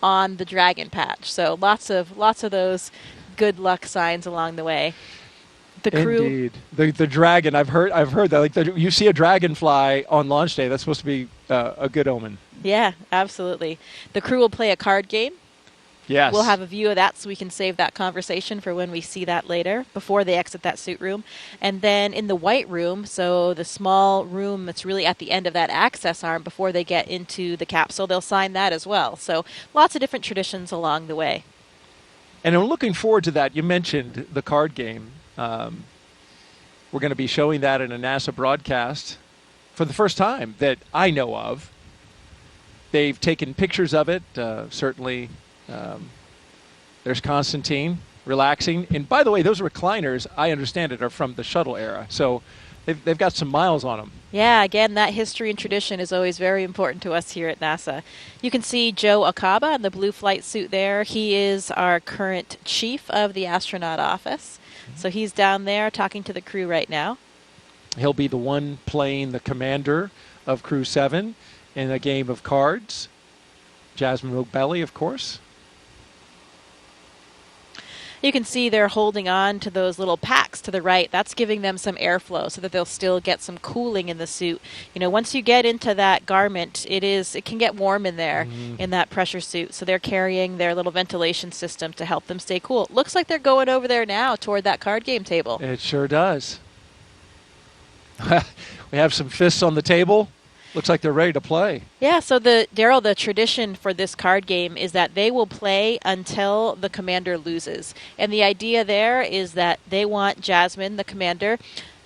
on the Dragon patch. So lots of those good luck signs along the way. The crew, indeed, the dragon. I've heard that. Like you see a dragonfly on launch day, that's supposed to be a good omen. Yeah, absolutely. The crew will play a card game. Yes. We'll have a view of that so we can save that conversation for when we see that later, before they exit that suit room. And then in the white room, so the small room that's really at the end of that access arm before they get into the capsule, they'll sign that as well. So lots of different traditions along the way. And I'm looking forward to that. You mentioned the card game. We're going to be showing that in a NASA broadcast for the first time that I know of. They've taken pictures of it, certainly. There's Constantine relaxing. And by the way, those recliners, I understand it, are from the shuttle era. So they've got some miles on them. Yeah, again, that history and tradition is always very important to us here at NASA. You can see Joe Acaba in the blue flight suit there. He is our current chief of the astronaut office. So he's down there talking to the crew right now. He'll be the one playing the commander of Crew-7 in a game of cards. Jasmine Mogbelli, of course. You can see they're holding on to those little packs to the right. That's giving them some airflow so that they'll still get some cooling in the suit. You know, once you get into that garment, it can get warm in there in that pressure suit. So they're carrying their little ventilation system to help them stay cool. Looks like they're going over there now toward that card game table. It sure does. We have some fists on the table. Looks like they're ready to play. Yeah, so Daryl, the tradition for this card game is that they will play until the commander loses. And the idea there is that they want Jasmine, the commander,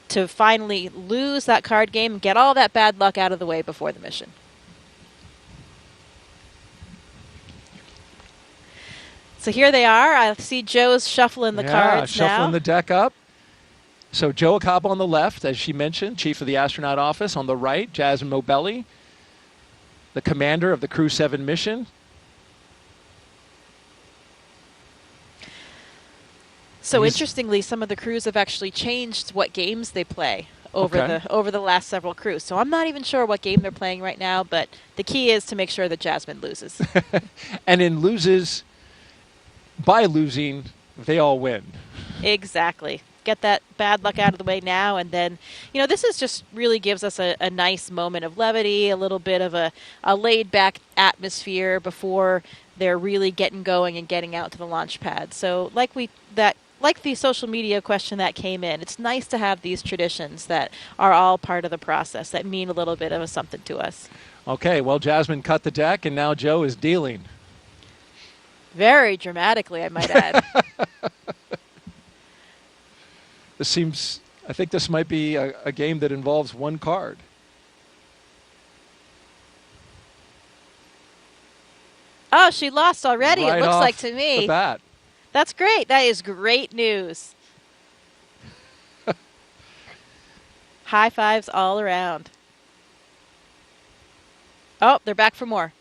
to finally lose that card game and get all that bad luck out of the way before the mission. So here they are. I see Joe's shuffling the cards now. Shuffling the deck up. So Joe Acaba on the left, as she mentioned, chief of the astronaut office. On the right, Jasmine Mogbelli, the commander of the Crew-7 mission. So interestingly, some of the crews have actually changed what games they play over the last several crews. So I'm not even sure what game they're playing right now, but the key is to make sure that Jasmine loses. And by losing, they all win. Exactly. Get that bad luck out of the way now, and then, you know, this is just really gives us a nice moment of levity, a little bit of a laid-back atmosphere before they're really getting going and getting out to the launch pad. So like the social media question that came in, it's nice to have these traditions that are all part of the process that mean a little bit of a something to us. Okay, well, Jasmine cut the deck, and now Joe is dealing. Very dramatically, I might add. I think this might be a game that involves one card. Oh, she lost already, it looks like to me. The bat. That's great. That is great news. High fives all around. Oh, they're back for more.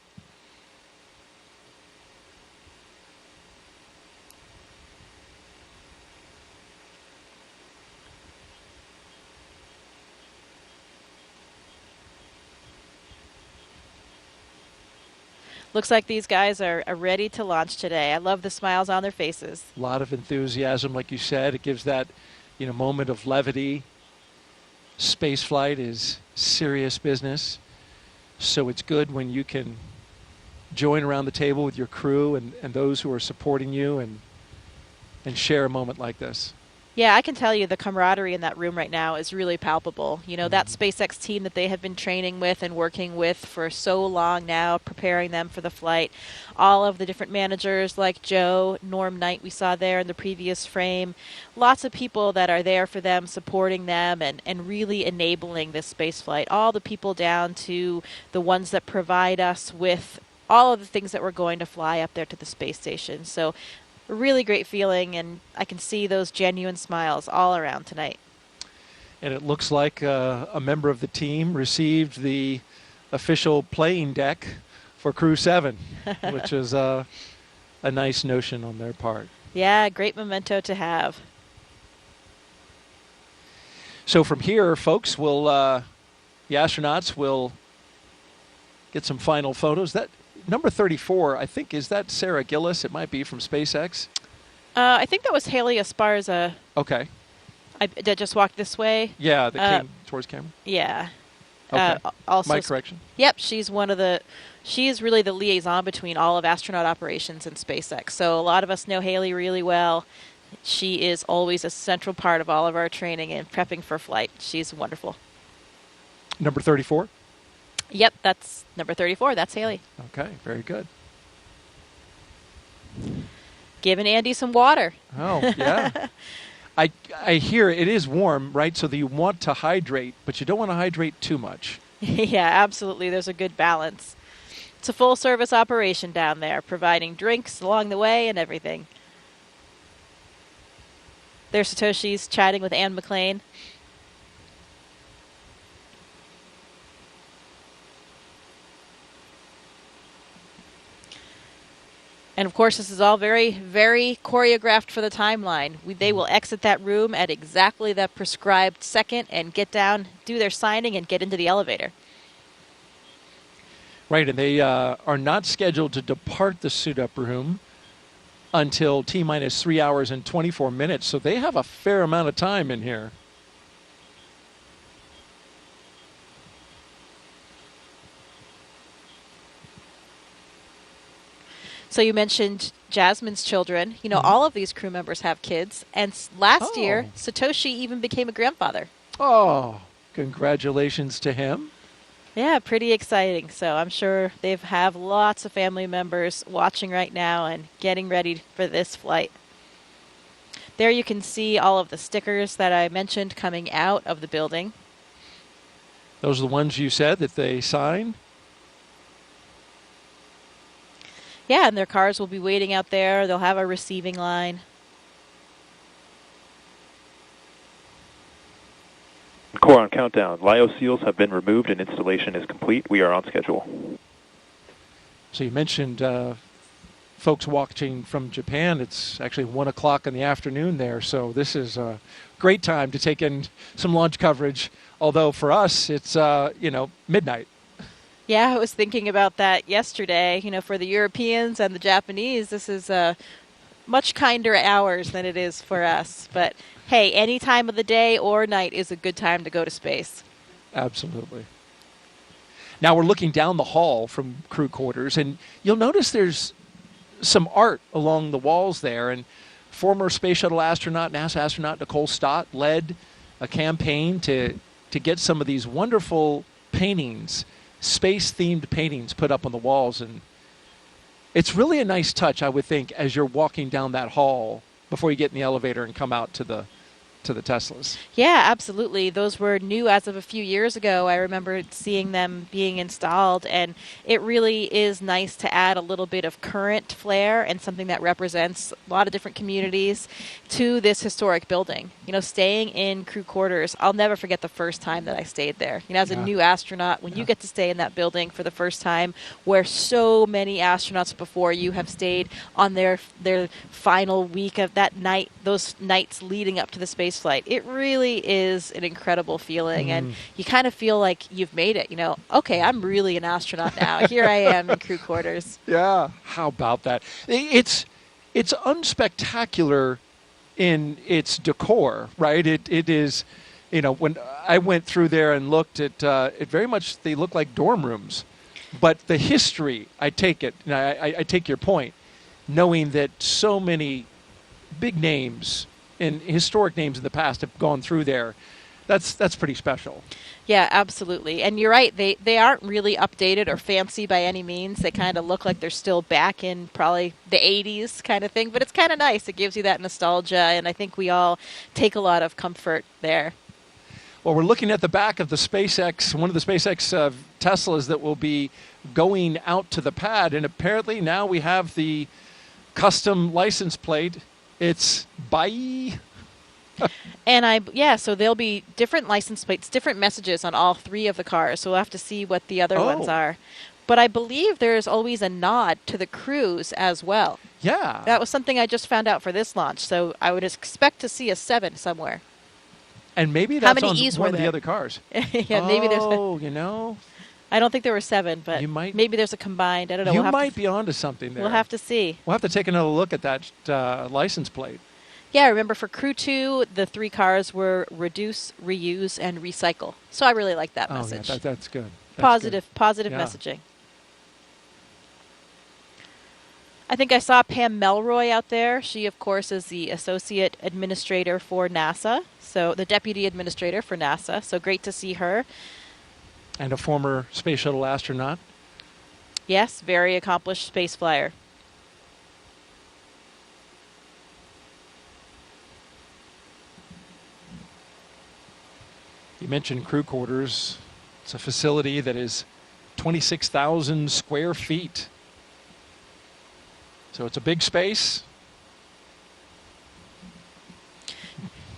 Looks like these guys are ready to launch today. I love the smiles on their faces. A lot of enthusiasm, like you said. It gives that, moment of levity. Space flight is serious business. So it's good when you can join around the table with your crew and those who are supporting you and share a moment like this. Yeah, I can tell you the camaraderie in that room right now is really palpable. That SpaceX team that they have been training with and working with for so long now, preparing them for the flight. All of the different managers like Joe, Norm Knight we saw there in the previous frame. Lots of people that are there for them, supporting them and really enabling this space flight. All the people down to the ones that provide us with all of the things that we're going to fly up there to the space station. So a really great feeling, and I can see those genuine smiles all around tonight. And it looks like a member of the team received the official playing deck for Crew-7, which is a nice notion on their part. Yeah, great memento to have. So from here, folks, the astronauts will get some final photos. number 34, I think, is that Sarah Gillis? It might be from SpaceX. I think that was Haley Esparza. Okay. That just walked this way. Yeah, that came towards camera. Yeah. Okay. Also, my correction. Yep, she's she is really the liaison between all of astronaut operations and SpaceX. So a lot of us know Haley really well. She is always a central part of all of our training and prepping for flight. She's wonderful. Number 34? Yep, that's number 34. That's Haley. Okay, very good. Giving Andy some water. Oh, yeah. I hear it is warm, right? So that you want to hydrate, but you don't want to hydrate too much. Yeah, absolutely. There's a good balance. It's a full-service operation down there, providing drinks along the way and everything. There's Satoshi's chatting with Anne McLean. And, of course, this is all very, very choreographed for the timeline. They will exit that room at exactly that prescribed second and get down, do their signing, and get into the elevator. Right, and they are not scheduled to depart the suit-up room until T-minus 3 hours and 24 minutes, so they have a fair amount of time in here. So you mentioned Jasmine's children. You know, all of these crew members have kids. And last year, Satoshi even became a grandfather. Oh, congratulations to him. Yeah, pretty exciting. So I'm sure they have lots of family members watching right now and getting ready for this flight. There you can see all of the stickers that I mentioned coming out of the building. Those are the ones you said that they sign? Yeah, and their cars will be waiting out there. They'll have a receiving line. Core on countdown. LIO seals have been removed and installation is complete. We are on schedule. So you mentioned folks watching from Japan. It's actually 1 o'clock in the afternoon there, so this is a great time to take in some launch coverage, although for us it's, midnight. Yeah, I was thinking about that yesterday. You know, for the Europeans and the Japanese, this is much kinder hours than it is for us. But hey, any time of the day or night is a good time to go to space. Absolutely. Now we're looking down the hall from crew quarters, and you'll notice there's some art along the walls there. And former space shuttle astronaut, NASA astronaut Nicole Stott led a campaign to get some of these wonderful paintings, space-themed paintings, put up on the walls. And it's really a nice touch, I would think, as you're walking down that hall before you get in the elevator and come out to the Teslas. Yeah, absolutely. Those were new as of a few years ago. I remember seeing them being installed, and it really is nice to add a little bit of current flair and something that represents a lot of different communities to this historic building. You know, staying in crew quarters, I'll never forget the first time that I stayed there. You know, as a new astronaut, when you get to stay in that building for the first time, where so many astronauts before you have stayed on their final week of that night, those nights leading up to the space flight, it really is an incredible feeling, and you kind of feel like you've made it. You know, okay, I'm really an astronaut now. Here I am in crew quarters. Yeah, how about that? It's unspectacular in its decor, right? It is, you know, when I went through there and looked at it, very much they look like dorm rooms, but the history, I take it, and I take your point, knowing that so many big names and historic names in the past have gone through there. That's pretty special. Yeah, absolutely. And you're right, they aren't really updated or fancy by any means. They kind of look like they're still back in probably the 80s kind of thing, but it's kind of nice. It gives you that nostalgia, and I think we all take a lot of comfort there. Well, we're looking at the back of the SpaceX, one of the SpaceX Teslas that will be going out to the pad, and apparently now we have the custom license plate. It's bye. And so there'll be different license plates, different messages on all three of the cars. So we'll have to see what the other ones are. But I believe there's always a nod to the crews as well. Yeah. That was something I just found out for this launch. So I would expect to see a 7 somewhere. And maybe that's on E's one of there? the other cars. Yeah, maybe there's. Oh, you know. I don't think there were 7, but maybe there's a combined. I don't know. You might be onto something there. We'll have to see. We'll have to take another look at that license plate. Yeah, remember for Crew 2, the 3 cars were reduce, reuse, and recycle. So I really like that message. Yeah, that's good. Positive messaging. I think I saw Pam Melroy out there. She, of course, is the Associate Administrator for NASA. So the Deputy Administrator for NASA. So great to see her. And a former space shuttle astronaut. Yes, very accomplished space flyer. You mentioned crew quarters. It's a facility that is 26,000 square feet. So it's a big space.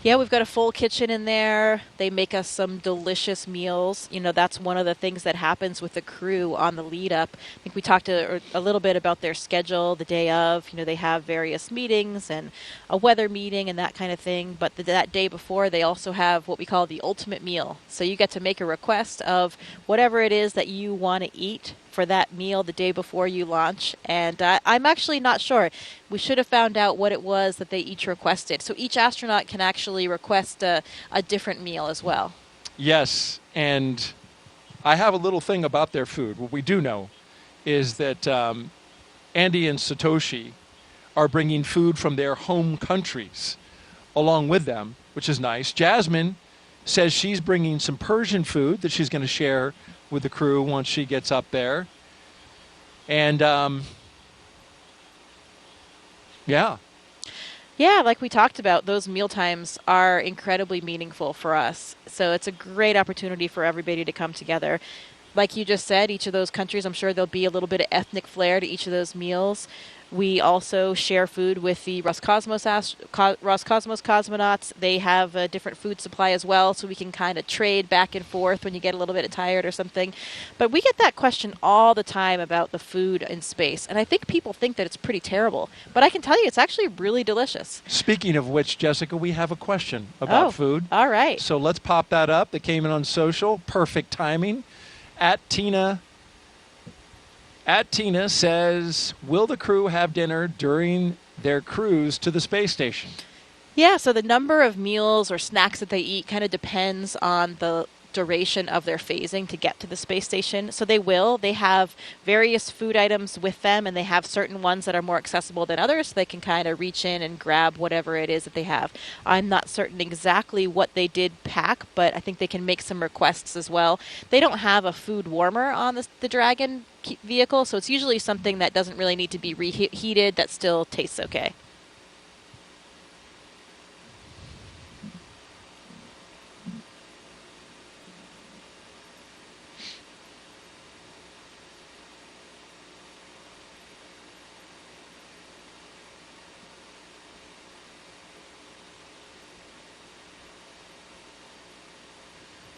Yeah, we've got a full kitchen in there. They make us some delicious meals. You know, that's one of the things that happens with the crew on the lead up. I think we talked a little bit about their schedule the day of. You know, they have various meetings and a weather meeting and that kind of thing. But that day before, they also have what we call the ultimate meal. So you get to make a request of whatever it is that you want to eat for that meal the day before you launch. And I'm actually not sure. We should have found out what it was that they each requested. So each astronaut can actually request a different meal as well. Yes, and I have a little thing about their food. What we do know is that Andy and Satoshi are bringing food from their home countries along with them, which is nice. Jasmine says she's bringing some Persian food that she's going to share with the crew once she gets up there. And yeah, like we talked about, those meal times are incredibly meaningful for us. So it's a great opportunity for everybody to come together. Like you just said, each of those countries, I'm sure there'll be a little bit of ethnic flair to each of those meals. We also share food with the Roscosmos cosmonauts. They have a different food supply as well, so we can kind of trade back and forth when you get a little bit tired or something. But we get that question all the time about the food in space, and I think people think that it's pretty terrible. But I can tell you it's actually really delicious. Speaking of which, Jessica, we have a question about food. All right. So let's pop that up. That came in on social. Perfect timing. Tina says, will the crew have dinner during their cruise to the space station? Yeah, so the number of meals or snacks that they eat kind of depends on the duration of their phasing to get to the space station. So they will. They have various food items with them, and they have certain ones that are more accessible than others, so they can kind of reach in and grab whatever it is that they have. I'm not certain exactly what they did pack, but I think they can make some requests as well. They don't have a food warmer on the Dragon vehicle, so it's usually something that doesn't really need to be reheated that still tastes okay.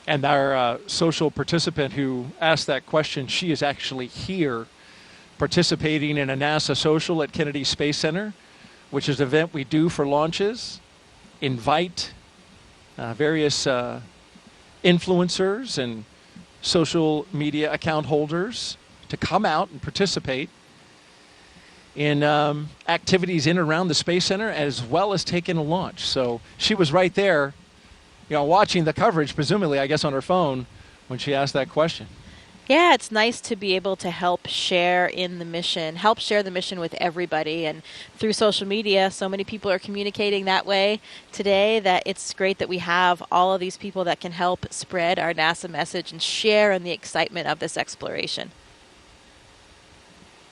And our social participant who asked that question, she is actually here participating in a NASA social at Kennedy Space Center, which is an event we do for launches, invite various influencers and social media account holders to come out and participate in activities in and around the Space Center, as well as take in a launch. So she was right there, you know, watching the coverage, presumably, I guess, on her phone when she asked that question. Yeah, it's nice to be able to help share the mission with everybody. And through social media, so many people are communicating that way today that it's great that we have all of these people that can help spread our NASA message and share in the excitement of this exploration.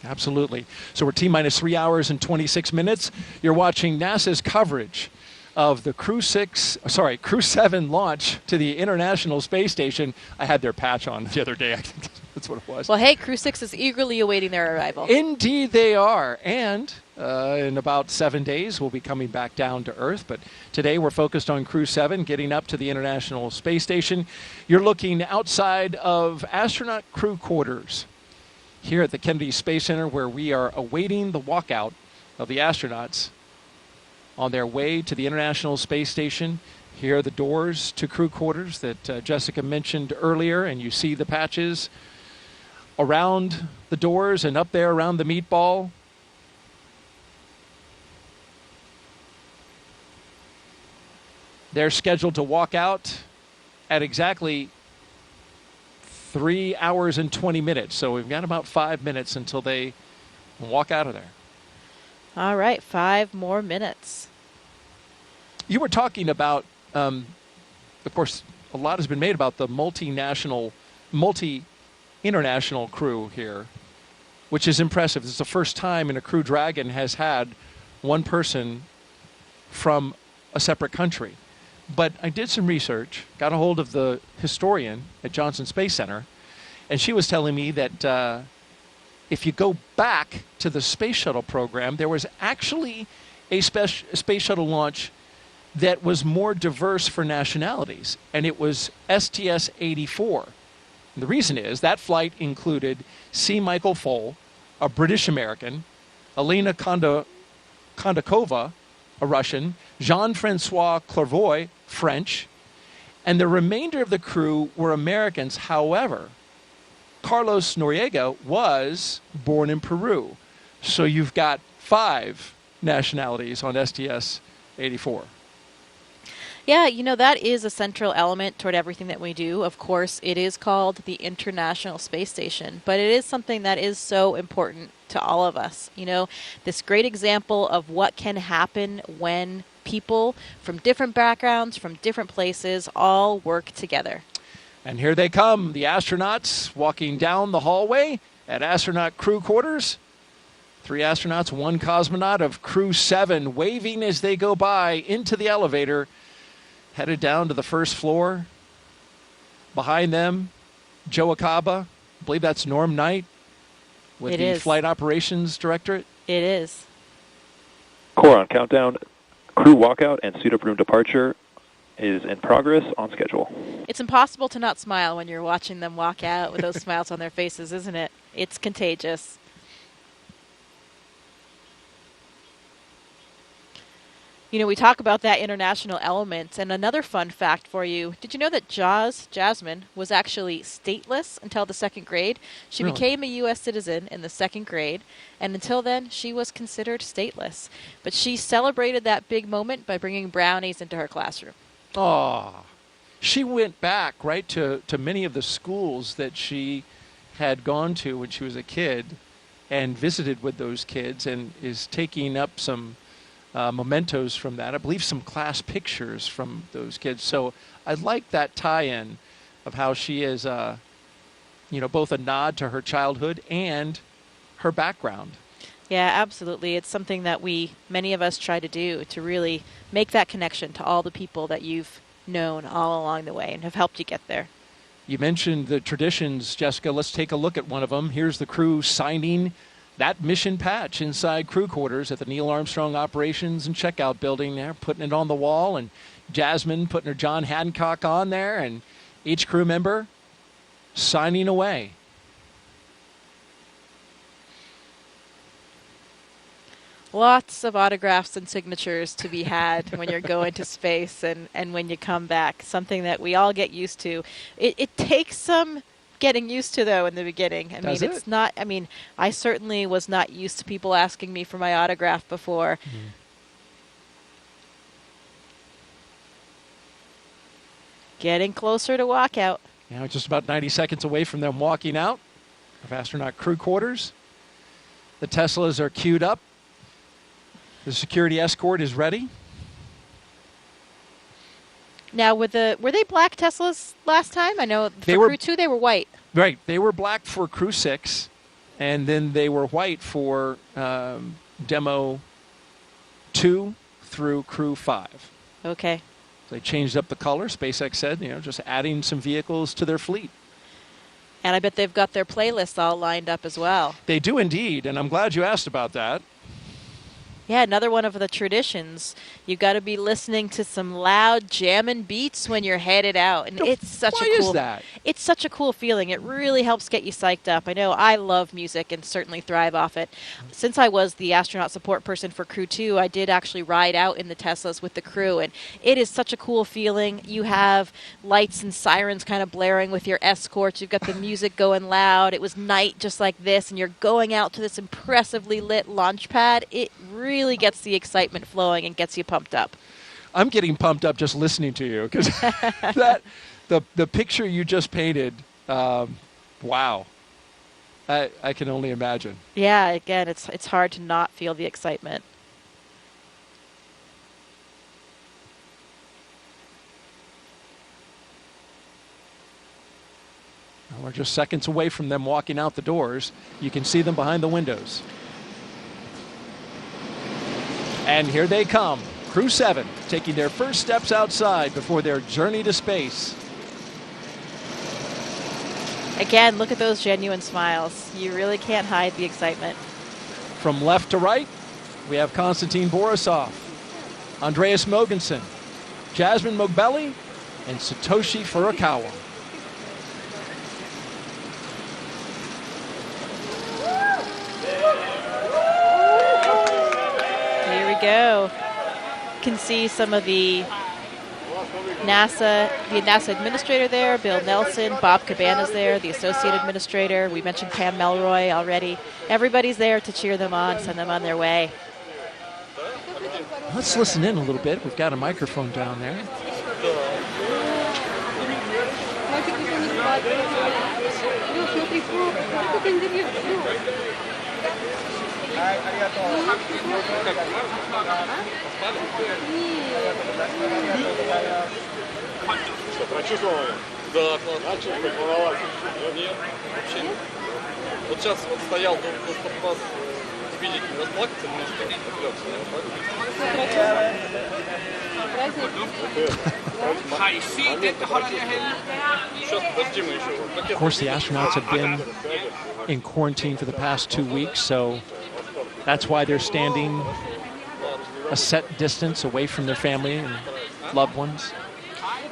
Absolutely. So we're T-minus 3 hours and 26 minutes. You're watching NASA's coverage of the Crew-7 launch to the International Space Station. I had their patch on the other day. I think that's what it was. Well, hey, Crew-6 is eagerly awaiting their arrival. Indeed they are. And in about 7 days, we'll be coming back down to Earth. But today we're focused on Crew-7 getting up to the International Space Station. You're looking outside of astronaut crew quarters here at the Kennedy Space Center, where we are awaiting the walkout of the astronauts on their way to the International Space Station. Here are the doors to crew quarters that Jessica mentioned earlier, and you see the patches around the doors and up there around the meatball. They're scheduled to walk out at exactly 3 hours and 20 minutes. So we've got about 5 minutes until they walk out of there. All right, 5 more minutes. You were talking about, of course, a lot has been made about the multi-international crew here, which is impressive. This is the first time in a Crew Dragon has had one person from a separate country. But I did some research, got a hold of the historian at Johnson Space Center, and she was telling me that if you go back to the space shuttle program, there was actually a space shuttle launch that was more diverse for nationalities, and it was STS-84. And the reason is that flight included C. Michael Foale, a British American, Elena Kondakova, a Russian, Jean-Francois Clairvoy, French, and the remainder of the crew were Americans. However, Carlos Noriega was born in Peru. So you've got 5 nationalities on STS-84. Yeah, you know, that is a central element toward everything that we do. Of course, it is called the International Space Station, but it is something that is so important to all of us. You know, this great example of what can happen when people from different backgrounds, from different places, all work together. And here they come, the astronauts walking down the hallway at astronaut crew quarters. 3 astronauts, 1 cosmonaut of Crew-7 waving as they go by into the elevator, headed down to the first floor. Behind them, Joe Acaba. I believe that's Norm Knight with the Flight Operations Directorate. It is. Core on countdown. Crew walkout and suit up room departure is in progress on schedule. It's impossible to not smile when you're watching them walk out with those smiles on their faces, isn't it? It's contagious. You know, we talk about that international element, and another fun fact for you. Did you know that Jasmine was actually stateless until the 2nd grade? She became a U.S. citizen in the 2nd grade, and until then, she was considered stateless. But she celebrated that big moment by bringing brownies into her classroom. Oh, she went back, right, to many of the schools that she had gone to when she was a kid and visited with those kids and is taking up some mementos from that. I believe some class pictures from those kids. So I like that tie-in of how she is, you know, both a nod to her childhood and her background. Yeah, absolutely. It's something that many of us try to do, to really make that connection to all the people that you've known all along the way and have helped you get there. You mentioned the traditions, Jessica. Let's take a look at one of them. Here's the crew signing that mission patch inside crew quarters at the Neil Armstrong Operations and Checkout Building there, putting it on the wall, and Jasmine putting her John Hancock on there, and each crew member signing away. Lots of autographs and signatures to be had when you're going to space and when you come back, something that we all get used to. It takes some getting used to, though, in the beginning. I mean, it's not, I mean, I certainly was not used to people asking me for my autograph before. Mm-hmm. Getting closer to walkout. Now just about 90 seconds away from them walking out of astronaut crew quarters. The Teslas are queued up. The security escort is ready. Now, were they black Teslas last time? I know for Crew 2 they were white. Right. They were black for Crew 6, and then they were white for Demo 2 through Crew 5. Okay. They changed up the color. SpaceX said, you know, just adding some vehicles to their fleet. And I bet they've got their playlists all lined up as well. They do indeed, and I'm glad you asked about that. Yeah, another one of the traditions. You've got to be listening to some loud jamming beats when you're headed out, and it's such a cool. Why is that? It's such a cool feeling. It really helps get you psyched up. I know I love music and certainly thrive off it. Since I was the astronaut support person for Crew-2, I did actually ride out in the Teslas with the crew, and it is such a cool feeling. You have lights and sirens kind of blaring with your escorts. You've got the music going loud. It was night just like this, and you're going out to this impressively lit launch pad. It really gets the excitement flowing and gets you pumped up. I'm getting pumped up just listening to you because the picture you just painted, wow. I can only imagine. Yeah, again, it's hard to not feel the excitement. We're just seconds away from them walking out the doors. You can see them behind the windows. And here they come, Crew-7, taking their first steps outside before their journey to space. Again, look at those genuine smiles. You really can't hide the excitement. From left to right, we have Konstantin Borisov, Andreas Mogensen, Jasmine Mogbelli, and Satoshi Furukawa. Go. You can see some of the NASA administrator there, Bill Nelson, Bob Cabana's there, the associate administrator. We mentioned Pam Melroy already. Everybody's there to cheer them on, send them on their way. Let's listen in a little bit. We've got a microphone down there. Прочувствовал? Да, начал волноваться. Нет, вообще нет. Вот сейчас вот стоял, чтобы вас видеть, расплакаться немножко, Of course, the astronauts have been in quarantine for the past 2 weeks, so that's why they're standing a set distance away from their family and loved ones.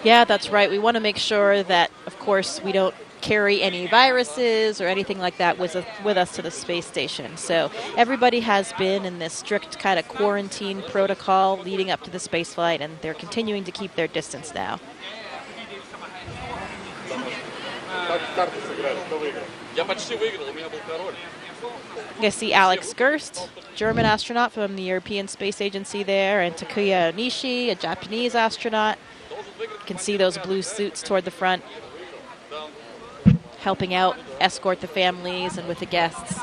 Yeah, that's right. We want to make sure that, of course, we don't carry any viruses or anything like that with us to the space station. So everybody has been in this strict kind of quarantine protocol leading up to the space flight, and they're continuing to keep their distance now. You can see Alex Gerst, German astronaut from the European Space Agency there, and Takuya Onishi, a Japanese astronaut. You can see those blue suits toward the front, helping out, escort the families and with the guests.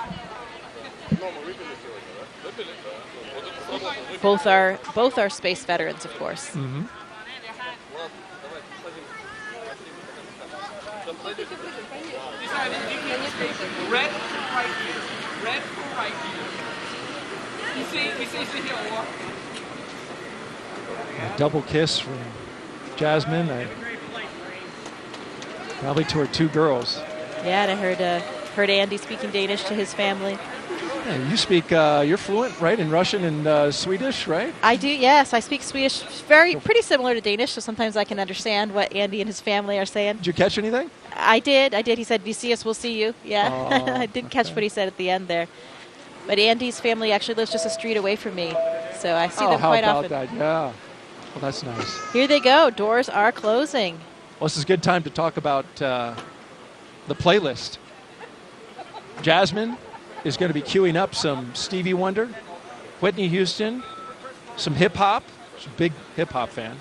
Both are space veterans, of course. Mm-hmm. Red right here. Red right here. You see here. A double kiss from Jasmine, probably to her 2 girls. Yeah, and I heard Andy speaking Danish to his family. Yeah, you speak, you're fluent, right, in Russian and Swedish, right? I do, yes. I speak Swedish, pretty similar to Danish, so sometimes I can understand what Andy and his family are saying. Did you catch anything? I did. He said, "We see us, we'll see you." Yeah, oh, I didn't catch what he said at the end there. But Andy's family actually lives just a street away from me, so I see them quite often. How about that? Yeah. Well, that's nice. Here they go. Doors are closing. Well, this is a good time to talk about the playlist. Jasmine is going to be queuing up some Stevie Wonder, Whitney Houston, some hip-hop. She's a big hip-hop fan.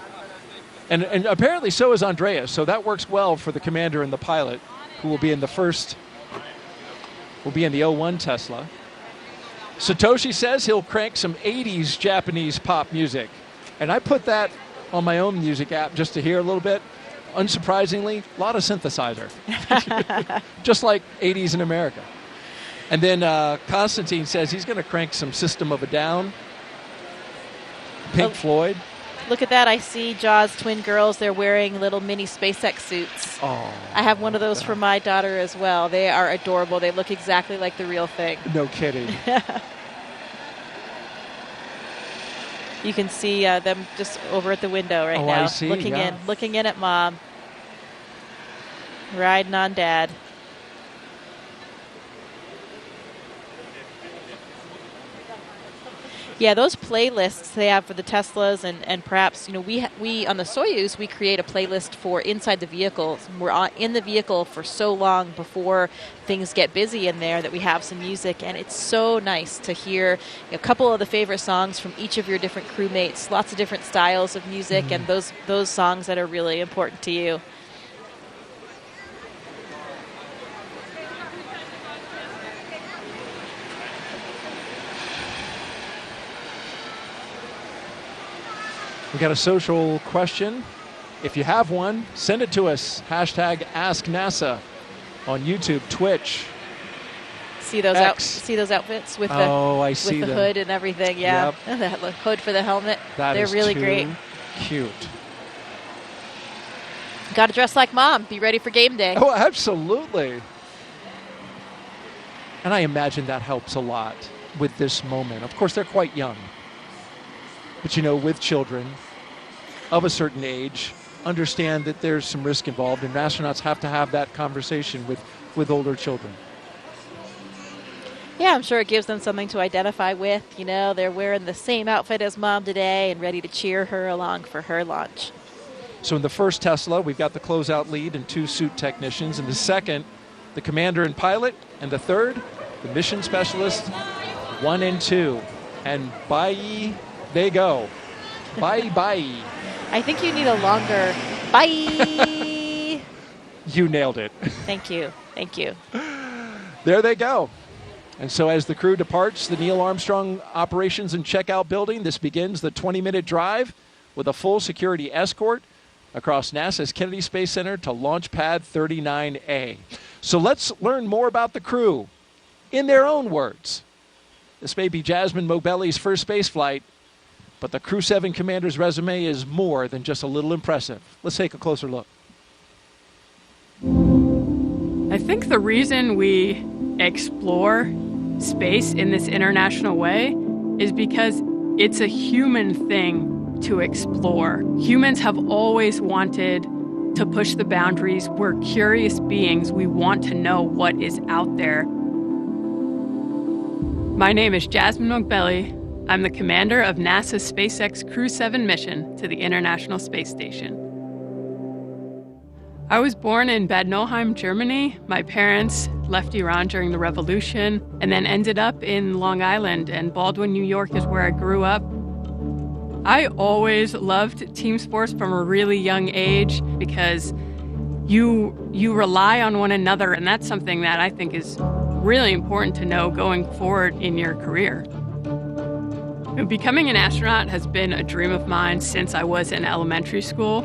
And apparently so is Andreas, so that works well for the commander and the pilot, who will be in the 01 Tesla. Satoshi says he'll crank some 80s Japanese pop music. And I put that on my own music app just to hear a little bit. Unsurprisingly, a lot of synthesizer. Just like 80s in America. And then Konstantin says he's going to crank some System of a Down, Pink Floyd. Look at that. I see Jaws twin girls. They're wearing little mini SpaceX suits. Oh, I have one of those for my daughter as well. They are adorable. They look exactly like the real thing. No kidding. You can see them just over at the window right now, I see, looking in at Mom, riding on Dad. Yeah, those playlists they have for the Teslas and perhaps, you know, we on the Soyuz, we create a playlist for inside the vehicles. We're in the vehicle for so long before things get busy in there that we have some music, and it's so nice to hear a couple of the favorite songs from each of your different crewmates, lots of different styles of music, and those songs that are really important to you. We got a social question. If you have one, send it to us. Hashtag AskNASA on YouTube, Twitch. See those outfits with the hood and everything. Yeah, yep. The hood for the helmet. They're really great. Cute. Got to dress like Mom. Be ready for game day. Oh, absolutely. And I imagine that helps a lot with this moment. Of course, they're quite young. But, you know, with children of a certain age, understand that there's some risk involved, and astronauts have to have that conversation with older children. Yeah, I'm sure it gives them something to identify with. You know, they're wearing the same outfit as Mom today and ready to cheer her along for her launch. So in the first Tesla, we've got the closeout lead and 2 suit technicians. In the second, the commander and pilot. And the third, the mission specialist, 1 and 2. And bye. They go. Bye, bye. I think you need a longer bye. You nailed it. Thank you. Thank you. There they go. And so as the crew departs the Neil Armstrong Operations and Checkout Building, this begins the 20-minute drive with a full security escort across NASA's Kennedy Space Center to Launch Pad 39A. So let's learn more about the crew in their own words. This may be Jasmine Mogbelli's first space flight, but the Crew-7 commander's resume is more than just a little impressive. Let's take a closer look. I think the reason we explore space in this international way is because it's a human thing to explore. Humans have always wanted to push the boundaries. We're curious beings. We want to know what is out there. My name is Jasmine Mogbelli. I'm the commander of NASA's SpaceX Crew-7 mission to the International Space Station. I was born in Bad Nauheim, Germany. My parents left Iran during the revolution and then ended up in Long Island, and Baldwin, New York is where I grew up. I always loved team sports from a really young age because you rely on one another, and that's something that I think is really important to know going forward in your career. Becoming an astronaut has been a dream of mine since I was in elementary school.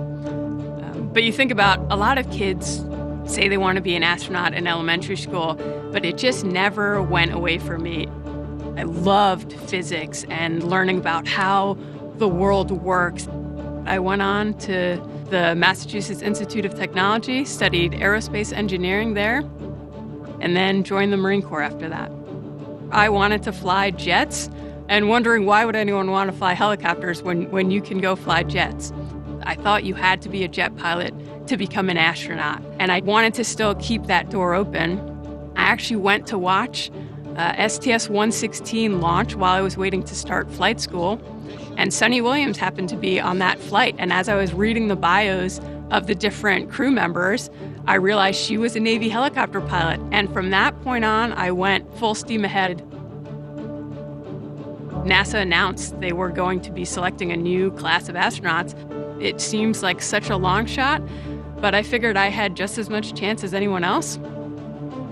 But you think about a lot of kids say they want to be an astronaut in elementary school, but it just never went away from me. I loved physics and learning about how the world works. I went on to the Massachusetts Institute of Technology, studied aerospace engineering there, and then joined the Marine Corps after that. I wanted to fly jets, and wondering why would anyone want to fly helicopters when you can go fly jets. I thought you had to be a jet pilot to become an astronaut, and I wanted to still keep that door open. I actually went to watch STS-116 launch while I was waiting to start flight school, and Sunny Williams happened to be on that flight, and as I was reading the bios of the different crew members, I realized she was a Navy helicopter pilot, and from that point on, I went full steam ahead. NASA announced they were going to be selecting a new class of astronauts. It seems like such a long shot, but I figured I had just as much chance as anyone else.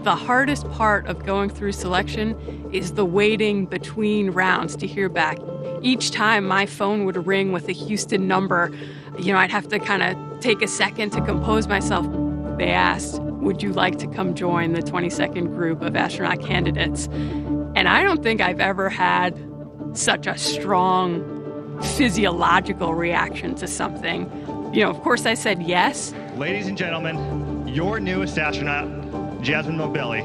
The hardest part of going through selection is the waiting between rounds to hear back. Each time my phone would ring with a Houston number, I'd have to kind of take a second to compose myself. They asked, would you like to come join the 22nd group of astronaut candidates? And I don't think I've ever had such a strong physiological reaction to something. Of course I said yes. Ladies and gentlemen, your newest astronaut, Jasmine Mogbelli.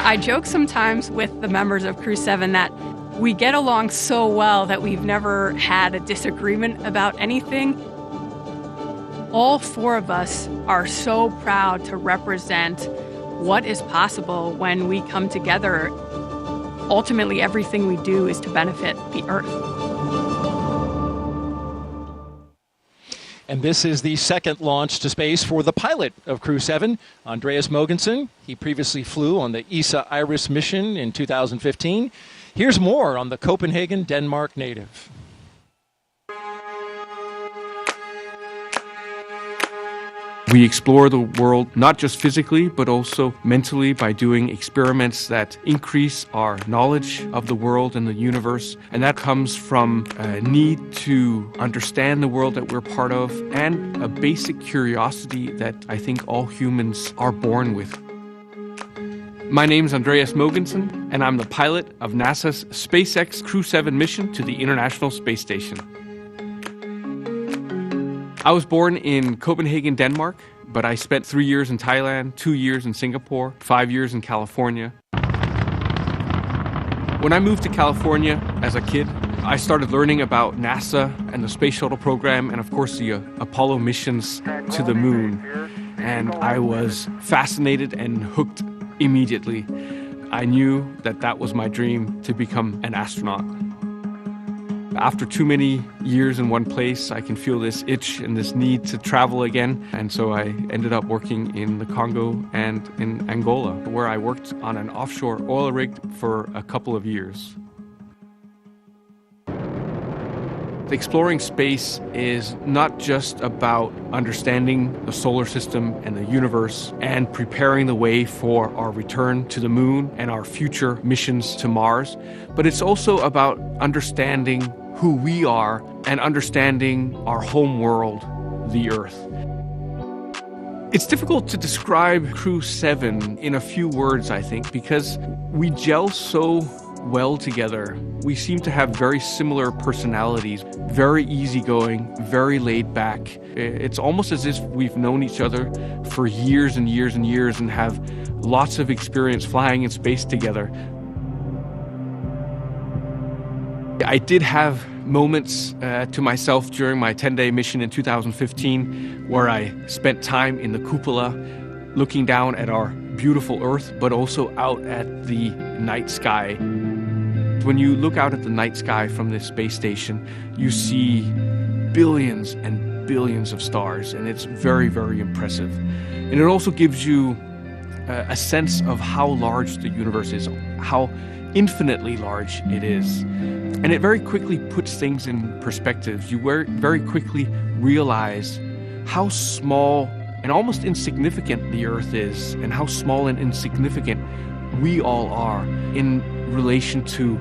I joke sometimes with the members of Crew-7 that We get along so well that we've never had a disagreement about anything. All four of us are so proud to represent what is possible when we come together. Ultimately, everything we do is to benefit the Earth. And this is the second launch to space for the pilot of Crew-7, Andreas Mogensen. He previously flew on the ESA-IRIS mission in 2015. Here's more on the Copenhagen, Denmark native. We explore the world not just physically, but also mentally by doing experiments that increase our knowledge of the world and the universe. And that comes from a need to understand the world that we're part of and a basic curiosity that I think all humans are born with. My name is Andreas Mogensen, and I'm the pilot of NASA's SpaceX Crew-7 mission to the International Space Station. I was born in Copenhagen, Denmark, but I spent 3 years in Thailand, 2 years in Singapore, 5 years in California. When I moved to California as a kid, I started learning about NASA and the Space Shuttle program and, of course, the Apollo missions to the moon. And I was fascinated and hooked immediately. I knew that that was my dream, to become an astronaut. After too many years in one place, I can feel this itch and this need to travel again. And so I ended up working in the Congo and in Angola, where I worked on an offshore oil rig for a couple of years. Exploring space is not just about understanding the solar system and the universe and preparing the way for our return to the moon and our future missions to Mars, but it's also about understanding who we are and understanding our home world, the Earth. It's difficult to describe Crew-7 in a few words, I think, because we gel so well together. We seem to have very similar personalities, very easygoing, very laid back. It's almost as if we've known each other for years and years and years and have lots of experience flying in space together. I did have moments to myself during my 10-day mission in 2015 where I spent time in the cupola looking down at our beautiful Earth, but also out at the night sky. When you look out at the night sky from this space station, you see billions and billions of stars, and it's very, very impressive. And it also gives you a sense of how large the universe is, how infinitely large it is. And it very quickly puts things in perspective. You very quickly realize how small and almost insignificant the Earth is, and how small and insignificant we all are in relation to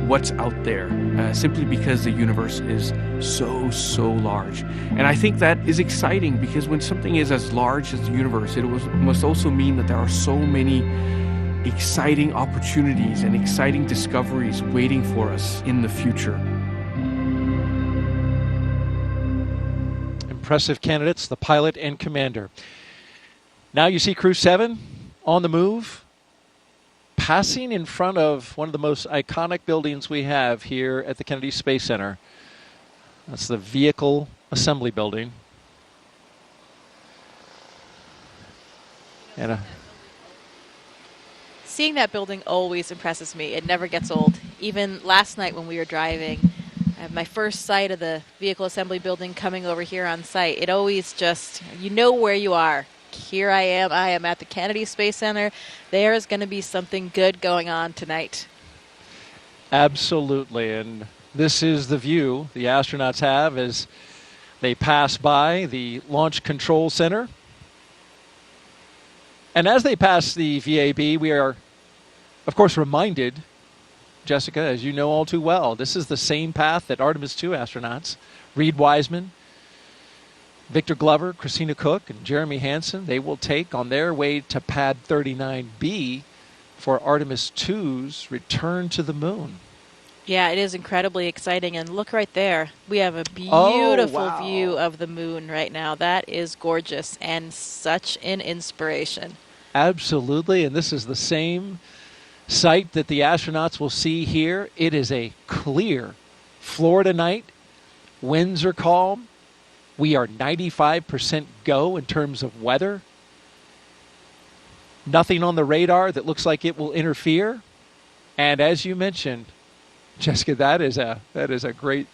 what's out there, simply because the universe is so large. And I think that is exciting, because when something is as large as the universe, it must also mean that there are so many exciting opportunities and exciting discoveries waiting for us in the future. Impressive candidates, the pilot and commander. Now you see Crew-7 on the move, passing in front of one of the most iconic buildings we have here at the Kennedy Space Center. That's the Vehicle Assembly Building. And seeing that building always impresses me. It never gets old. Even last night when we were driving, my first sight of the Vehicle Assembly Building coming over here on site, it always just, you know where you are. Here I am at the Kennedy Space Center. There is going to be something good going on tonight. Absolutely, and this is the view the astronauts have as they pass by the Launch Control Center. And as they pass the VAB, we are, of course, reminded, Jessica, as you know all too well, this is the same path that Artemis II astronauts, Reed Wiseman, Victor Glover, Christina Cook, and Jeremy Hansen, they will take on their way to Pad 39B for Artemis II's return to the moon. Yeah, it is incredibly exciting. And look right there. We have a beautiful view of the moon right now. That is gorgeous and such an inspiration. Absolutely. And this is the same sight that the astronauts will see here. It is a clear Florida night. Winds are calm. We are 95% go in terms of weather. Nothing on the radar that looks like it will interfere. And as you mentioned, Jessica, that is a great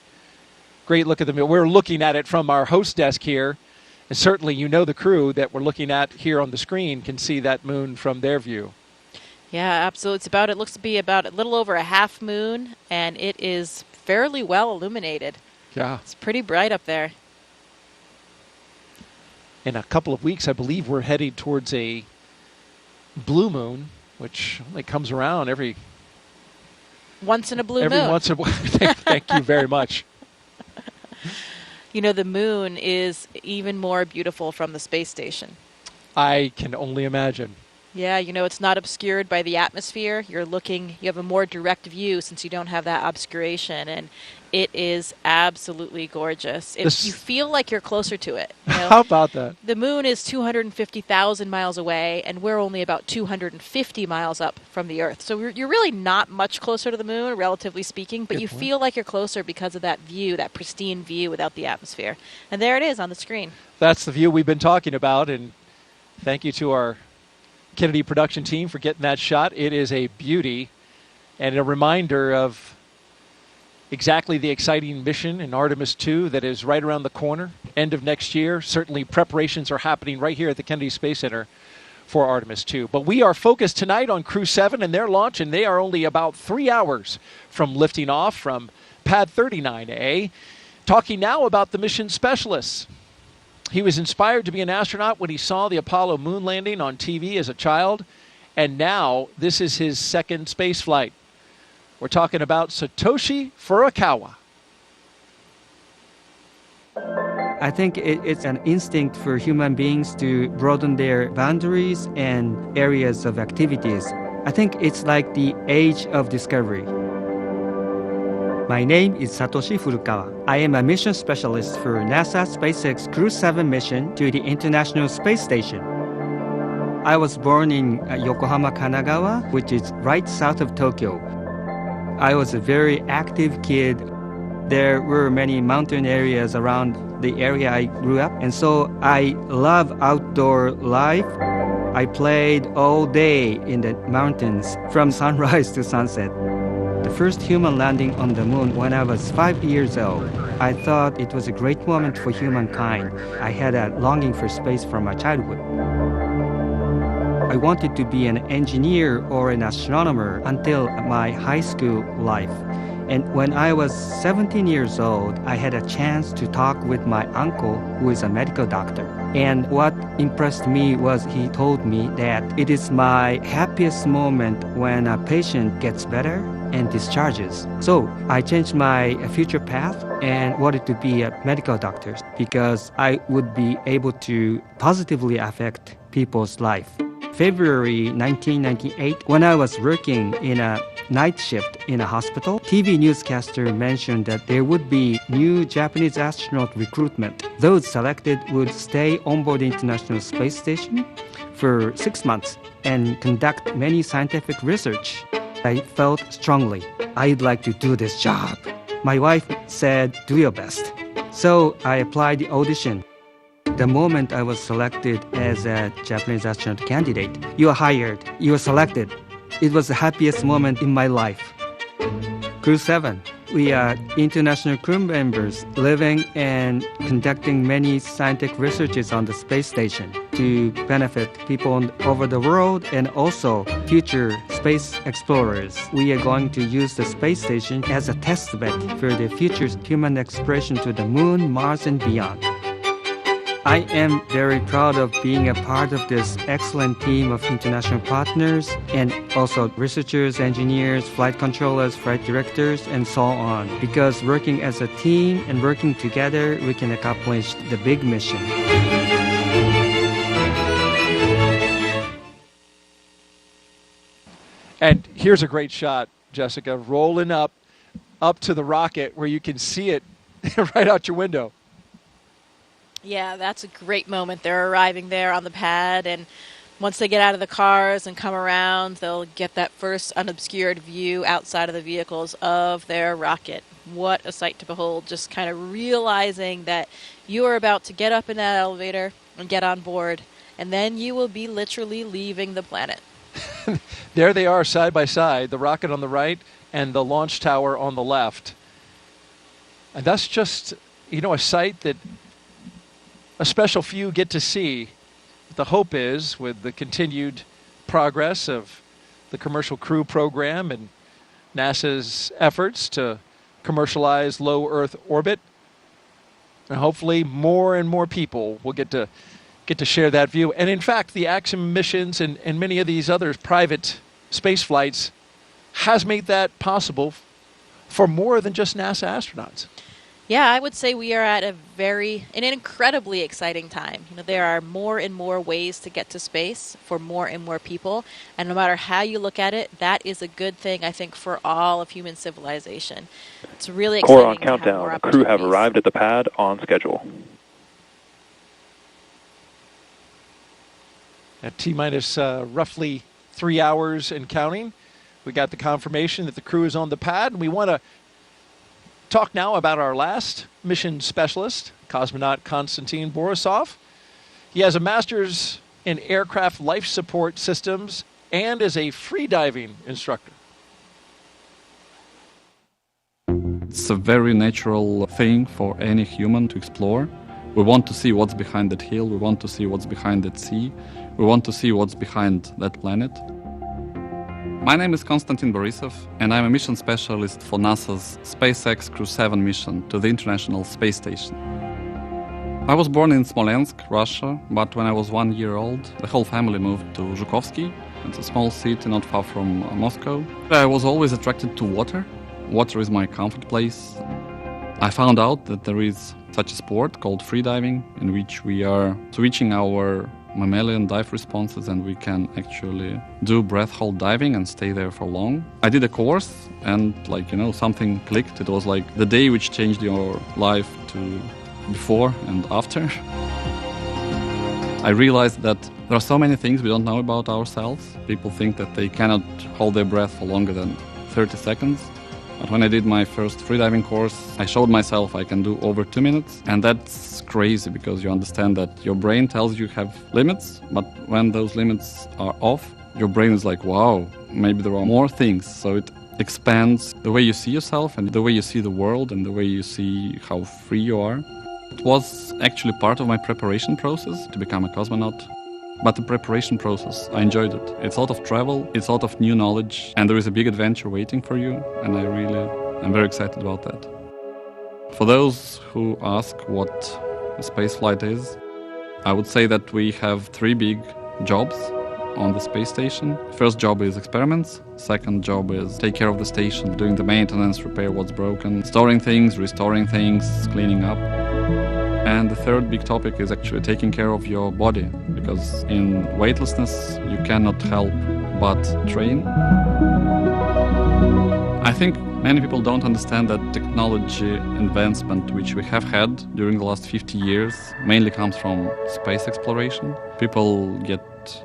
look at the moon. We're looking at it from our host desk here. And certainly, the crew that we're looking at here on the screen can see that moon from their view. Yeah, absolutely. It looks to be about a little over a half moon, and it is fairly well illuminated. Yeah. It's pretty bright up there. In a couple of weeks, I believe we're heading towards a blue moon, which only comes around every once in a blue moon. Every once in a while. Thank you very much. The moon is even more beautiful from the space station. I can only imagine. Yeah, it's not obscured by the atmosphere. You have a more direct view since you don't have that obscuration, and it is absolutely gorgeous. You feel like you're closer to it. How about that? The moon is 250,000 miles away, and we're only about 250 miles up from the Earth. So you're really not much closer to the moon, relatively speaking, but you feel like you're closer because of that view, that pristine view without the atmosphere. And there it is on the screen. That's the view we've been talking about, and thank you to our Kennedy production team for getting that shot. It is a beauty and a reminder of exactly the exciting mission in Artemis II that is right around the corner, end of next year. Certainly preparations are happening right here at the Kennedy Space Center for Artemis II. But we are focused tonight on Crew-7 and their launch, and they are only about 3 hours from lifting off from Pad 39A. Talking now about the mission specialists. He was inspired to be an astronaut when he saw the Apollo moon landing on TV as a child, and now this is his second space flight. We're talking about Satoshi Furukawa. I think it's an instinct for human beings to broaden their boundaries and areas of activities. I think it's like the age of discovery. My name is Satoshi Furukawa. I am a mission specialist for NASA SpaceX Crew-7 mission to the International Space Station. I was born in Yokohama, Kanagawa, which is right south of Tokyo. I was a very active kid. There were many mountain areas around the area I grew up, and so I love outdoor life. I played all day in the mountains from sunrise to sunset. The first human landing on the moon when I was 5 years old. I thought it was a great moment for humankind. I had a longing for space from my childhood. I wanted to be an engineer or an astronomer until my high school life. And when I was 17 years old, I had a chance to talk with my uncle, who is a medical doctor. And what impressed me was he told me that it is my happiest moment when a patient gets better and discharges. So I changed my future path and wanted to be a medical doctor because I would be able to positively affect people's life. February 1998, when I was working in a night shift in a hospital, TV newscaster mentioned that there would be new Japanese astronaut recruitment. Those selected would stay on board the International Space Station for 6 months and conduct many scientific research. I felt strongly, I'd like to do this job. My wife said, do your best. So I applied the audition. The moment I was selected as a Japanese astronaut candidate, you are hired, you are selected. It was the happiest moment in my life. Crew-7, we are international crew members living and conducting many scientific researches on the space station to benefit people over the world and also future space explorers. We are going to use the space station as a test bed for the future human exploration to the moon, Mars, and beyond. I am very proud of being a part of this excellent team of international partners and also researchers, engineers, flight controllers, flight directors, and so on. Because working as a team and working together, we can accomplish the big mission. And here's a great shot, Jessica, rolling up to the rocket where you can see it right out your window. Yeah, that's a great moment. They're arriving there on the pad, and Once they get out of the cars and come around, they'll get that first unobscured view outside of the vehicles of their rocket. What a sight to behold, just kind of realizing that you are about to get up in that elevator and get on board, and then you will be literally leaving the planet. There they are side by side, the rocket on the right and the launch tower on the left. And that's just, you know, a sight that a special few get to see. The hope is, with the continued progress of the Commercial Crew program and NASA's efforts to commercialize low Earth orbit, and hopefully more and more people will get to share that view. And in fact, the Axiom missions and many of these other private space flights has made that possible for more than just NASA astronauts. Yeah, I would say we are at an incredibly exciting time. You know, there are more and more ways to get to space for more and more people, and no matter how you look at it, that is a good thing, I think, for all of human civilization. It's really exciting. Core on countdown. The crew have arrived at the pad on schedule. At T-minus roughly 3 hours and counting, we got the confirmation that the crew is on the pad, and we want to talk now about our last mission specialist, cosmonaut Konstantin Borisov. He has a master's in aircraft life support systems and is a freediving instructor. It's a very natural thing for any human to explore. We want to see what's behind that hill, we want to see what's behind that sea, we want to see what's behind that planet. My name is Konstantin Borisov, and I'm a mission specialist for NASA's SpaceX Crew-7 mission to the International Space Station. I was born in Smolensk, Russia, but when I was 1 year old, the whole family moved to Zhukovsky. It's a small city not far from Moscow. I was always attracted to water. Water is my comfort place. I found out that there is such a sport called freediving, in which we are switching our mammalian dive responses and we can actually do breath hold diving and stay there for long. I did a course and something clicked. It was like the day which changed your life to before and after. I realized that there are so many things we don't know about ourselves. People think that they cannot hold their breath for longer than 30 seconds. But when I did my first freediving course, I showed myself I can do over 2 minutes. And that's crazy because you understand that your brain tells you have limits, but when those limits are off, your brain is like, wow, maybe there are more things. So it expands the way you see yourself and the way you see the world and the way you see how free you are. It was actually part of my preparation process to become a cosmonaut. But the preparation process, I enjoyed it. It's a lot of travel, it's a lot of new knowledge, and there is a big adventure waiting for you, and I'm very excited about that. For those who ask what a spaceflight is, I would say that we have 3 big jobs on the space station. First job is experiments, second job is take care of the station, doing the maintenance, repair what's broken, storing things, restoring things, cleaning up. And the third big topic is actually taking care of your body, because in weightlessness you cannot help but train. I think many people don't understand that technology advancement which we have had during the last 50 years mainly comes from space exploration. People get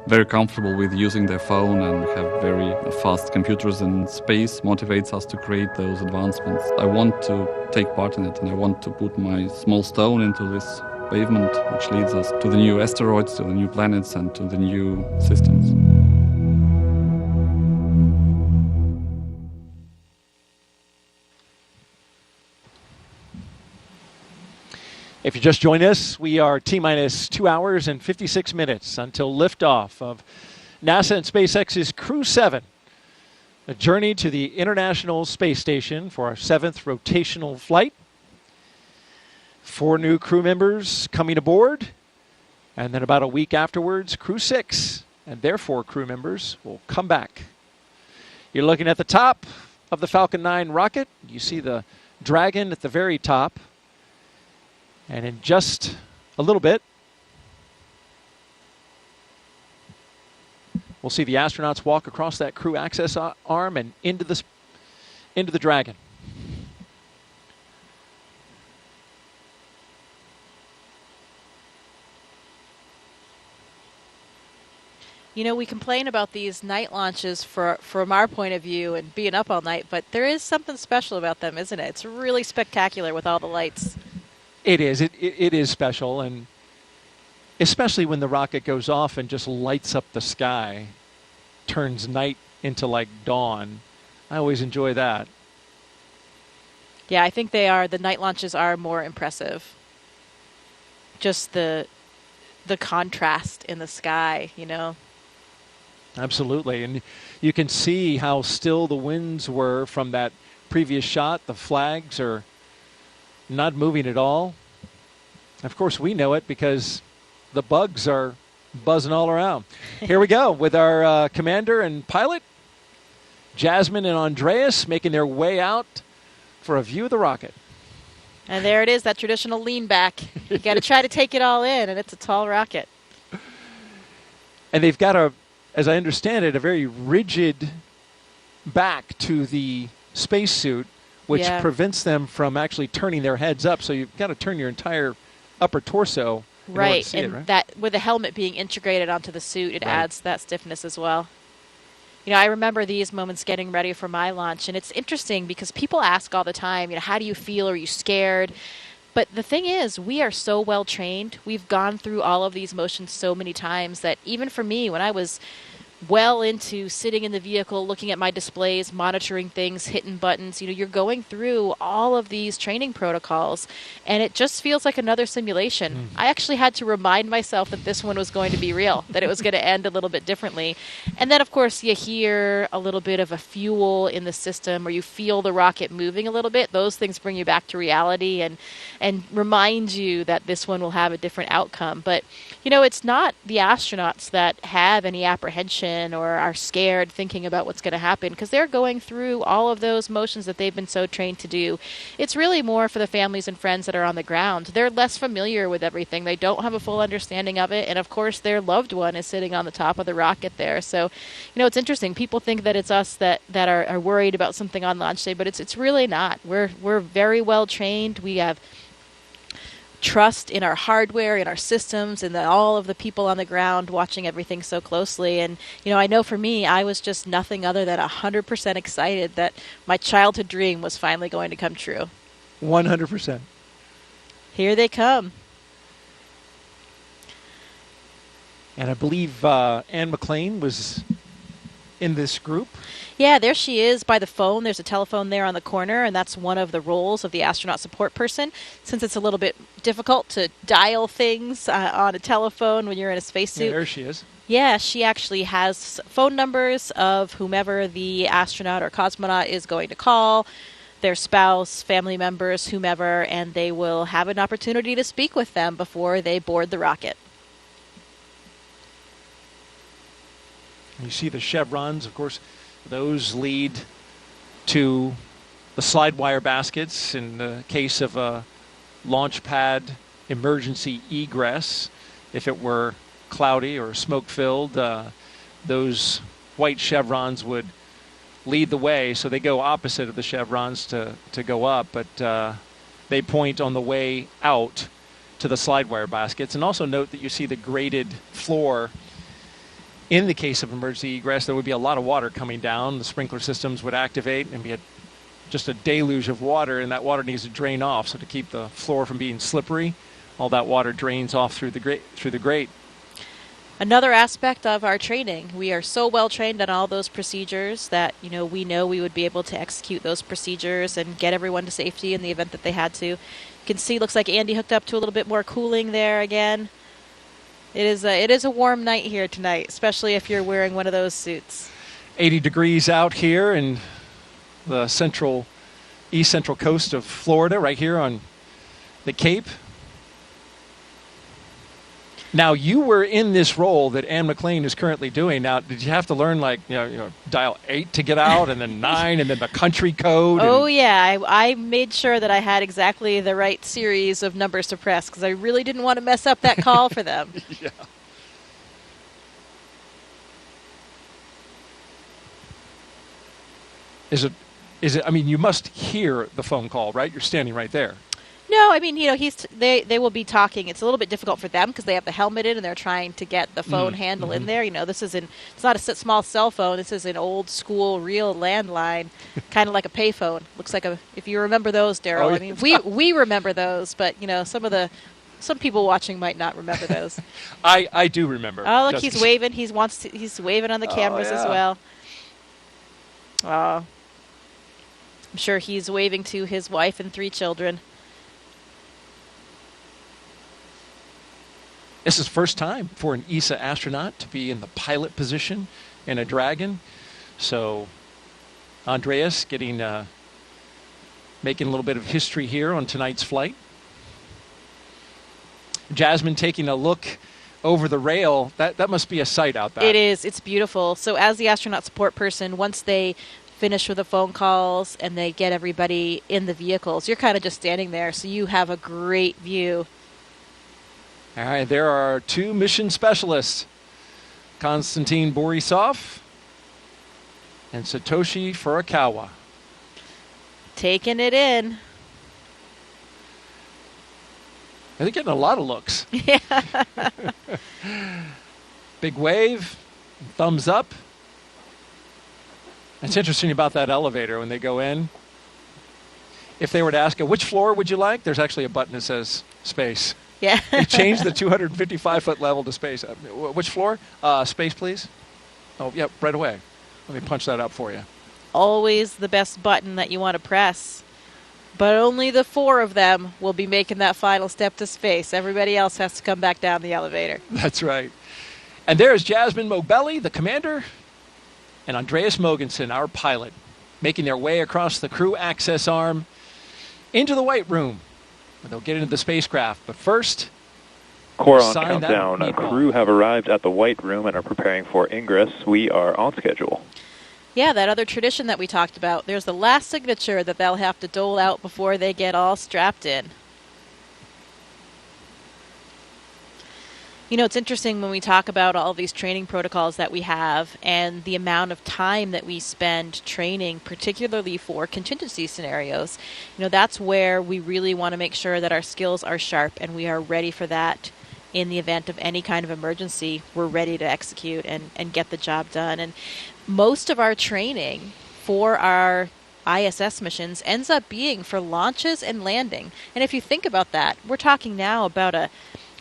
very comfortable with using their phone and have very fast computers in space motivates us to create those advancements. I want to take part in it and I want to put my small stone into this pavement which leads us to the new asteroids, to the new planets and to the new systems. If you just joined us, we are T-minus 2 hours and 56 minutes until liftoff of NASA and SpaceX's Crew-7, a journey to the International Space Station for our 7th rotational flight. 4 new crew members coming aboard, and then about a week afterwards, Crew-6 and their 4 crew members will come back. You're looking at the top of the Falcon 9 rocket. You see the Dragon at the very top. And in just a little bit, we'll see the astronauts walk across that crew access arm and into the Dragon. You know, we complain about these night launches from our point of view and being up all night, but there is something special about them, isn't it? It's really spectacular with all the lights. It is. It is special, and especially when the rocket goes off and just lights up the sky, turns night into like dawn. I always enjoy that. Yeah, I think the night launches are more impressive. Just the contrast in the sky, you know. Absolutely, and you can see how still the winds were from that previous shot. The flags are not moving at all. Of course, we know it because the bugs are buzzing all around. Here we go with our commander and pilot, Jasmine and Andreas, making their way out for a view of the rocket. And there it is, that traditional lean back. You got to try to take it all in, and it's a tall rocket. And they've got as I understand it, a very rigid back to the spacesuit, which prevents them from actually turning their heads up. So you've got to turn your entire upper torso. Right, and that with the helmet being integrated onto the suit, it adds that stiffness as well. You know, I remember these moments getting ready for my launch, and it's interesting because people ask all the time, you know, how do you feel? Are you scared? But the thing is, we are so well trained. We've gone through all of these motions so many times that even for me, when I was well into sitting in the vehicle, looking at my displays, monitoring things, hitting buttons, you know, you're going through all of these training protocols, and it just feels like another simulation. I actually had to remind myself that this one was going to be real, that it was going to end a little bit differently. And then, of course, you hear a little bit of a fuel in the system, or you feel the rocket moving a little bit. Those things bring you back to reality and remind you that this one will have a different outcome. But, you know, it's not the astronauts that have any apprehension or are scared thinking about what's going to happen, because they're going through all of those motions that they've been so trained to do. It's really more for the families and friends that are on the ground. They're less familiar with everything. They don't have a full understanding of it. And of course, their loved one is sitting on the top of the rocket there. So, you know, it's interesting. People think that it's us that are worried about something on launch day, but it's really not. We're very well trained. We have trust in our hardware, in our systems, and all of the people on the ground watching everything so closely. And, you know, I know for me, I was just nothing other than 100% excited that my childhood dream was finally going to come true. 100%. Here they come. And I believe Anne McLean was in this group. Yeah, there she is by the phone. There's a telephone there on the corner, and that's one of the roles of the astronaut support person. Since it's a little bit difficult to dial things on a telephone when you're in a spacesuit. Yeah, there she is. Yeah, she actually has phone numbers of whomever the astronaut or cosmonaut is going to call, their spouse, family members, whomever, and they will have an opportunity to speak with them before they board the rocket. You see the chevrons, of course. Those lead to the slide wire baskets in the case of a launch pad emergency egress. If it were cloudy or smoke-filled, those white chevrons would lead the way. So they go opposite of the chevrons to go up, but they point on the way out to the slide wire baskets. And also note that you see the graded floor. In the case of emergency egress, there would be a lot of water coming down. The sprinkler systems would activate and be just a deluge of water, and that water needs to drain off. So to keep the floor from being slippery, all that water drains off through the grate. Another aspect of our training, we are so well trained on all those procedures that, you know we would be able to execute those procedures and get everyone to safety in the event that they had to. You can see, looks like Andy hooked up to a little bit more cooling there again. It is a warm night here tonight, especially if you're wearing one of those suits. 80 degrees out here in the east central coast of Florida, right here on the Cape. Now, you were in this role that Anne McLean is currently doing. Now, did you have to learn, like, dial 8 to get out, and then 9, and then the country code? Oh, yeah. I made sure that I had exactly the right series of numbers to press, because I really didn't want to mess up that call for them. Yeah. Is it, I mean, you must hear the phone call, right? You're standing right there. No, I mean, they will be talking. It's a little bit difficult for them because they have the helmet in and they're trying to get the phone handle in there. It's not a small cell phone. This is an old school real landline, kind of like a payphone. Looks like if you remember those, Daryl. I mean, we remember those, but some people watching might not remember those. I do remember. Oh, look, he's waving. He's waving on the cameras as well. I'm sure he's waving to his wife and 3 children. This is first time for an ESA astronaut to be in the pilot position in a Dragon. So Andreas making a little bit of history here on tonight's flight. Jasmine taking a look over the rail. That must be a sight out back. It is. It's beautiful. So as the astronaut support person, once they finish with the phone calls and they get everybody in the vehicles, you're kind of just standing there, so you have a great view. All right, there are 2 mission specialists, Konstantin Borisov and Satoshi Furukawa. Taking it in. They're getting a lot of looks. Yeah. Big wave, thumbs up. It's interesting about that elevator when they go in. If they were to ask you, which floor would you like? There's actually a button that says space. Yeah. They changed the 255-foot level to space. Which floor? Space, please. Oh, yeah, right away. Let me punch that up for you. Always the best button that you want to press. But only the 4 of them will be making that final step to space. Everybody else has to come back down the elevator. That's right. And there's Jasmine Mobelli, the commander, and Andreas Mogensen, our pilot, making their way across the crew access arm into the White Room. They'll get into the spacecraft, but first, Core on countdown. Crew have arrived at the White Room and are preparing for ingress. We are on schedule. Yeah, that other tradition that we talked about. There's the last signature that they'll have to dole out before they get all strapped in. It's interesting when we talk about all these training protocols that we have and the amount of time that we spend training, particularly for contingency scenarios. That's where we really want to make sure that our skills are sharp and we are ready for that in the event of any kind of emergency. We're ready to execute and get the job done. And most of our training for our ISS missions ends up being for launches and landing. And if you think about that, we're talking now about a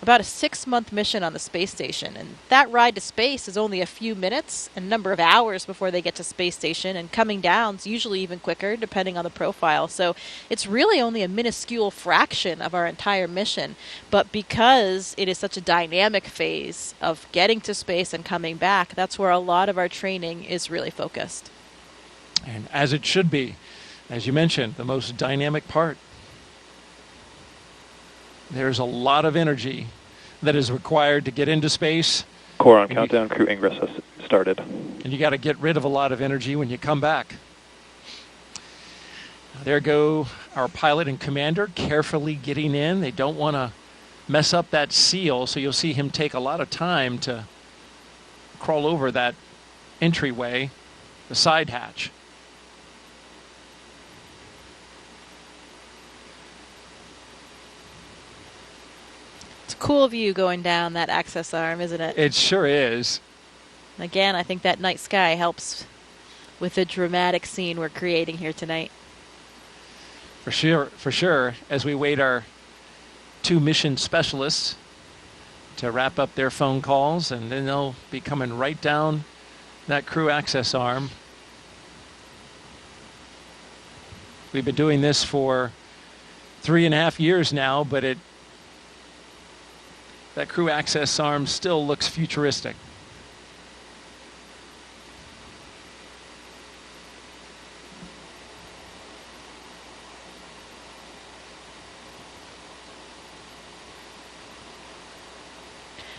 6-month mission on the space station, and that ride to space is only a few minutes and a number of hours before they get to space station, and coming down is usually even quicker depending on the profile. So it's really only a minuscule fraction of our entire mission, but because it is such a dynamic phase of getting to space and coming back, that's where a lot of our training is really focused. And as it should be, as you mentioned, the most dynamic part. There's a lot of energy that is required to get into space. Core on countdown, crew ingress has started. And you got to get rid of a lot of energy when you come back. There go our pilot and commander carefully getting in. They don't want to mess up that seal, so you'll see him take a lot of time to crawl over that entryway, the side hatch. Cool view going down that access arm, isn't it? It sure is. Again, I think that night sky helps with the dramatic scene we're creating here tonight. For sure, as we wait our 2 mission specialists to wrap up their phone calls, and then they'll be coming right down that crew access arm. We've been doing this for 3.5 years now, but that crew access arm still looks futuristic.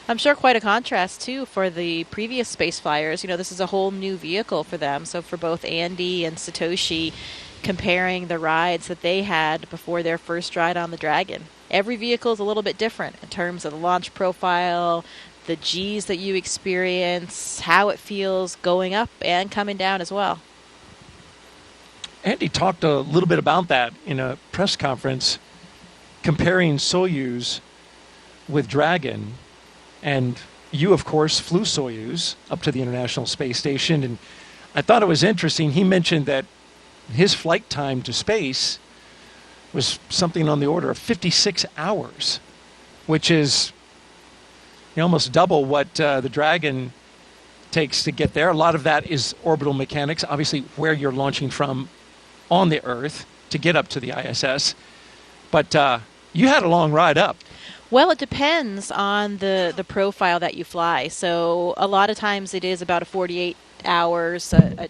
I'm sure quite a contrast, too, for the previous space flyers. This is a whole new vehicle for them. So for both Andy and Satoshi, comparing the rides that they had before their first ride on the Dragon. Every vehicle is a little bit different in terms of the launch profile, the G's that you experience, how it feels going up and coming down as well. Andy talked a little bit about that in a press conference comparing Soyuz with Dragon, and you, of course, flew Soyuz up to the International Space Station, and I thought it was interesting. He mentioned that his flight time to space was something on the order of 56 hours, which is almost double what the Dragon takes to get there. A lot of that is orbital mechanics, obviously where you're launching from on the Earth to get up to the ISS. But you had a long ride up. Well, it depends on the profile that you fly. So a lot of times it is about a 48 hours, a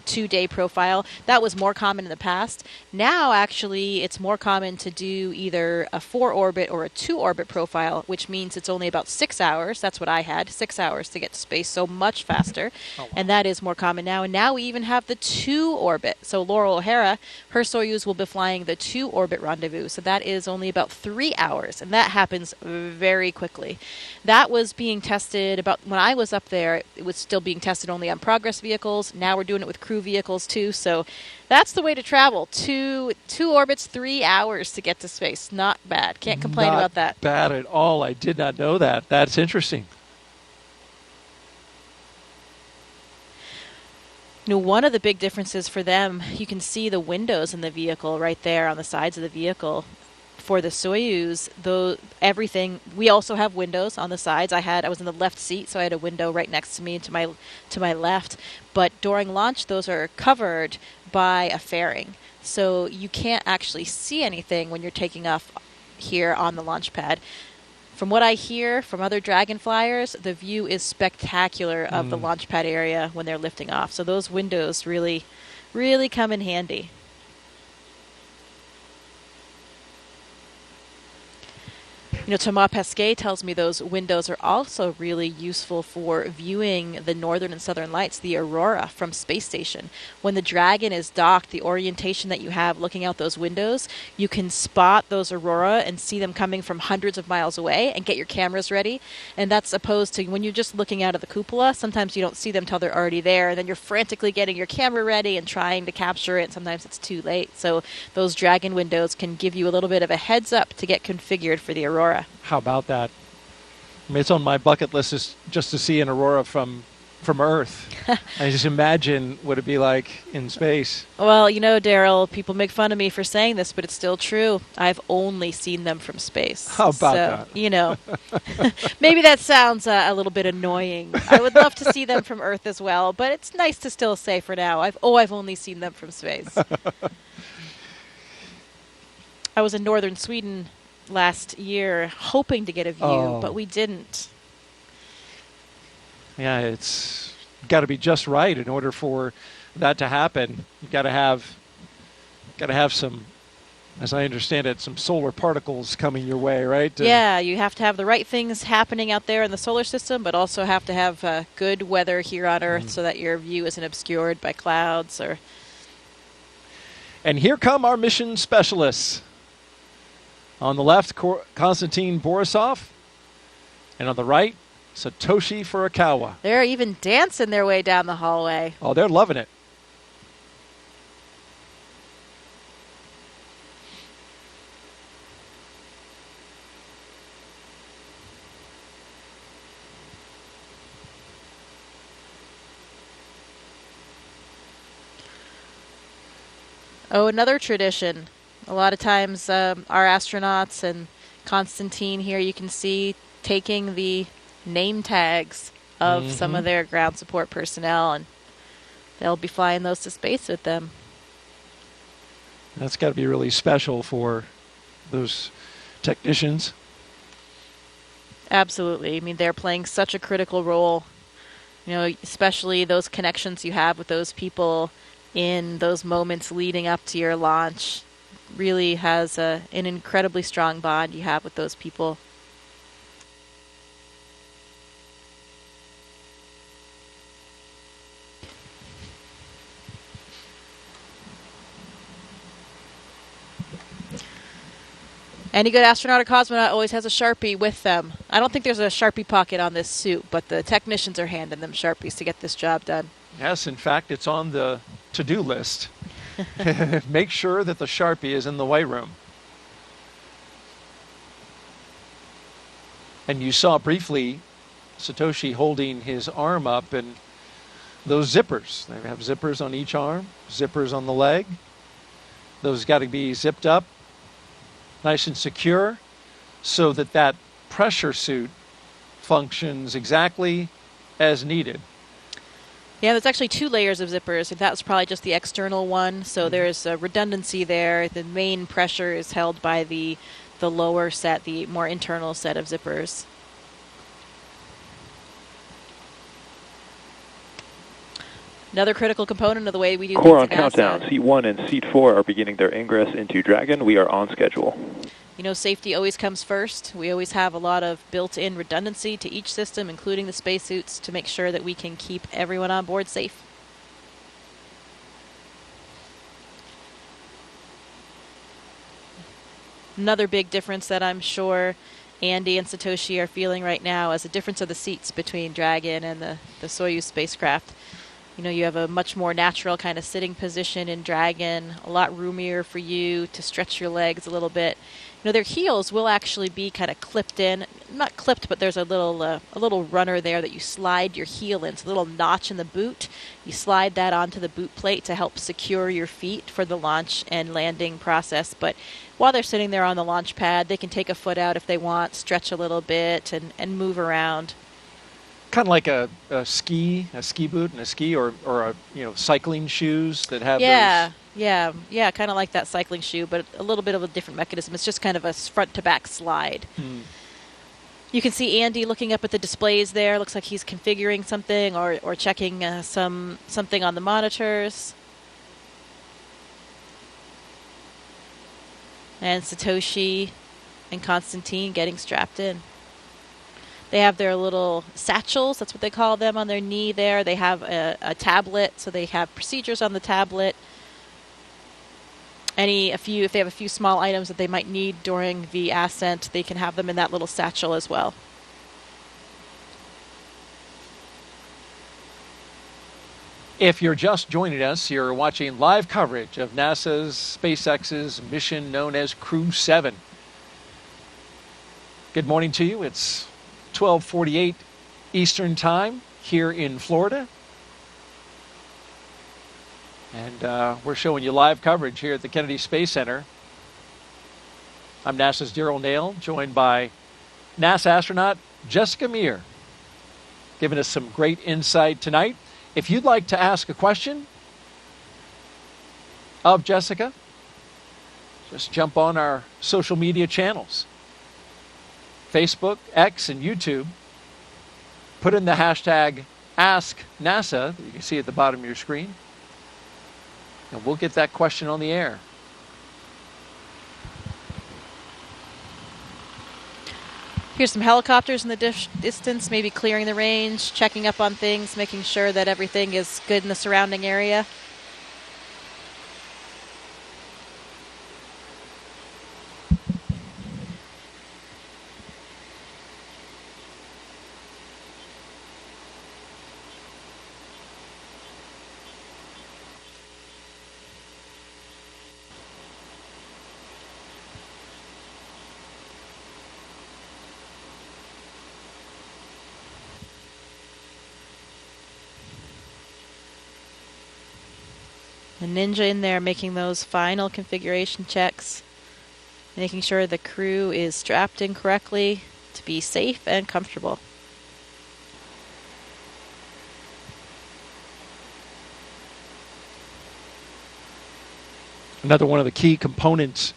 2-day profile. That was more common in the past. Now, actually, it's more common to do either a 4-orbit or a 2-orbit profile, which means it's only about 6 hours. That's what I had, 6 hours to get to space, so much faster. Oh, wow. And that is more common now. And now we even have the 2-orbit. So Laurel O'Hara, her Soyuz will be flying the 2-orbit rendezvous. So that is only about 3 hours, and that happens very quickly. That was being tested about, when I was up there, it was still being tested only on Progress vehicles. Now we're doing it with crew vehicles too. So that's the way to travel. Two orbits, 3 hours to get to space. Not bad. Can't complain about that. Not bad at all. I did not know that. That's interesting. One of the big differences for them, you can see the windows in the vehicle right there on the sides of the vehicle. For the Soyuz, though, everything, we also have windows on the sides. I was in the left seat, so I had a window right next to me to my left. But during launch, those are covered by a fairing. So you can't actually see anything when you're taking off here on the launch pad. From what I hear from other Dragon flyers, the view is spectacular of the launch pad area when they're lifting off. So those windows really, really come in handy. Thomas Pesquet tells me those windows are also really useful for viewing the northern and southern lights, the aurora from space station. When the Dragon is docked, the orientation that you have looking out those windows, you can spot those aurora and see them coming from hundreds of miles away and get your cameras ready. And that's opposed to when you're just looking out of the cupola, sometimes you don't see them till they're already there, and then you're frantically getting your camera ready and trying to capture it, and sometimes it's too late. So those Dragon windows can give you a little bit of a heads up to get configured for the aurora. How about that? I mean, it's on my bucket list just to see an aurora from Earth. I just imagine what it'd be like in space. Well, Daryl, people make fun of me for saying this, but it's still true. I've only seen them from space. How about that? Maybe that sounds a little bit annoying. I would love to see them from Earth as well, but it's nice to still say for now, I've only seen them from space. I was in northern Sweden last year hoping to get a view, but we didn't. Yeah, it's got to be just right in order for that to happen. You've got to have some, as I understand it, some solar particles coming your way, right? Yeah, you have to have the right things happening out there in the solar system, but also have to have good weather here on Earth so that your view isn't obscured by clouds. And here come our mission specialists. On the left, Konstantin Borisov, and on the right, Satoshi Furukawa. They're even dancing their way down the hallway. Oh, they're loving it. Oh, another tradition. A lot of times our astronauts and Konstantin here, you can see taking the name tags of some of their ground support personnel, and they'll be flying those to space with them. That's got to be really special for those technicians. Absolutely. I mean, they're playing such a critical role, especially those connections you have with those people in those moments leading up to your launch. Really has an incredibly strong bond you have with those people. Any good astronaut or cosmonaut always has a Sharpie with them. I don't think there's a Sharpie pocket on this suit, but the technicians are handing them Sharpies to get this job done. Yes, in fact, it's on the to-do list. Make sure that the Sharpie is in the white room. And you saw briefly Satoshi holding his arm up, and those zippers. They have zippers on each arm, zippers on the leg. Those got to be zipped up, nice and secure, so that that pressure suit functions exactly as needed. Yeah, there's actually 2 layers of zippers. That was probably just the external one, so there's a redundancy there. The main pressure is held by the lower set, the more internal set of zippers. Another critical component of the way we do Core on things at countdown. NASA. Seat 1 and Seat 4 are beginning their ingress into Dragon. We are on schedule. You know, safety always comes first. We always have a lot of built-in redundancy to each system, including the spacesuits, to make sure that we can keep everyone on board safe. Another big difference that I'm sure Andy and Satoshi are feeling right now is the difference of the seats between Dragon and the Soyuz spacecraft. You know, you have a much more natural kind of sitting position in Dragon, a lot roomier for you to stretch your legs a little bit. You know, their heels will actually be kind of clipped in. Not clipped, but there's a little runner there that you slide your heel in. It's a little notch in the boot. You slide that onto the boot plate to help secure your feet for the launch and landing process. But while they're sitting there on the launch pad, they can take a foot out if they want, stretch a little bit, and move around. Kind of like a ski boot and a ski, or a, cycling shoes that have those. Yeah, kind of like that cycling shoe, but a little bit of a different mechanism. It's just kind of a front to back slide. You can see Andy looking up at the displays there. Looks like he's configuring something or checking something on the monitors. And Satoshi and Konstantin getting strapped in. They have their little satchels, that's what they call them, on their knee there. They have a tablet, so they have procedures on the tablet. If they have a few small items that they might need during the ascent, they can have them in that little satchel as well. If you're just joining us, you're watching live coverage of NASA's SpaceX's mission known as Crew-7. Good morning to you. It's 12:48 Eastern Time here in Florida. And we're showing you live coverage here at the Kennedy Space Center. I'm NASA's Daryl Nail, joined by NASA astronaut Jessica Meir, giving us some great insight tonight. If you'd like to ask a question of Jessica, just jump on our social media channels, Facebook, X, and YouTube. Put in the hashtag AskNASA that you can see at the bottom of your screen, and we'll get that question on the air. Here's some helicopters in the distance, maybe clearing the range, checking up on things, making sure that everything is good in the surrounding area. The Ninja in there making those final configuration checks, making sure the crew is strapped in correctly to be safe and comfortable. Another one of the key components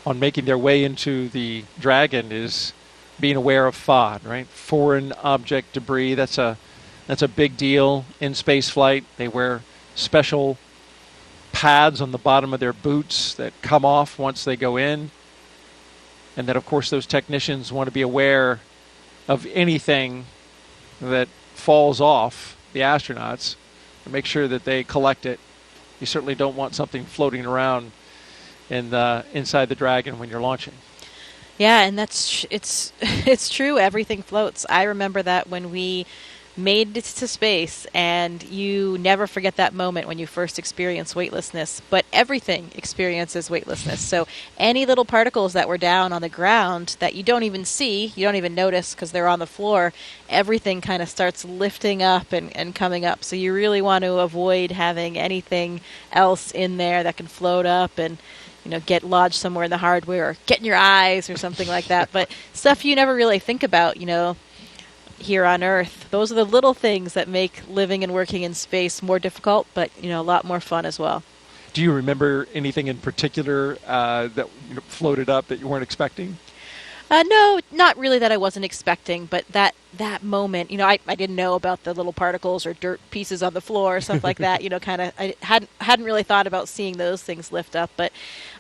on making their way into the Dragon is being aware of FOD, right? Foreign object debris. That's a big deal in space flight. They wear special pads on the bottom of their boots that come off once they go in. And then, of course, those technicians want to be aware of anything that falls off the astronauts and make sure that they collect it. You certainly don't want something floating around inside the Dragon when you're launching. Yeah, and it's true. Everything floats. I remember that when we made it to space, and you never forget that moment when you first experience weightlessness, but everything experiences weightlessness. So any little particles that were down on the ground that you don't even see, you don't even notice because they're on the floor, everything kind of starts lifting up and coming up. So you really want to avoid having anything else in there that can float up and get lodged somewhere in the hardware or get in your eyes or something like that. But stuff you never really think about, here on Earth. Those are the little things that make living and working in space more difficult, but a lot more fun as well. Do you remember anything in particular that floated up that you weren't expecting? No, not really that I wasn't expecting, but that moment, I didn't know about the little particles or dirt pieces on the floor or stuff like that. I hadn't really thought about seeing those things lift up. But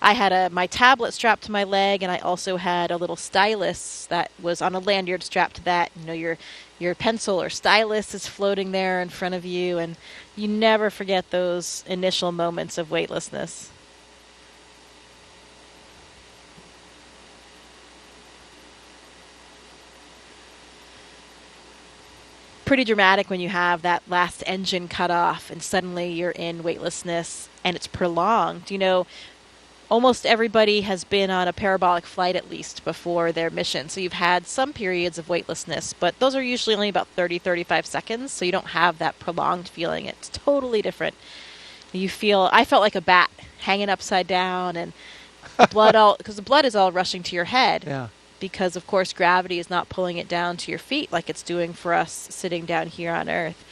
I had my tablet strapped to my leg, and I also had a little stylus that was on a lanyard strapped to that. Your pencil or stylus is floating there in front of you, and you never forget those initial moments of weightlessness. Pretty dramatic when you have that last engine cut off and suddenly you're in weightlessness and it's prolonged. Almost everybody has been on a parabolic flight at least before their mission. So you've had some periods of weightlessness, but those are usually only about 30-35 seconds. So you don't have that prolonged feeling. It's totally different. I felt like a bat hanging upside down and because the blood is all rushing to your head. Yeah. Because, of course, gravity is not pulling it down to your feet like it's doing for us sitting down here on Earth.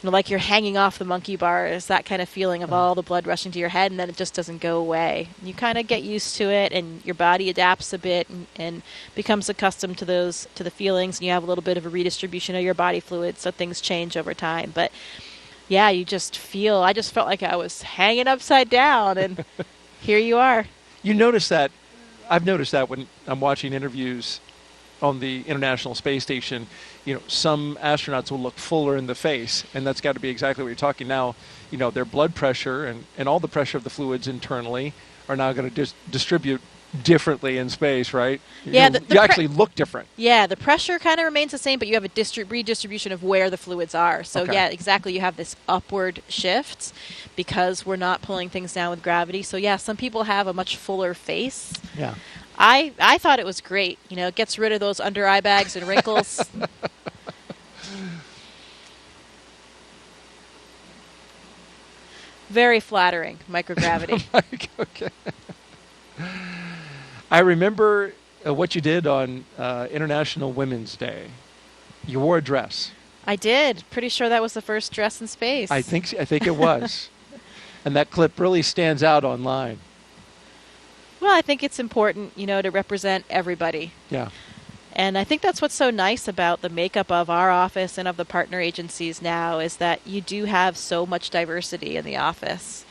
Like you're hanging off the monkey bars, that kind of feeling of all the blood rushing to your head, and then it just doesn't go away. You kind of get used to it, and your body adapts a bit and becomes accustomed to the feelings, and you have a little bit of a redistribution of your body fluids, so things change over time. But, yeah, I just felt like I was hanging upside down, and here you are. You notice that. I've noticed that when I'm watching interviews on the International Space Station, some astronauts will look fuller in the face, and that's got to be exactly what you're talking now. Their blood pressure and all the pressure of the fluids internally are now going to distribute differently in space, right? Yeah, you actually look different. Yeah, the pressure kind of remains the same, but you have a redistribution of where the fluids are. So okay. Yeah, exactly. You have this upward shift because we're not pulling things down with gravity. So yeah, some people have a much fuller face. Yeah. I thought it was great. It gets rid of those under eye bags and wrinkles. Very flattering, microgravity. Okay. I remember what you did on International Women's Day. You wore a dress. I did. Pretty sure that was the first dress in space. I think it was. And that clip really stands out online. Well, I think it's important, to represent everybody. Yeah. And I think that's what's so nice about the makeup of our office and of the partner agencies now is that you do have so much diversity in the office.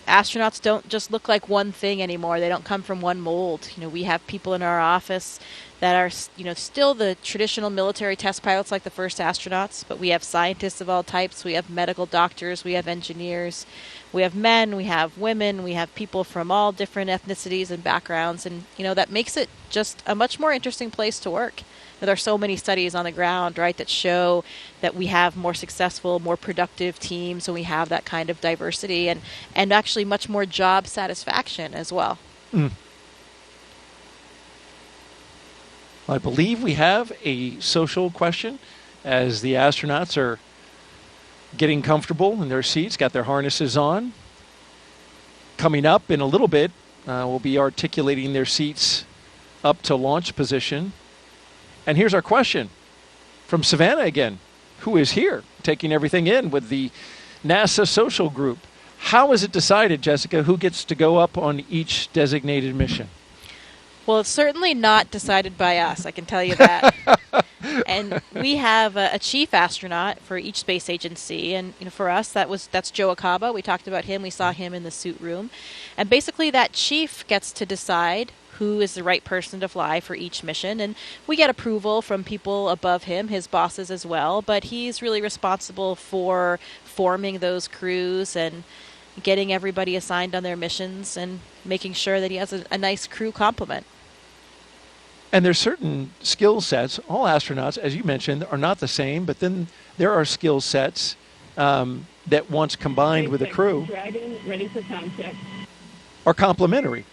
Astronauts don't just look like one thing anymore. They don't come from one mold. We have people in our office that are, still the traditional military test pilots like the first astronauts, but we have scientists of all types. We have medical doctors. We have engineers. We have men. We have women. We have people from all different ethnicities and backgrounds. And, that makes it just a much more interesting place to work. There are so many studies on the ground, right, that show that we have more successful, more productive teams when we have that kind of diversity and actually much more job satisfaction as well. Mm. I believe we have a social question as the astronauts are getting comfortable in their seats, got their harnesses on. Coming up in a little bit, we'll be articulating their seats up to launch position. And here's our question from Savannah again, who is here taking everything in with the NASA social group. How is it decided, Jessica, who gets to go up on each designated mission? Well, it's certainly not decided by us, I can tell you that. And we have a chief astronaut for each space agency. And for us, that's Joe Acaba. We talked about him. We saw him in the suit room. And basically that chief gets to decide who is the right person to fly for each mission. And we get approval from people above him, his bosses as well. But he's really responsible for forming those crews and getting everybody assigned on their missions and making sure that he has a nice crew complement. And there's certain skill sets. All astronauts, as you mentioned, are not the same, but then there are skill sets that once combined with a crew Dragon, ready for comm check. are complementary.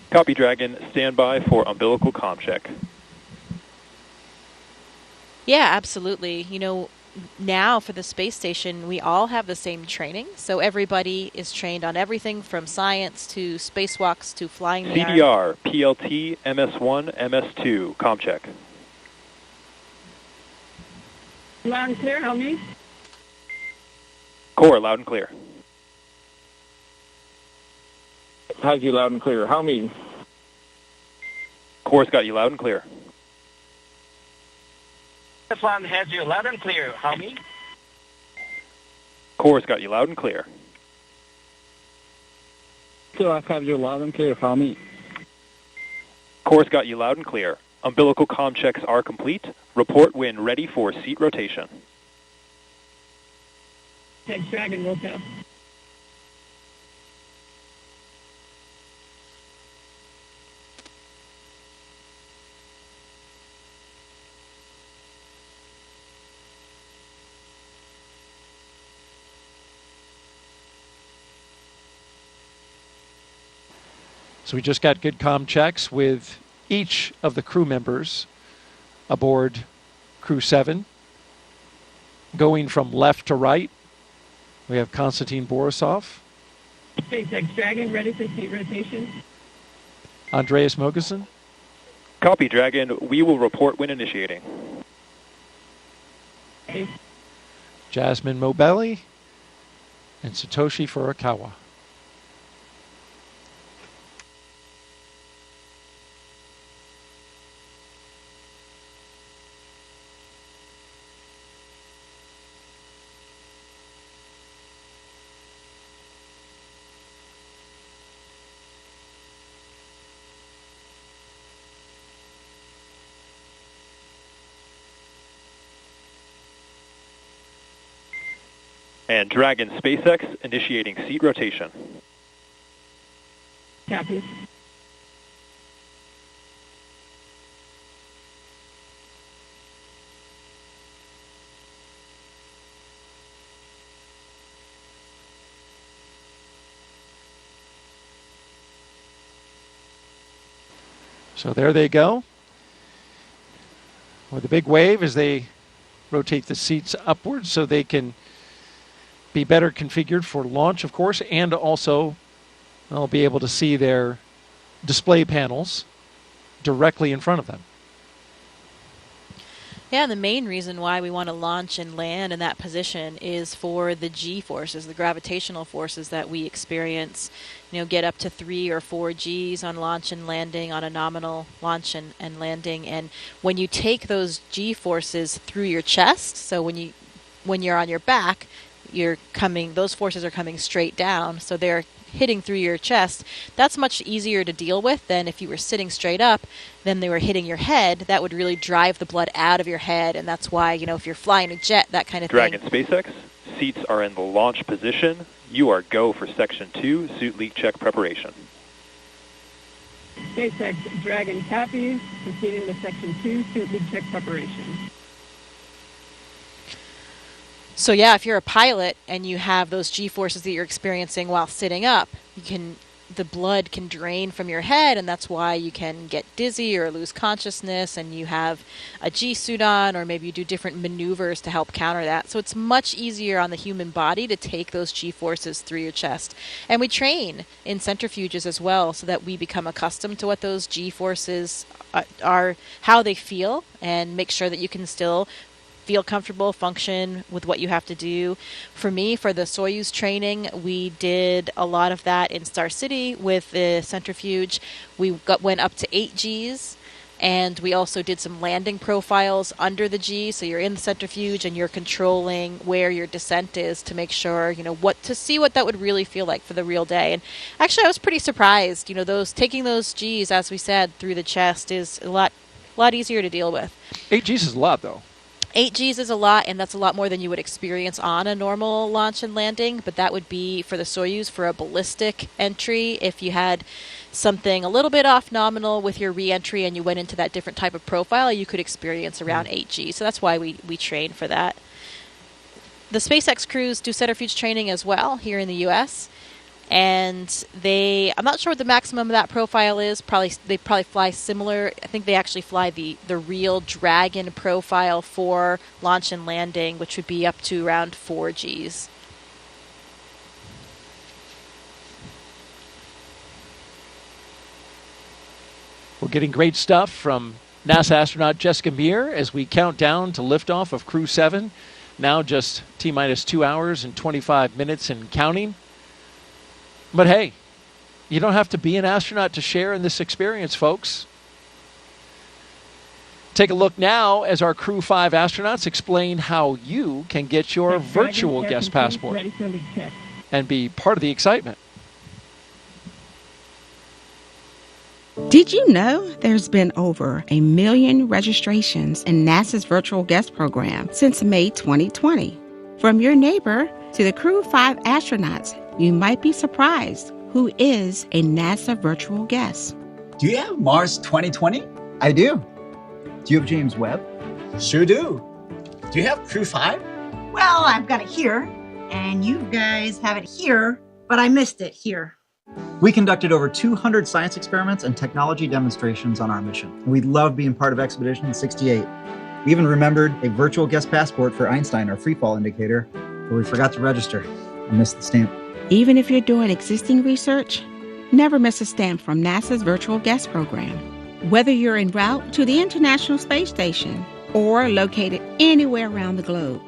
Copy, Dragon. Stand by for umbilical comm check. Yeah, absolutely. You know, now for the space station, we all have the same training. So everybody is trained on everything from science to spacewalks to flying the arm. CDR, PLT, MS1, MS2, comm check. Loud and clear, help me. Core, loud and clear. Has you loud and clear. How me? Core's got you loud and clear. This one has you loud and clear. How me? Core's got you loud and clear. So I have you loud and clear. How me? Core's got you loud and clear. Umbilical comm checks are complete. Report when ready for seat rotation. Thanks, Dragon, roll test. So we just got good comm checks with each of the crew members aboard Crew-7. Going from left to right, we have Konstantin Borisov, SpaceX Dragon, ready for seat rotation. Andreas Mogensen. Copy, Dragon. We will report when initiating. Okay. Jasmine Mobelli, and Satoshi Furukawa. And Dragon SpaceX initiating seat rotation. Copy. So there they go. With a big wave as they rotate the seats upwards so they can be better configured for launch, of course, and also they'll be able to see their display panels directly in front of them. Yeah, and the main reason why we want to launch and land in that position is for the G forces, the gravitational forces that we experience. You know, get up to 3 or 4 Gs on launch and landing, on a nominal launch and landing. And when you take those G forces through your chest, so when you're on your back, those forces are coming straight down, so they're hitting through your chest. That's much easier to deal with than if you were sitting straight up, then they were hitting your head. That would really drive the blood out of your head, and that's why, you know, if you're flying a jet, that kind of Dragon thing. SpaceX, seats are in the launch position. You are go for Section 2, suit leak check preparation. SpaceX Dragon copies, proceeding to Section 2, suit leak check preparation. So yeah, if you're a pilot and you have those G-forces that you're experiencing while sitting up, the blood can drain from your head, and that's why you can get dizzy or lose consciousness, and you have a G-suit on, or maybe you do different maneuvers to help counter that. So it's much easier on the human body to take those G-forces through your chest. And we train in centrifuges as well so that we become accustomed to what those G-forces are, how they feel, and make sure that you can still feel comfortable, function with what you have to do. For me, for the Soyuz training, we did a lot of that in Star City with the centrifuge. We went up to 8 Gs, and we also did some landing profiles under the G, so you're in the centrifuge and you're controlling where your descent is to make sure, you know, to see what that would really feel like for the real day. And actually, I was pretty surprised. You know, taking those Gs, as we said, through the chest is a lot easier to deal with. 8 Gs is a lot, though. 8 Gs is a lot, and that's a lot more than you would experience on a normal launch and landing, but that would be for the Soyuz for a ballistic entry. If you had something a little bit off nominal with your re-entry and you went into that different type of profile, you could experience around 8 Gs. So that's why we train for that. The SpaceX crews do centrifuge training as well here in the U.S., and I'm not sure what the maximum of that profile is. They probably fly similar. I think they actually fly the real Dragon profile for launch and landing, which would be up to around 4 Gs. We're getting great stuff from NASA astronaut Jessica Meir as we count down to liftoff of Crew-7. Now just T-minus 2 hours and 25 minutes and counting. But hey, you don't have to be an astronaut to share in this experience, folks. Take a look now as our Crew-5 astronauts explain how you can get your virtual guest passport and be part of the excitement. Did you know there's been over 1 million registrations in NASA's virtual guest program since May 2020? From your neighbor to the Crew-5 astronauts, you might be surprised who is a NASA virtual guest. Do you have Mars 2020? I do. Do you have James Webb? Sure do. Do you have Crew-5? Well, I've got it here, and you guys have it here, but I missed it here. We conducted over 200 science experiments and technology demonstrations on our mission. We loved being part of Expedition 68. We even remembered a virtual guest passport for Einstein, our freefall indicator, but we forgot to register and missed the stamp. Even if you're doing existing research, never miss a stamp from NASA's virtual guest program. Whether you're en route to the International Space Station or located anywhere around the globe,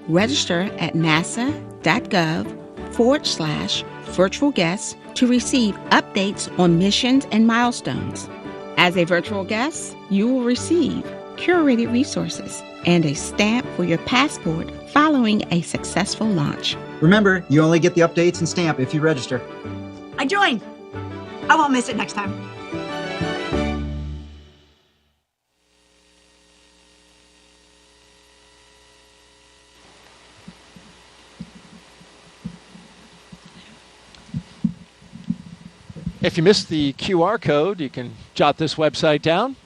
register at nasa.gov/virtual guests to receive updates on missions and milestones. As a virtual guest, you will receive curated resources and a stamp for your passport following a successful launch. Remember, you only get the updates and stamp if you register. I joined. I won't miss it next time. If you missed the QR code, you can jot this website down.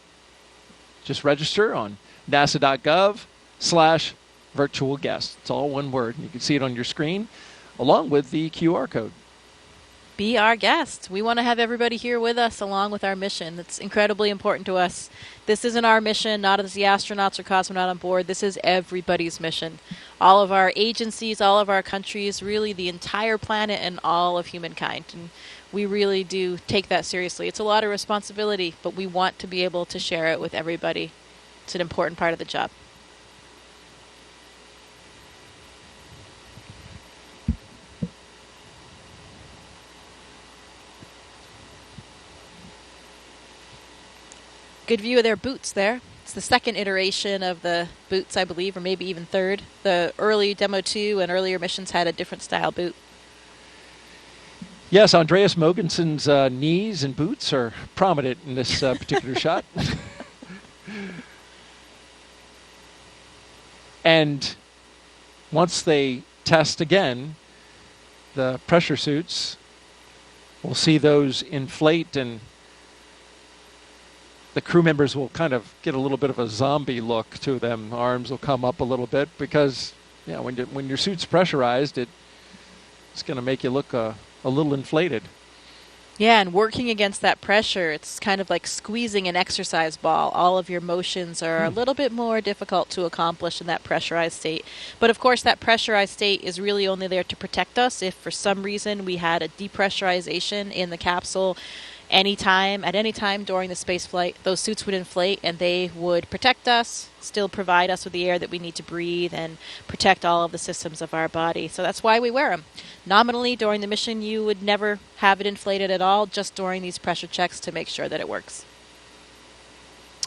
Just register on nasa.gov/virtual guest. It's all one word. You can see it on your screen along with the QR code. Be our guest. We want to have everybody here with us along with our mission. It's incredibly important to us. This isn't our mission, not as the astronauts or cosmonaut on board. This is everybody's mission. All of our agencies, all of our countries, really the entire planet and all of humankind. And we really do take that seriously. It's a lot of responsibility, but we want to be able to share it with everybody. It's an important part of the job. Good view of their boots there. It's the second iteration of the boots, I believe, or maybe even third. The early Demo 2 and earlier missions had a different style boot. Yes, Andreas Mogenson's knees and boots are prominent in this particular shot. And once they test again, the pressure suits, we'll see those inflate and the crew members will kind of get a little bit of a zombie look to them. Arms will come up a little bit because, yeah, when your suit's pressurized, it's going to make you look a little inflated. Yeah, and working against that pressure, it's kind of like squeezing an exercise ball. All of your motions are a little bit more difficult to accomplish in that pressurized state. But of course, that pressurized state is really only there to protect us. If for some reason we had a depressurization in the capsule, at any time during the space flight, those suits would inflate and they would protect us, still provide us with the air that we need to breathe and protect all of the systems of our body. So that's why we wear them. Nominally, during the mission, you would never have it inflated at all, just during these pressure checks to make sure that it works.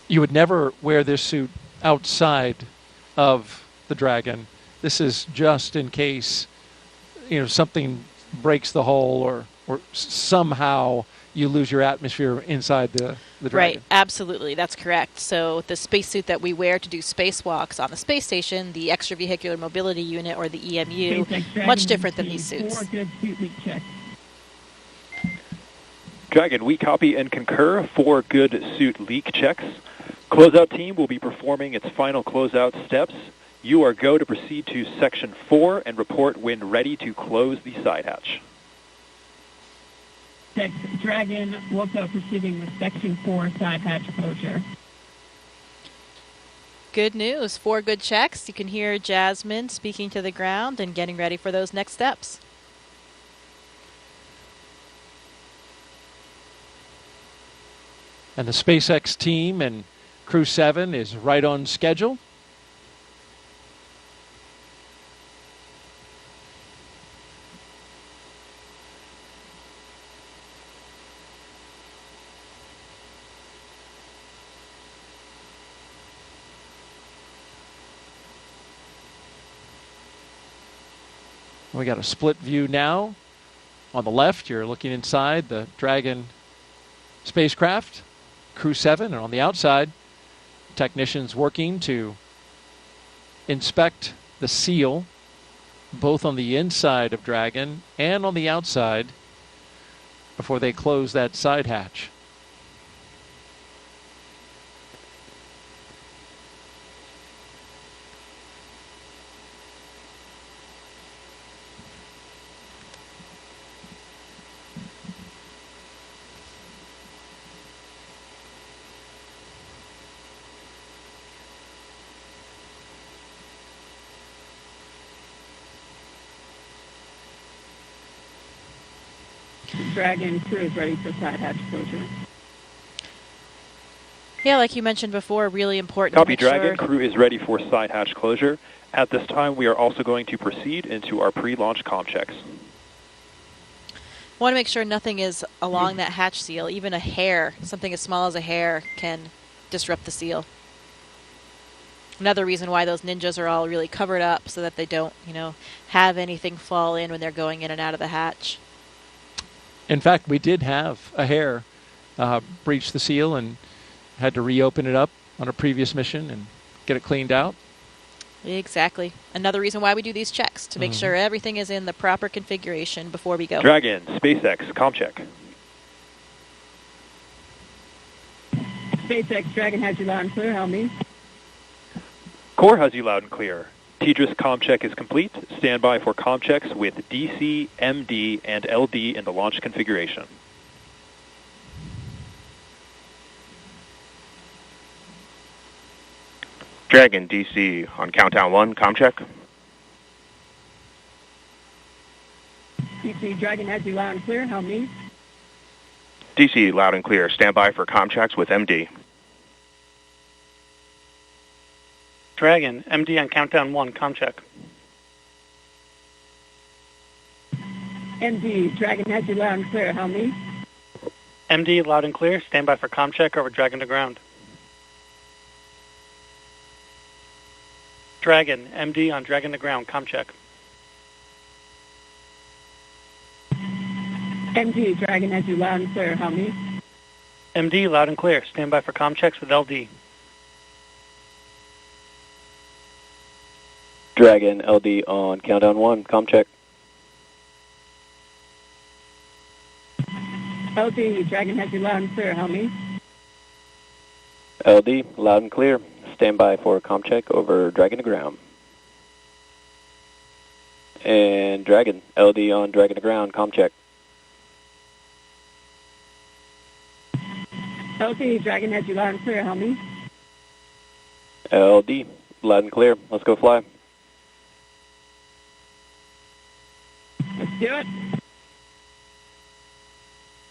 You would never wear this suit outside of the Dragon. This is just in case, something breaks the hull or somehow you lose your atmosphere inside the Dragon. Right, absolutely, that's correct. So the spacesuit that we wear to do spacewalks on the space station, the extravehicular mobility unit, or the EMU, much different than these suits. Dragon, we copy and concur 4 good suit leak checks. Closeout team will be performing its final closeout steps. You are go to proceed to Section 4 and report when ready to close the side hatch. Dragon, also proceeding with Section 4 side hatch closure. Good news. 4 good checks. You can hear Jasmine speaking to the ground and getting ready for those next steps. And the SpaceX team and Crew-7 is right on schedule. We got a split view now. On the left, you're looking inside the Dragon spacecraft, Crew-7, and on the outside, technicians working to inspect the seal, both on the inside of Dragon and on the outside, before they close that side hatch. Dragon crew is ready for side hatch closure. Yeah, like you mentioned before, really important. Copy, Dragon. Crew is ready for side hatch closure. At this time, we are also going to proceed into our pre-launch comm checks. Want to make sure nothing is along that hatch seal. Even a hair, something as small as a hair, can disrupt the seal. Another reason why those ninjas are all really covered up, so that they don't, have anything fall in when they're going in and out of the hatch. In fact, we did have a hair breach the seal and had to reopen it up on a previous mission and get it cleaned out. Exactly. Another reason why we do these checks, to make sure everything is in the proper configuration before we go. Dragon, SpaceX, comm check. SpaceX, Dragon has you loud and clear. How me? Core has you loud and clear. TDRS comm check is complete. Stand by for comm checks with DC, MD, and LD in the launch configuration. Dragon, DC, on countdown 1, comm check. DC, Dragon has you loud and clear. How me? DC, loud and clear. Stand by for comm checks with MD. Dragon, MD on countdown 1, comm check. MD, Dragon has you loud and clear. How me? MD, loud and clear. Stand by for comm check over Dragon to ground. Dragon, MD on Dragon to ground, comm check. MD, Dragon has you loud and clear. How me? MD, loud and clear. Stand by for comm checks with LD. Dragon, LD on countdown 1, comm check. LD, Dragon has you loud and clear. How me? LD, loud and clear. Stand by for comm check over Dragon to ground. And Dragon, LD on Dragon to ground, comm check. LD, Dragon has you loud and clear. How me? LD, loud and clear. Let's go fly. Let's do it.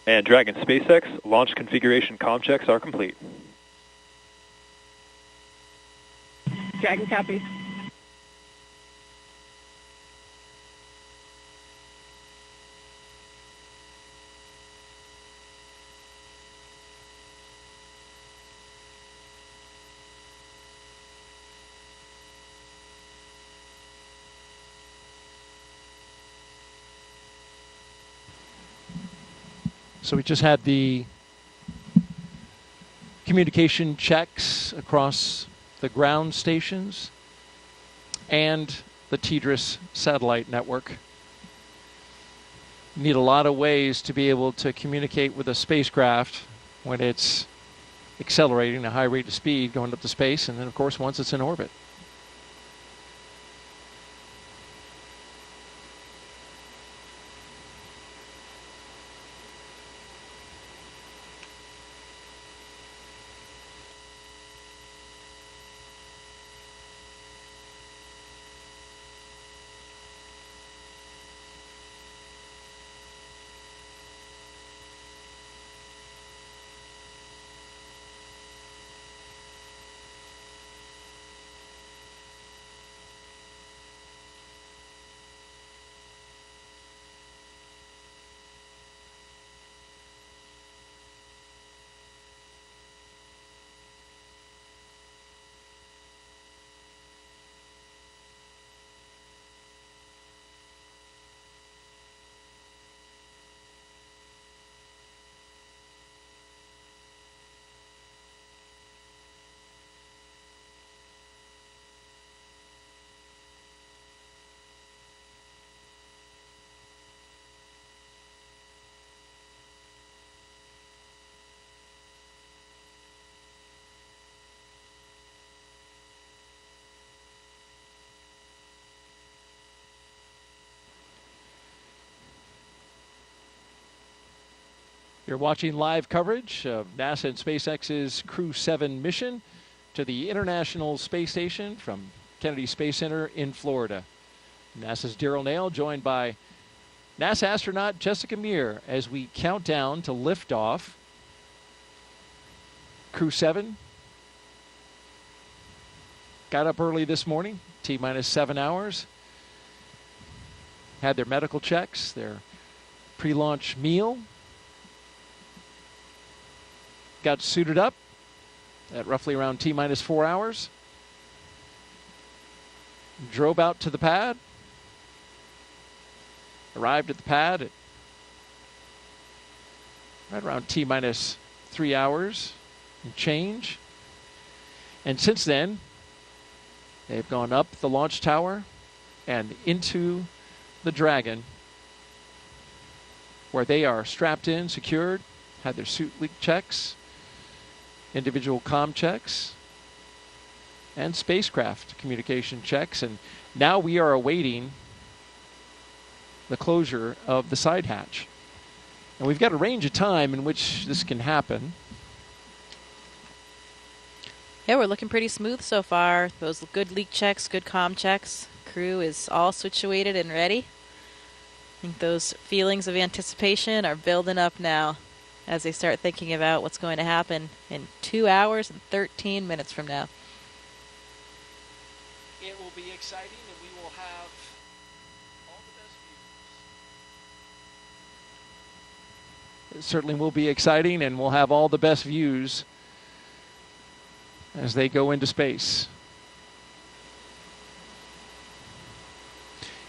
And Dragon SpaceX, launch configuration comm checks are complete. Dragon copy. So we just had the communication checks across the ground stations and the TDRS satellite network. You need a lot of ways to be able to communicate with a spacecraft when it's accelerating at a high rate of speed going up to space, and then of course once it's in orbit. You're watching live coverage of NASA and SpaceX's Crew-7 mission to the International Space Station from Kennedy Space Center in Florida. NASA's Daryl Nail joined by NASA astronaut Jessica Meir as we count down to liftoff. Crew-7 got up early this morning, T-minus 7 hours. Had their medical checks, their pre-launch meal. Got suited up at roughly around T-minus 4 hours. Drove out to the pad. Arrived at the pad at right around T-minus 3 hours and change. And since then, they've gone up the launch tower and into the Dragon, where they are strapped in, secured, had their suit leak checks, individual comm checks, and spacecraft communication checks. And now we are awaiting the closure of the side hatch. And we've got a range of time in which this can happen. Yeah, we're looking pretty smooth so far. Those good leak checks, good comm checks. Crew is all situated and ready. I think those feelings of anticipation are building up now as they start thinking about what's going to happen in 2 hours and 13 minutes from now. It will be exciting, and we will have all the best views. It certainly will be exciting, and we'll have all the best views as they go into space.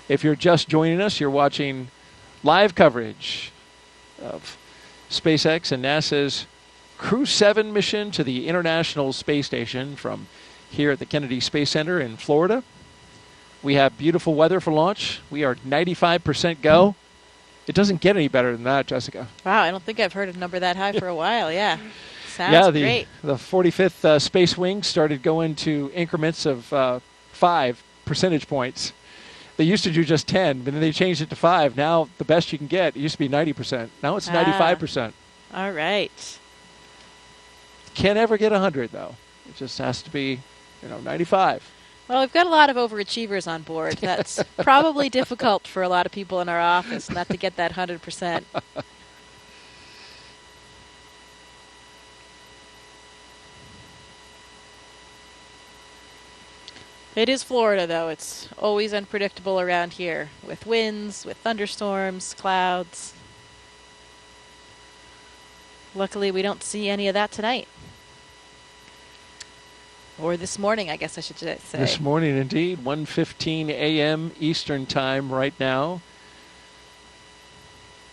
If you're just joining us, you're watching live coverage of SpaceX and NASA's Crew-7 mission to the International Space Station from here at the Kennedy Space Center in Florida. We have beautiful weather for launch. We are 95% go. It doesn't get any better than that, Jessica. Wow, I don't think I've heard a number that high for a while. Yeah, sounds great. The 45th Space Wing started going to increments of 5 percentage points. They used to do just 10, but then they changed it to 5. Now the best you can get, it used to be 90%. Now it's 95%. All right. Can't ever get 100, though. It just has to be, 95. Well, we've got a lot of overachievers on board. That's probably difficult for a lot of people in our office not to get that 100%. It is Florida, though. It's always unpredictable around here with winds, with thunderstorms, clouds. Luckily, we don't see any of that tonight. Or this morning, I guess I should say. This morning, indeed. 1:15 a.m. Eastern Time right now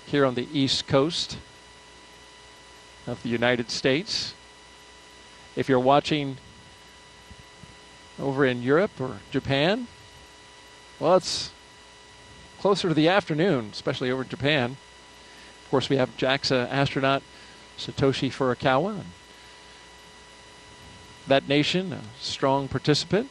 here on the East Coast. of the United States. If you're watching over in Europe or Japan, well, it's closer to the afternoon, especially over in Japan. Of course, we have JAXA astronaut Satoshi Furukawa. That nation, a strong participant.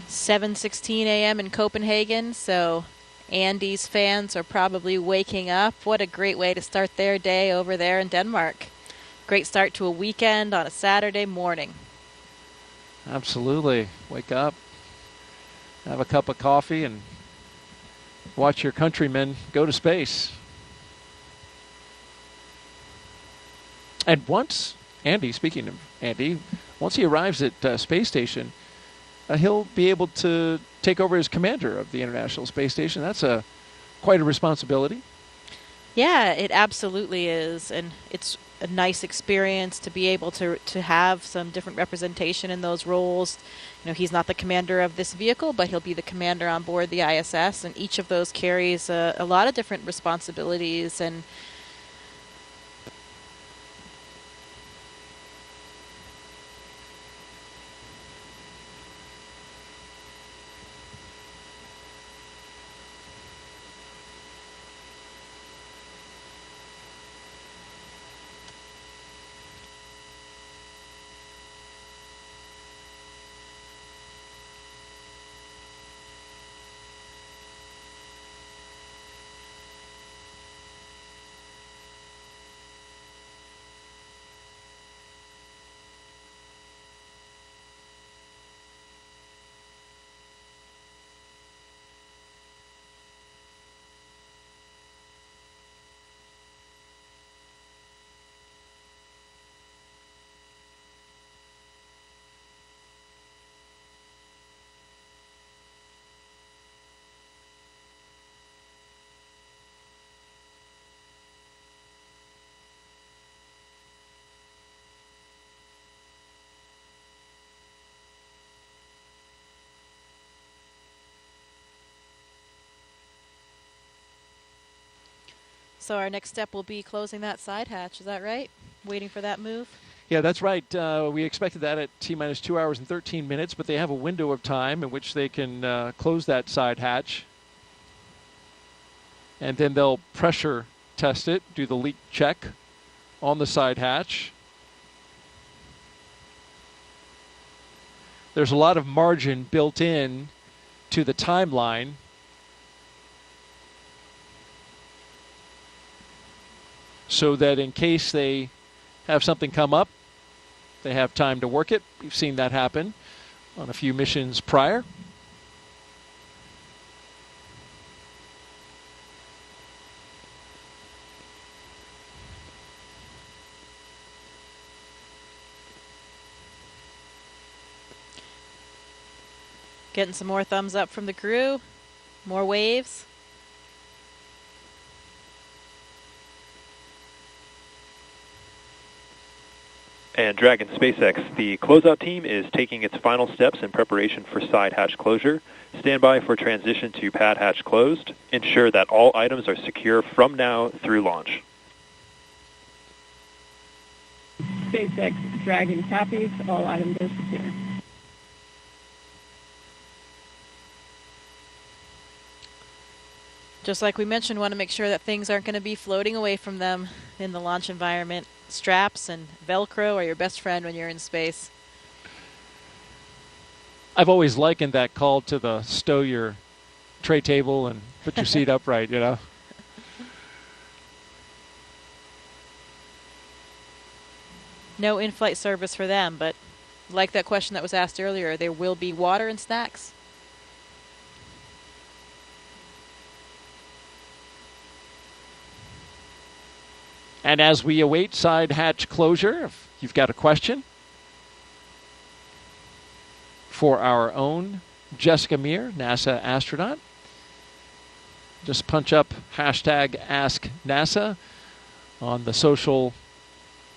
"7:16 a.m. in Copenhagen," so Andy's fans are probably waking up. What a great way to start their day over there in Denmark. Great start to a weekend on a Saturday morning. Absolutely. Wake up, have a cup of coffee, and watch your countrymen go to space. And once Andy, speaking of Andy, once he arrives at Space Station, he'll be able to take over as commander of the International Space Station. That's quite a responsibility. Yeah, it absolutely is. And it's a nice experience to be able to have some different representation in those roles. You know, he's not the commander of this vehicle, but he'll be the commander on board the ISS, and each of those carries a lot of different responsibilities. And so our next step will be closing that side hatch. Is that right? Waiting for that move? Yeah, that's right. We expected that at T-minus 2 hours and 13 minutes, but they have a window of time in which they can close that side hatch. And then they'll pressure test it, do the leak check on the side hatch. There's a lot of margin built in to the timeline. So that in case they have something come up, they have time to work it. We've seen that happen on a few missions prior. Getting some more thumbs up from the crew. More waves. And Dragon SpaceX, the closeout team is taking its final steps in preparation for side hatch closure. Stand by for transition to pad hatch closed. Ensure that all items are secure from now through launch. SpaceX Dragon copies. All items are secure. Just like we mentioned, want to make sure that things aren't going to be floating away from them in the launch environment. Straps and Velcro are your best friend when you're in space. I've always likened that call to the stow your tray table and put your seat upright, you know. No in-flight service for them, but like that question that was asked earlier, there will be water and snacks. And as we await side hatch closure, if you've got a question for our own Jessica Meir, NASA astronaut, just punch up hashtag AskNASA on the social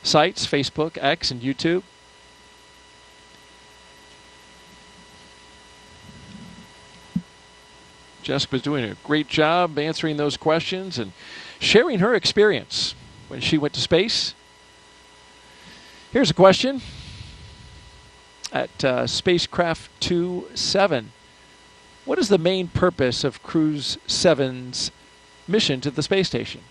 sites, Facebook, X, and YouTube. Jessica's doing a great job answering those questions and sharing her experience when she went to space. Here's a question at Spacecraft 27. What is the main purpose of Crew-7's mission to the space station?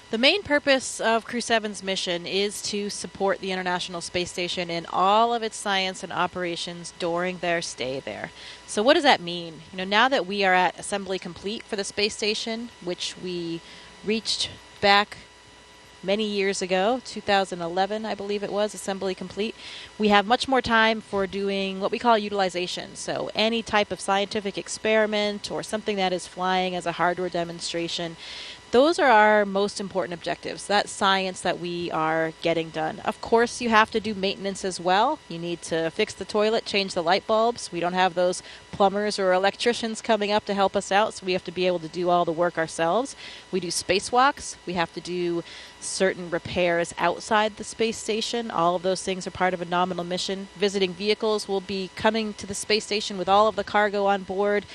The main purpose of Crew-7's mission is to support the International Space Station in all of its science and operations during their stay there. So what does that mean? You know, now that we are at assembly complete for the space station, which we reached back many years ago, 2011, I believe it was, assembly complete, we have much more time for doing what we call utilization. So any type of scientific experiment or something that is flying as a hardware demonstration, those are our most important objectives, that science that we are getting done. Of course, you have to do maintenance as well. You need to fix the toilet, change the light bulbs. We don't have those plumbers or electricians coming up to help us out, so we have to be able to do all the work ourselves. We do spacewalks. We have to do certain repairs outside the space station. All of those things are part of a nominal mission. Visiting vehicles will be coming to the space station with all of the cargo on board.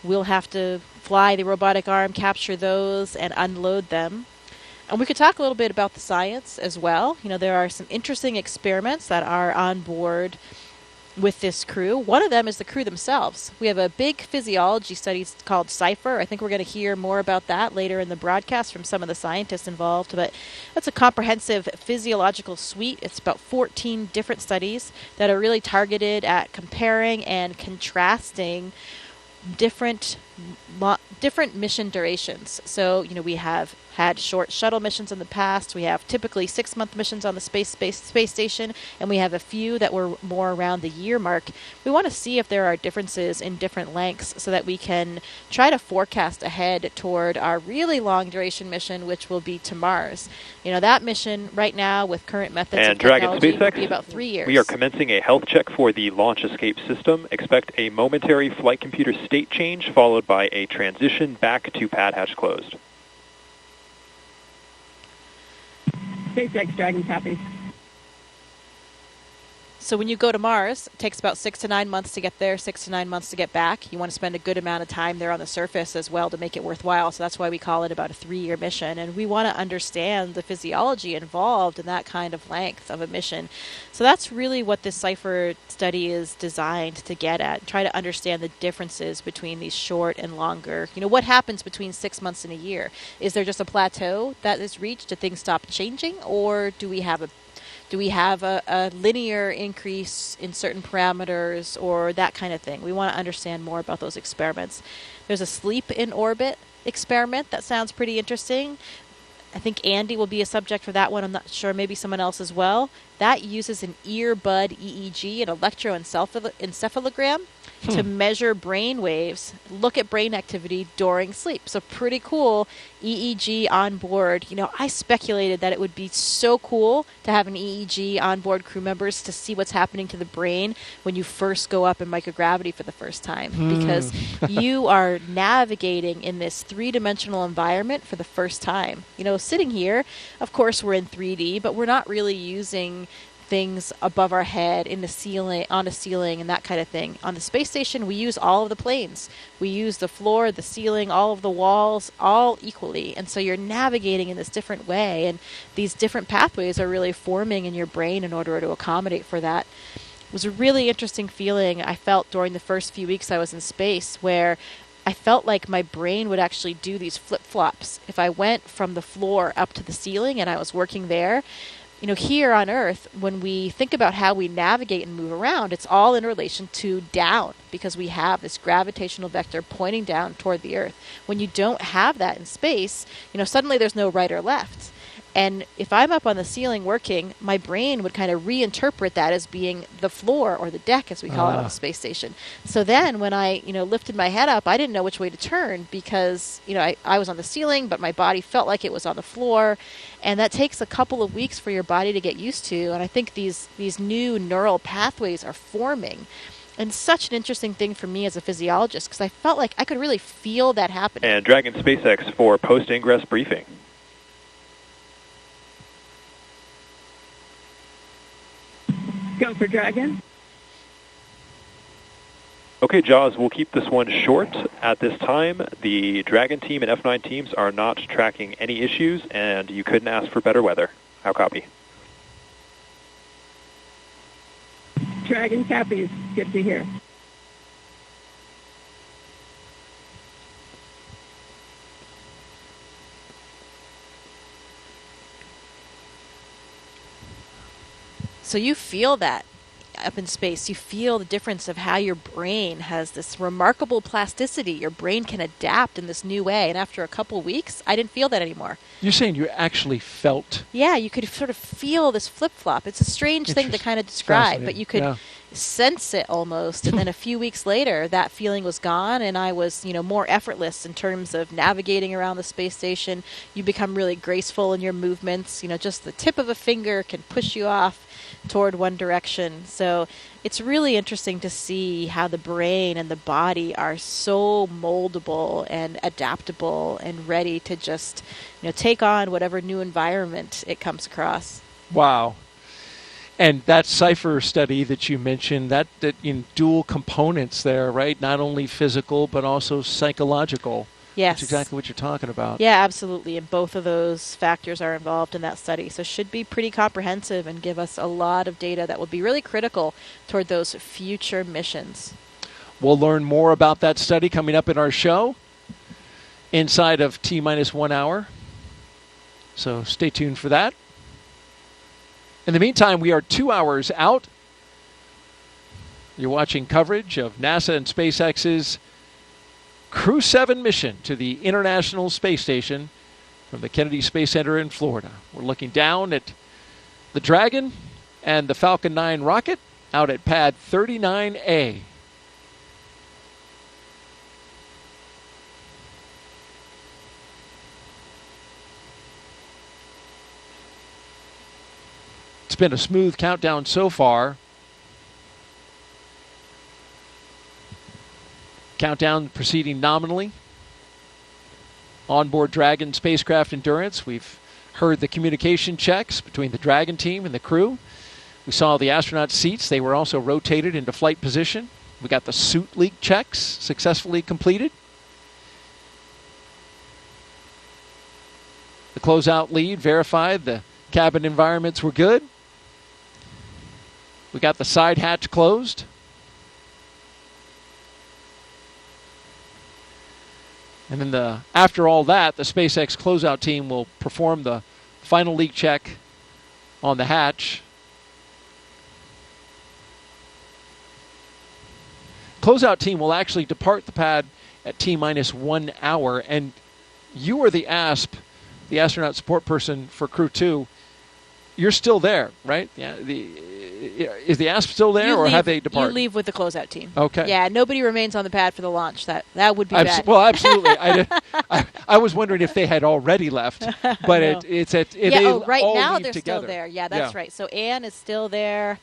We'll have to fly the robotic arm, capture those, and unload them. And we could talk a little bit about the science as well. You know, there are some interesting experiments that are on board with this crew. One of them is the crew themselves. We have a big physiology study called CIPHER. I think we're going to hear more about that later in the broadcast from some of the scientists involved. But that's a comprehensive physiological suite. It's about 14 different studies that are really targeted at comparing and contrasting different mission durations. So, you know, we have had short shuttle missions in the past. We have typically 6-month missions on the space station, and we have a few that were more around the year mark. We want to see if there are differences in different lengths so that we can try to forecast ahead toward our really long duration mission, which will be to Mars. You know, that mission right now with current methods and of technology Dragon SpaceX, will be about 3 years. We are commencing a health check for the launch escape system. Expect a momentary flight computer state change followed by a transition back to pad hatch closed. SpaceX Dragon copy. So when you go to Mars, it takes about 6 to 9 months to get there, 6 to 9 months to get back. You want to spend a good amount of time there on the surface as well to make it worthwhile. So that's why we call it about a 3-year mission. And we want to understand the physiology involved in that kind of length of a mission. So that's really what this CIPHER study is designed to get at. Try to understand the differences between these short and longer. You know, what happens between 6 months and a year? Is there just a plateau that is reached? Do things stop changing? Or do we have a linear increase in certain parameters or that kind of thing? We want to understand more about those experiments. There's a sleep in orbit experiment that sounds pretty interesting. I think Andy will be a subject for that one. I'm not sure, maybe someone else as well. That uses an earbud EEG, an electroencephalogram, to measure brain waves, look at brain activity during sleep. So pretty cool EEG on board. You know, I speculated that it would be so cool to have an EEG on board crew members to see what's happening to the brain when you first go up in microgravity for the first time. Because you are navigating in this 3-dimensional environment for the first time. You know, sitting here, of course we're in 3D, but we're not really using things above our head, in the ceiling, on a ceiling, and that kind of thing. On the space station, we use all of the planes. We use the floor, the ceiling, all of the walls, all equally. And so you're navigating in this different way, and these different pathways are really forming in your brain in order to accommodate for that. It was a really interesting feeling I felt during the first few weeks I was in space, where I felt like my brain would actually do these flip-flops. If I went from the floor up to the ceiling and I was working there, you know, here on Earth, when we think about how we navigate and move around, it's all in relation to down, because we have this gravitational vector pointing down toward the Earth. When you don't have that in space, you know, suddenly there's no right or left. And if I'm up on the ceiling working, my brain would kind of reinterpret that as being the floor or the deck, as we call it on the space station. So then when I, you know, lifted my head up, I didn't know which way to turn because, you know, I was on the ceiling, but my body felt like it was on the floor. And that takes a couple of weeks for your body to get used to. And I think these new neural pathways are forming. And such an interesting thing for me as a physiologist, because I felt like I could really feel that happening. And Dragon SpaceX for post-ingress briefing. Go for Dragon. Okay, Jaws, we'll keep this one short. At this time, the Dragon team and F9 teams are not tracking any issues, and you couldn't ask for better weather. How copy? Dragon copies. Good to hear. So you feel that up in space. You feel the difference of how your brain has this remarkable plasticity. Your brain can adapt in this new way. And after a couple weeks, I didn't feel that anymore. You're saying you actually felt? Yeah, you could sort of feel this flip-flop. It's a strange thing to kind of describe, but you could sense it almost. And then a few weeks later, that feeling was gone, and I was, more effortless in terms of navigating around the space station. You become really graceful in your movements. Just the tip of a finger can push you off toward one direction. So it's really interesting to see how the brain and the body are so moldable and adaptable and ready to just, take on whatever new environment it comes across. Wow. And that Cypher study that you mentioned, that in dual components there, right? Not only physical, but also psychological. Yes. That's exactly what you're talking about. Yeah, absolutely. And both of those factors are involved in that study. So should be pretty comprehensive and give us a lot of data that will be really critical toward those future missions. We'll learn more about that study coming up in our show inside of T-1 hour. So stay tuned for that. In the meantime, we are 2 hours out. You're watching coverage of NASA and SpaceX's Crew-7 mission to the International Space Station from the Kennedy Space Center in Florida. We're looking down at the Dragon and the Falcon 9 rocket out at pad 39A. It's been a smooth countdown so far. Countdown proceeding nominally. Onboard Dragon spacecraft endurance. We've heard the communication checks between the Dragon team and the crew. We saw the astronaut seats. They were also rotated into flight position. We got the suit leak checks successfully completed. The closeout lead verified the cabin environments were good. We got the side hatch closed. And then after all that, the SpaceX closeout team will perform the final leak check on the hatch. Closeout team will actually depart the pad at T-1 hour. And you are the ASP, the astronaut support person for Crew 2. You're still there, right? Yeah. Is the ASP still there, or have they departed? You leave with the closeout team. Okay. Yeah, nobody remains on the pad for the launch. That would be bad. Well, absolutely. I was wondering if they had already left, but no. it's at right all now leave they're together. still there. Yeah, that's right. So Anne is still there,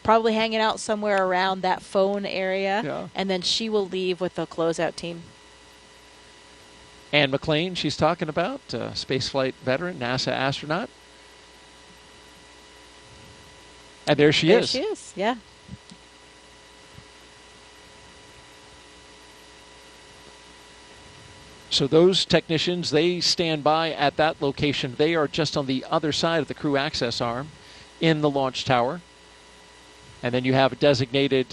probably hanging out somewhere around that phone area, and then she will leave with the closeout team. Anne McLean, she's talking about, spaceflight veteran, NASA astronaut. And there she is. There she is, yeah. So those technicians, they stand by at that location. They are just on the other side of the crew access arm in the launch tower. And then you have a designated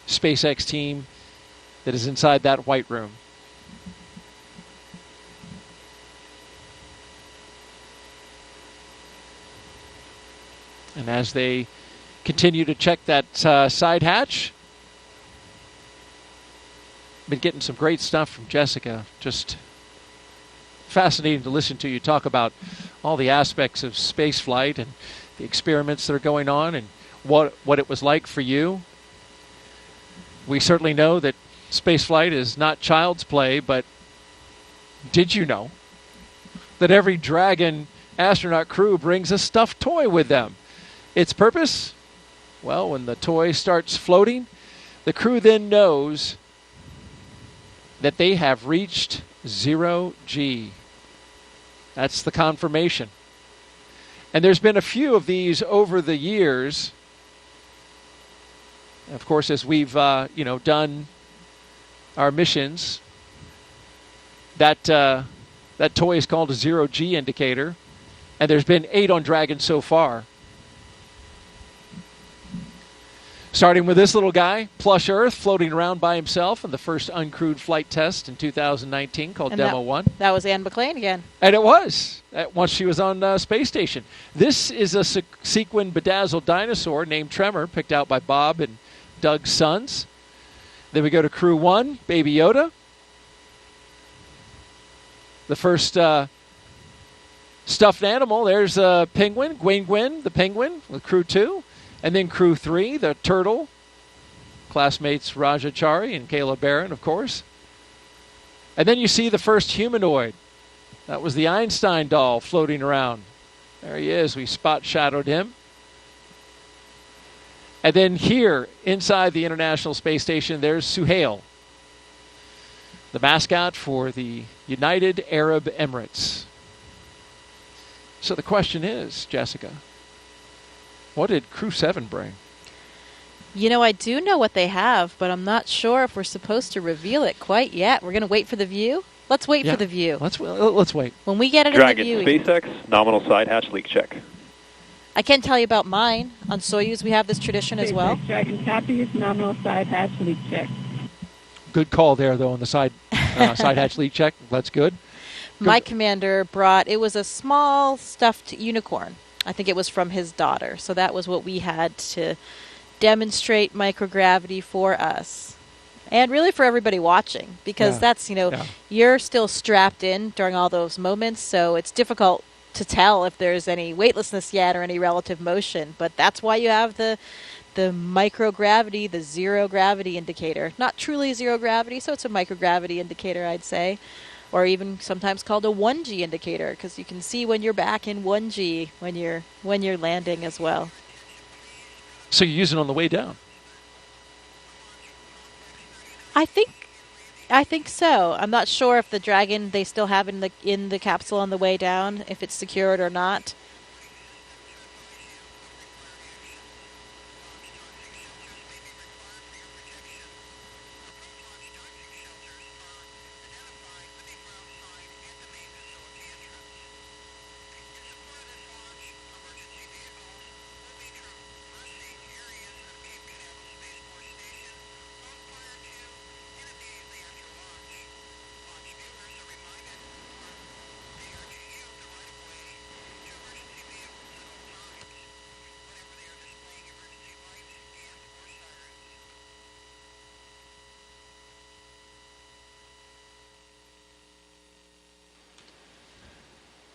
SpaceX team that is inside that white room. And as they continue to check that side hatch, been getting some great stuff from Jessica. Just fascinating to listen to you talk about all the aspects of space flight and the experiments that are going on and what it was like for you. We certainly know that space flight is not child's play, but did you know that every Dragon astronaut crew brings a stuffed toy with them? Its purpose? Well, when the toy starts floating, the crew then knows that they have reached 0 G. That's the confirmation. And there's been a few of these over the years. Of course, as we've, done our missions, that toy is called a 0G indicator, and there's been 8 on Dragon so far. Starting with this little guy, Plush Earth, floating around by himself in the first uncrewed flight test in 2019 called And Demo 1. That was Anne McClain again. And it was, once she was on Space Station. This is a sequin bedazzled dinosaur named Tremor, picked out by Bob and Doug's sons. Then we go to Crew 1, Baby Yoda. The first stuffed animal, there's a penguin, Gwyn, the penguin, with Crew 2. And then Crew 3, the turtle, classmates Raja Chari and Kayla Barron, of course. And then you see the first humanoid. That was the Einstein doll floating around. There he is. We spot shadowed him. And then here, inside the International Space Station, there's Suhail, the mascot for the United Arab Emirates. So the question is, Jessica, what did Crew-7 bring? I do know what they have, but I'm not sure if we're supposed to reveal it quite yet. We're going to wait for the view? Let's wait for the view. Let's wait. When we get it Dragon, in the view... SpaceX, nominal side hatch leak check. I can tell you about mine. On Soyuz, we have this tradition as well. Dragon copies, nominal side hatch leak check. Good call there, though, on the side hatch leak check. That's good. My commander brought... It was a small stuffed unicorn. I think it was from his daughter. So that was what we had to demonstrate microgravity for us. And really for everybody watching. Because that's, you're still strapped in during all those moments. So it's difficult to tell if there's any weightlessness yet or any relative motion. But that's why you have the microgravity, the zero gravity indicator. Not truly zero gravity, so it's a microgravity indicator, I'd say. Or even sometimes called a 1G indicator, because you can see when you're back in 1G when you're landing as well. So you use it on the way down? I think so. I'm not sure if the Dragon they still have in the capsule on the way down, if it's secured or not.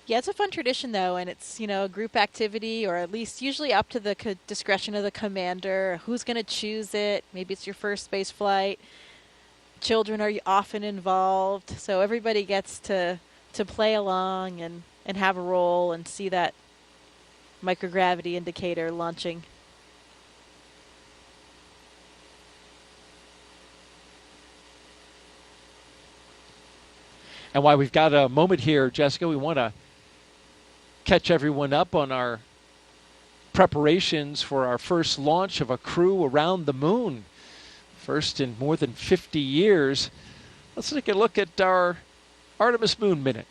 Yeah, it's a fun tradition, though, and it's, a group activity, or at least usually up to the discretion of the commander. Who's going to choose it? Maybe it's your first space flight. Children are often involved, so everybody gets to play along and have a role and see that microgravity indicator launching. And while we've got a moment here, Jessica, we want to catch everyone up on our preparations for our first launch of a crew around the moon. First in more than 50 years. Let's take a look at our Artemis Moon Minute.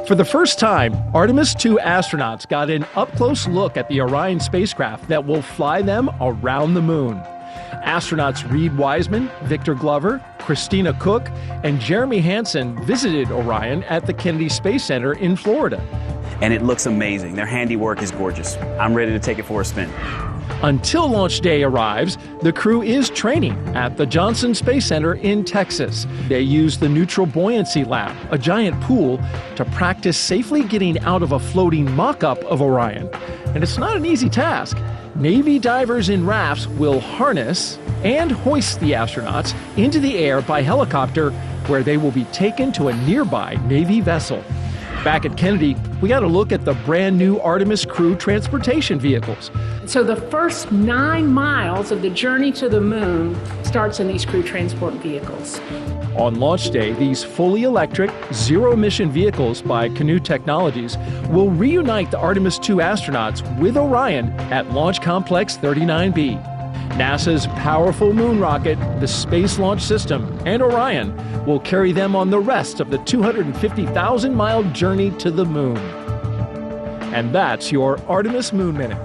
For the first time, Artemis 2 astronauts got an up-close look at the Orion spacecraft that will fly them around the moon. Astronauts Reed Wiseman, Victor Glover, Christina Cook, and Jeremy Hansen visited Orion at the Kennedy Space Center in Florida. And it looks amazing. Their handiwork is gorgeous. I'm ready to take it for a spin. Until launch day arrives, the crew is training at the Johnson Space Center in Texas. They use the Neutral Buoyancy Lab, a giant pool, to practice safely getting out of a floating mock-up of Orion. And it's not an easy task. Navy divers in rafts will harness and hoist the astronauts into the air by helicopter, where they will be taken to a nearby Navy vessel. Back at Kennedy, we got a look at the brand new Artemis Crew transportation vehicles. So the first 9 miles of the journey to the moon starts in these crew transport vehicles. On launch day, these fully electric, zero-emission vehicles by Canoe Technologies will reunite the Artemis II astronauts with Orion at Launch Complex 39B. NASA's powerful moon rocket, the Space Launch System, and Orion will carry them on the rest of the 250,000-mile journey to the moon. And that's your Artemis Moon Minute.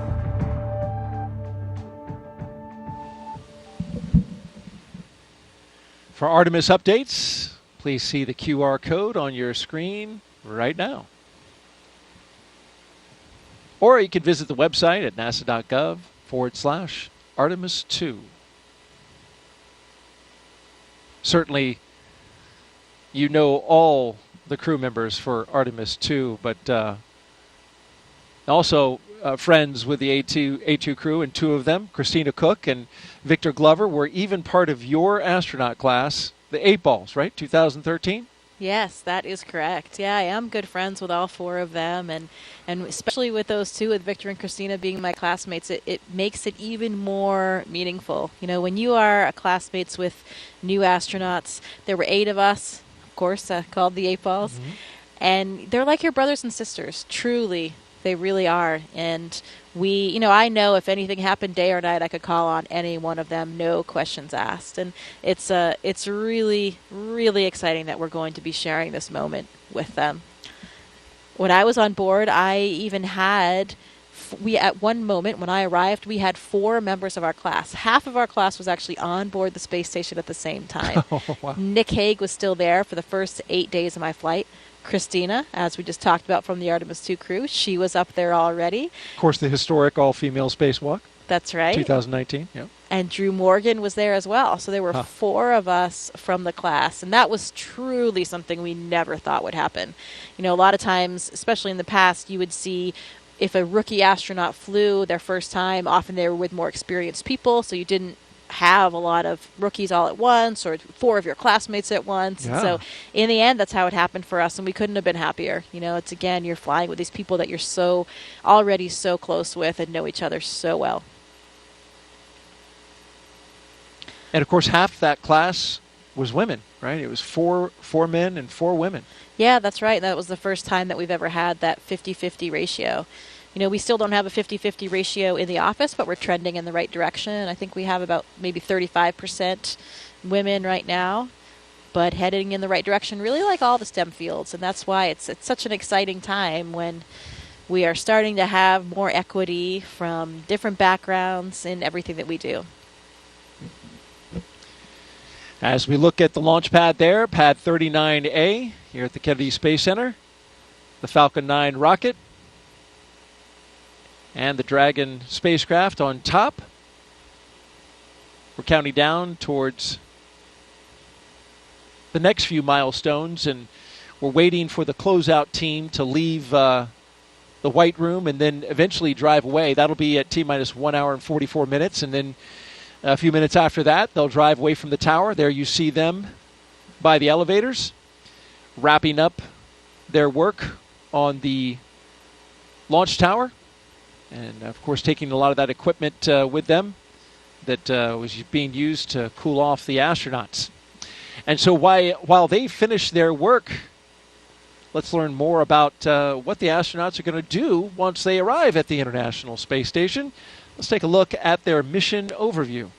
For Artemis updates, please see the QR code on your screen right now. Or you can visit the website at nasa.gov/Artemis 2. Certainly, you know all the crew members for Artemis 2, but also friends with the A2 crew, and 2 of them, Christina Cook and Victor Glover, were even part of your astronaut class, the 8 Balls, right? 2013? Yes, that is correct. Yeah, I am good friends with all 4 of them, and especially with those 2, with Victor and Christina being my classmates, it makes it even more meaningful. You know, when you are classmates with new astronauts, there were 8 of us, of course, called the 8 Balls, and they're like your brothers and sisters, truly. They really are. And I know if anything happened day or night, I could call on any one of them, no questions asked. And it's really, really exciting that we're going to be sharing this moment with them. When I was on board, I even had, at one moment when I arrived, we had 4 members of our class. Half of our class was actually on board the space station at the same time. Oh, wow. Nick Hague was still there for the first 8 days of my flight. Christina, as we just talked about from the Artemis II crew, she was up there already. Of course, the historic all-female spacewalk. That's right. 2019, yeah. And Drew Morgan was there as well. So there were 4 of us from the class, and that was truly something we never thought would happen. You know, a lot of times, especially in the past, you would see if a rookie astronaut flew their first time, often they were with more experienced people, so you didn't have a lot of rookies all at once or 4 of your classmates at once. Yeah. And so in the end, that's how it happened for us, and we couldn't have been happier. You know, it's again, you're flying with these people that you're already so close with and know each other so well. And of course, half that class was women, right? It was 4 men and 4 women. Yeah, that's right. That was the first time that we've ever had that 50-50 ratio. You know, we still don't have a 50-50 ratio in the office, but we're trending in the right direction. I think we have about maybe 35% women right now, but heading in the right direction, really like all the STEM fields. And that's why it's such an exciting time when we are starting to have more equity from different backgrounds in everything that we do. As we look at the launch pad there, pad 39A here at the Kennedy Space Center, the Falcon 9 rocket, and the Dragon spacecraft on top. We're counting down towards the next few milestones, and we're waiting for the closeout team to leave the White Room and then eventually drive away. That'll be at T-minus 1 hour and 44 minutes, and then a few minutes after that, they'll drive away from the tower. There you see them by the elevators, wrapping up their work on the launch tower. And, of course, taking a lot of that equipment with them that was being used to cool off the astronauts. And so while they finish their work, let's learn more about what the astronauts are going to do once they arrive at the International Space Station. Let's take a look at their mission overview.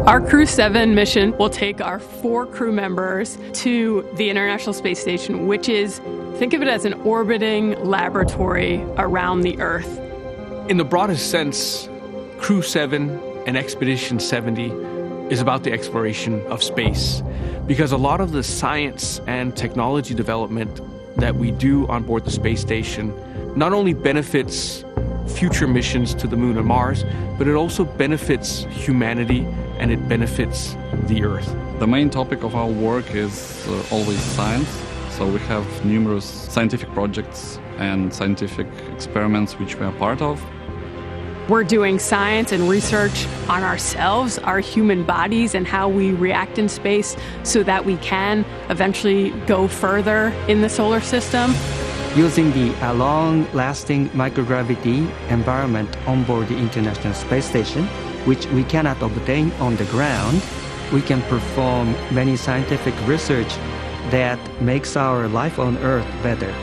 Our Crew-7 mission will take our 4 crew members to the International Space Station, which is, think of it as an orbiting laboratory around the Earth. In the broadest sense, Crew-7 and Expedition 70 is about the exploration of space, because a lot of the science and technology development that we do on board the space station not only benefits future missions to the Moon and Mars, but it also benefits humanity and it benefits the Earth. The main topic of our work is always science, so we have numerous scientific projects and scientific experiments which we are part of. We're doing science and research on ourselves, our human bodies, and how we react in space so that we can eventually go further in the solar system. Using the long-lasting microgravity environment on board the International Space Station, which we cannot obtain on the ground, we can perform many scientific research that makes our life on Earth better.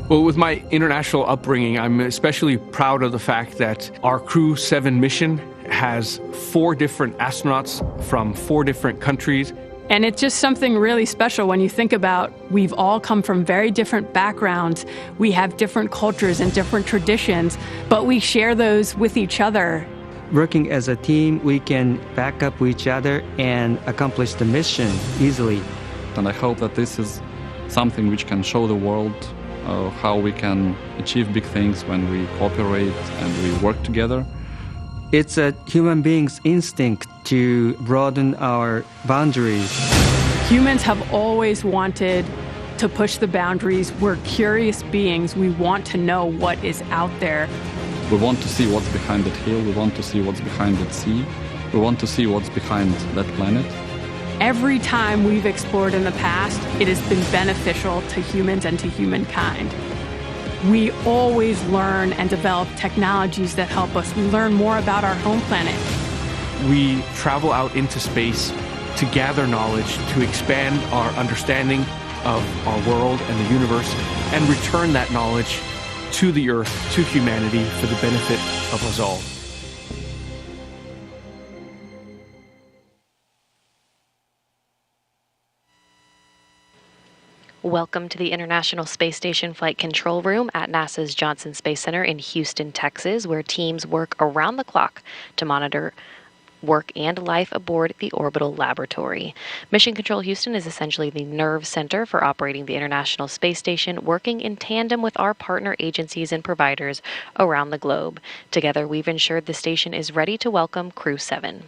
Well, with my international upbringing, I'm especially proud of the fact that our Crew-7 mission has 4 different astronauts from 4 different countries. And it's just something really special when you think about we've all come from very different backgrounds. We have different cultures and different traditions, but we share those with each other. Working as a team, we can back up each other and accomplish the mission easily. And I hope that this is something which can show the world how we can achieve big things when we cooperate and we work together. It's a human being's instinct to broaden our boundaries. Humans have always wanted to push the boundaries. We're curious beings. We want to know what is out there. We want to see what's behind that hill. We want to see what's behind that sea. We want to see what's behind that planet. Every time we've explored in the past, it has been beneficial to humans and to humankind. We always learn and develop technologies that help us. We learn more about our home planet. We travel out into space to gather knowledge, to expand our understanding of our world and the universe, and return that knowledge to the Earth, to humanity, for the benefit of us all. Welcome to the International Space Station Flight Control Room at NASA's Johnson Space Center in Houston, Texas, where teams work around the clock to monitor work and life aboard the orbital laboratory. Mission Control Houston is essentially the nerve center for operating the International Space Station, working in tandem with our partner agencies and providers around the globe. Together, we've ensured the station is ready to welcome Crew-7.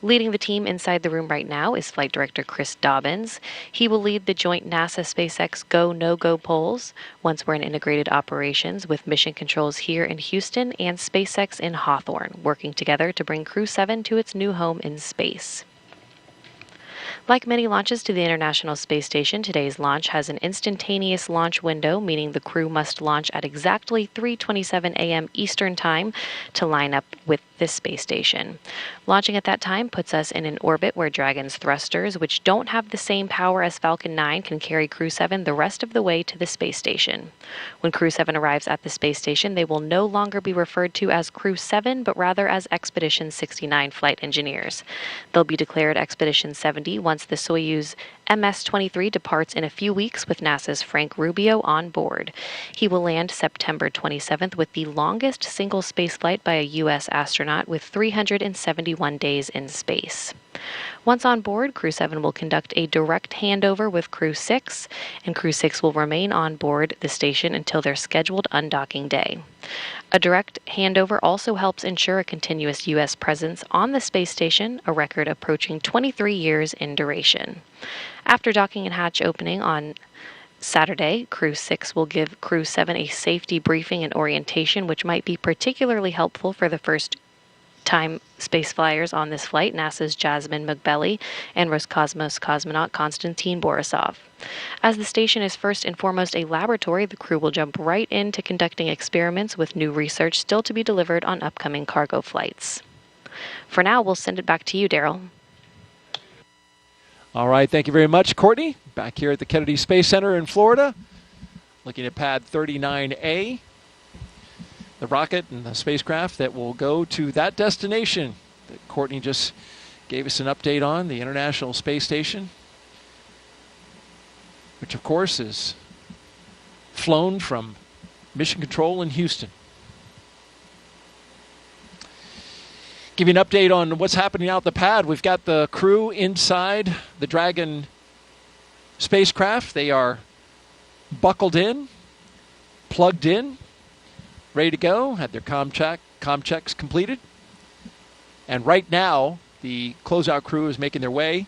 Leading the team inside the room right now is Flight Director Chris Dobbins. He will lead the joint NASA-SpaceX Go, No-Go polls once we're in integrated operations with mission controls here in Houston and SpaceX in Hawthorne, working together to bring Crew-7 to its new home in space. Like many launches to the International Space Station, today's launch has an instantaneous launch window, meaning the crew must launch at exactly 3:27 a.m. Eastern Time to line up with this space station. Launching at that time puts us in an orbit where Dragon's thrusters, which don't have the same power as Falcon 9, can carry Crew-7 the rest of the way to the space station. When Crew-7 arrives at the space station, they will no longer be referred to as Crew-7, but rather as Expedition 69 flight engineers. They'll be declared Expedition 70 once the Soyuz MS-23 departs in a few weeks with NASA's Frank Rubio on board. He will land September 27th with the longest single spaceflight by a U.S. astronaut with 371 days in space. Once on board, Crew-7 will conduct a direct handover with Crew-6, and Crew-6 will remain on board the station until their scheduled undocking day. A direct handover also helps ensure a continuous U.S. presence on the space station, a record approaching 23 years in duration. After docking and hatch opening on Saturday, Crew-6 will give Crew-7 a safety briefing and orientation, which might be particularly helpful for the first-time space flyers on this flight, NASA's Jasmine McBelly and Roscosmos cosmonaut Konstantin Borisov. As the station is first and foremost a laboratory, the crew will jump right into conducting experiments with new research still to be delivered on upcoming cargo flights. For now, we'll send it back to you, Daryl. All right, thank you very much, Courtney. Back here at the Kennedy Space Center in Florida, looking at pad 39A, the rocket and the spacecraft that will go to that destination that Courtney just gave us an update on, the International Space Station, which of course is flown from Mission Control in Houston. Give you an update on what's happening out the pad. We've got the crew inside the Dragon spacecraft. They are buckled in, plugged in, ready to go, had their comm checks completed. And right now, the closeout crew is making their way,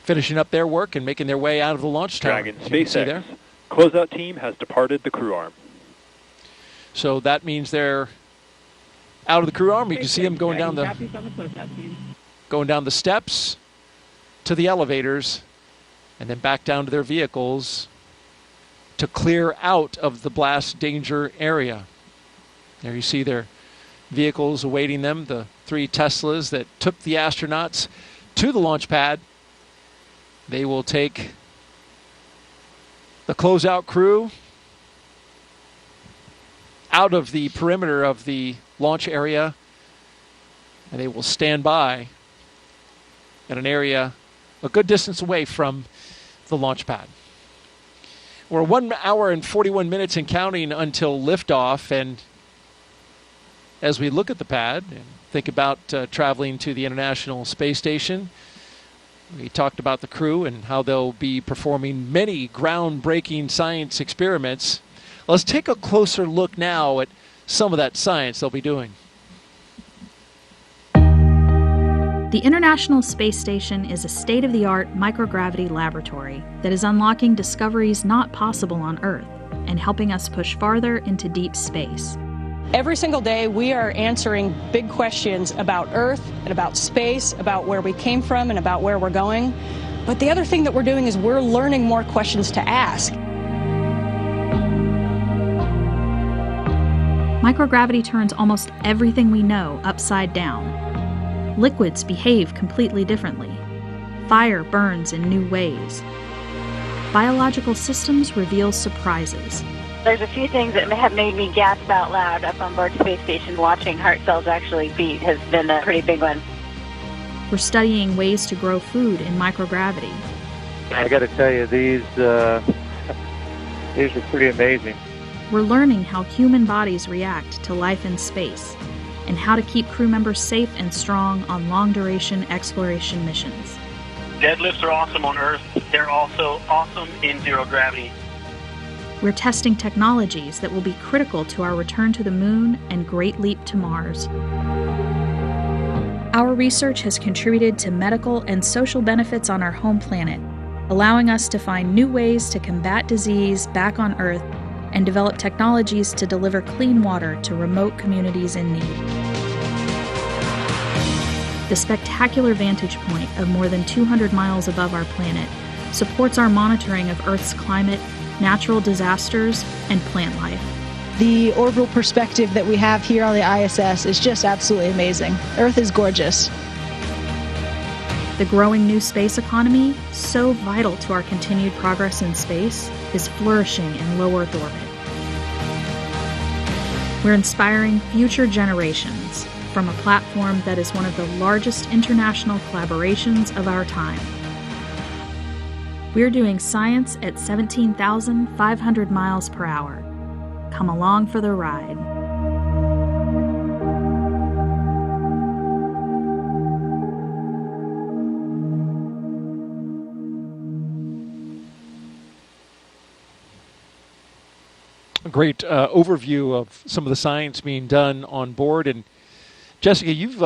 finishing up their work and making their way out of the launch tower. Dragon SpaceX closeout team has departed the crew arm. So that means they're out of the crew arm. You can see them going down the steps to the elevators and then back down to their vehicles to clear out of the blast danger area. There you see their vehicles awaiting them, the 3 Teslas that took the astronauts to the launch pad. They will take the closeout crew out of the perimeter of the launch area, and they will stand by at an area a good distance away from the launch pad. We're 1 hour and 41 minutes and counting until liftoff, and as we look at the pad and think about traveling to the International Space Station, we talked about the crew and how they'll be performing many groundbreaking science experiments. Let's take a closer look now at some of that science they'll be doing. The International Space Station is a state-of-the-art microgravity laboratory that is unlocking discoveries not possible on Earth and helping us push farther into deep space. Every single day, we are answering big questions about Earth and about space, about where we came from and about where we're going. But the other thing that we're doing is we're learning more questions to ask. Microgravity turns almost everything we know upside down. Liquids behave completely differently. Fire burns in new ways. Biological systems reveal surprises. There's a few things that have made me gasp out loud up on board Space Station. Watching heart cells actually beat has been a pretty big one. We're studying ways to grow food in microgravity. I got to tell you, these are pretty amazing. We're learning how human bodies react to life in space and how to keep crew members safe and strong on long-duration exploration missions. Deadlifts are awesome on Earth. They're also awesome in zero gravity. We're testing technologies that will be critical to our return to the moon and great leap to Mars. Our research has contributed to medical and social benefits on our home planet, allowing us to find new ways to combat disease back on Earth and develop technologies to deliver clean water to remote communities in need. The spectacular vantage point of more than 200 miles above our planet supports our monitoring of Earth's climate, natural disasters, and plant life. The orbital perspective that we have here on the ISS is just absolutely amazing. Earth is gorgeous. The growing new space economy, so vital to our continued progress in space, is flourishing in low Earth orbit. We're inspiring future generations from a platform that is one of the largest international collaborations of our time. We're doing science at 17,500 miles per hour. Come along for the ride. A great overview of some of the science being done on board. And Jessica, you've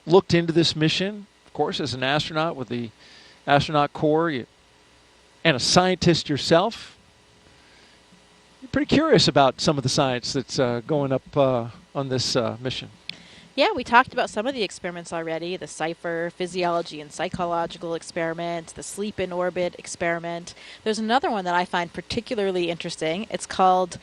looked into this mission, of course, as an astronaut with the astronaut corps. And a scientist yourself. You're pretty curious about some of the science that's going up on this mission. Yeah, we talked about some of the experiments already, the CIPHER, physiology and psychological experiment, the sleep in orbit experiment. There's another one that I find particularly interesting. It's called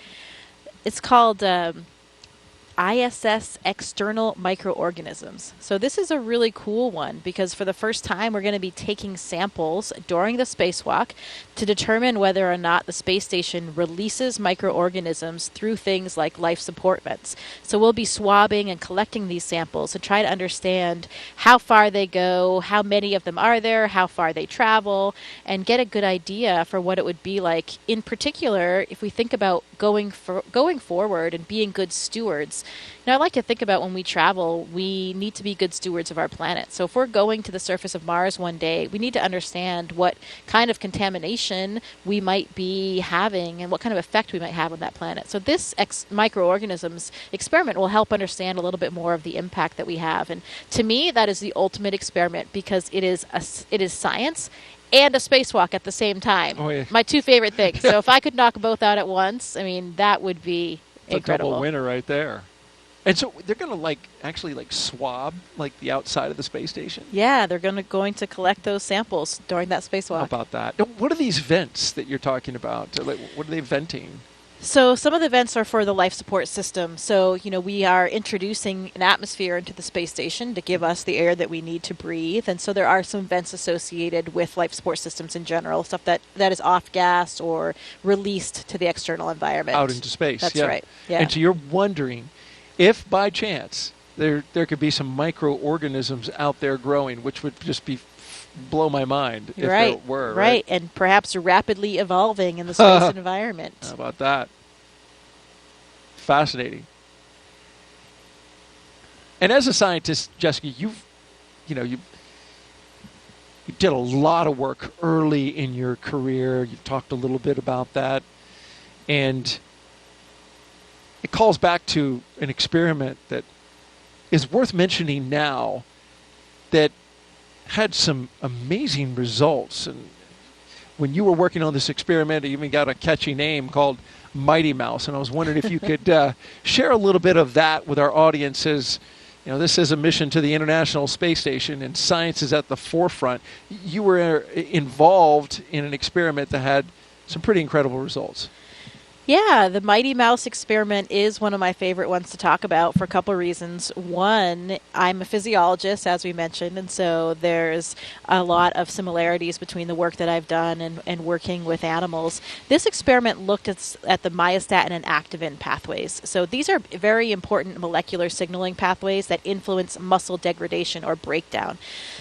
ISS external microorganisms. So this is a really cool one because for the first time we're going to be taking samples during the spacewalk to determine whether or not the space station releases microorganisms through things like life support vents. So we'll be swabbing and collecting these samples and try to understand how far they go, how many of them are there, how far they travel, and get a good idea for what it would be like. In particular, if we think about going forward and being good stewards. Now, I like to think about when we travel, we need to be good stewards of our planet. So if we're going to the surface of Mars one day, we need to understand what kind of contamination we might be having and what kind of effect we might have on that planet. So this microorganisms experiment will help understand a little bit more of the impact that we have. And to me, that is the ultimate experiment because it is science and a spacewalk at the same time. Oh, yeah. My two favorite things. So if I could knock both out at once, I mean, that would be Incredible. A double winner right there. And so they're going to actually swab the outside of the space station? Yeah, they're going to collect those samples during that spacewalk. How about that? Now, what are these vents that you're talking about? What are they venting? So some of the vents are for the life support system. So, we are introducing an atmosphere into the space station to give us the air that we need to breathe. And so there are some vents associated with life support systems in general, stuff that is off-gas or released to the external environment. Out into space. That's right. Yeah. And so you're wondering if by chance there could be some microorganisms out there growing, which would just blow my mind if there were. Right, and perhaps rapidly evolving in the space environment. How about that? Fascinating. And as a scientist, Jessica, you did a lot of work early in your career. You've talked a little bit about that. And it calls back to an experiment that is worth mentioning now that had some amazing results. And when you were working on this experiment, it even got a catchy name called Mighty Mouse. And I was wondering if you could share a little bit of that with our audiences. This is a mission to the International Space Station, and science is at the forefront. You were involved in an experiment that had some pretty incredible results. Yeah, the Mighty Mouse experiment is one of my favorite ones to talk about for a couple of reasons. One, I'm a physiologist, as we mentioned, and so there's a lot of similarities between the work that I've done and working with animals. This experiment looked at the myostatin and activin pathways. So these are very important molecular signaling pathways that influence muscle degradation or breakdown.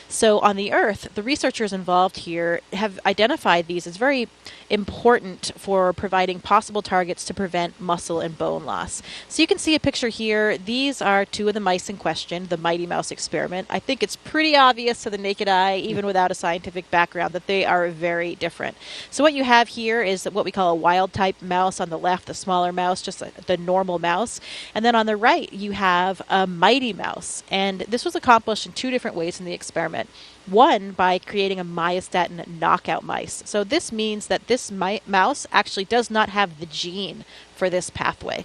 So on the Earth, the researchers involved here have identified these as very important for providing possible targets to prevent muscle and bone loss. So you can see a picture here. These are two of the mice in question, the Mighty Mouse experiment. I think it's pretty obvious to the naked eye, even without a scientific background, that they are very different. So what you have here is what we call a wild type mouse on the left, the smaller mouse, just the normal mouse. And then on the right, you have a Mighty Mouse. And this was accomplished in two different ways in the experiment. One, by creating a myostatin knockout mice. So this means that this mouse actually does not have the gene for this pathway.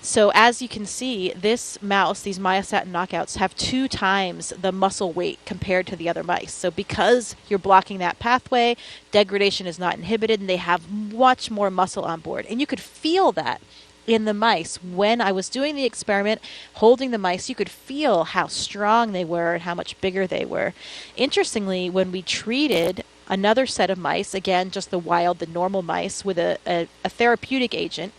So as you can see, this mouse, these myostatin knockouts, have 2 times the muscle weight compared to the other mice. So because you're blocking that pathway, degradation is not inhibited, and they have much more muscle on board. And you could feel that in the mice. When I was doing the experiment, holding the mice, you could feel how strong they were and how much bigger they were. Interestingly, when we treated another set of mice, again, just the normal mice, with a therapeutic agent,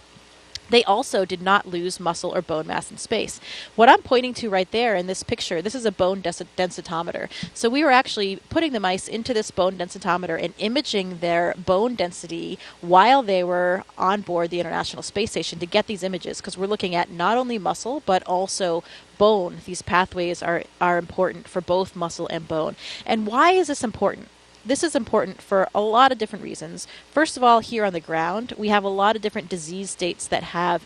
they also did not lose muscle or bone mass in space. What I'm pointing to right there in this picture, this is a bone densitometer. So we were actually putting the mice into this bone densitometer and imaging their bone density while they were on board the International Space Station to get these images, because we're looking at not only muscle but also bone. These pathways are important for both muscle and bone. And why is this important? This is important for a lot of different reasons. First of all, here on the ground, we have a lot of different disease states that have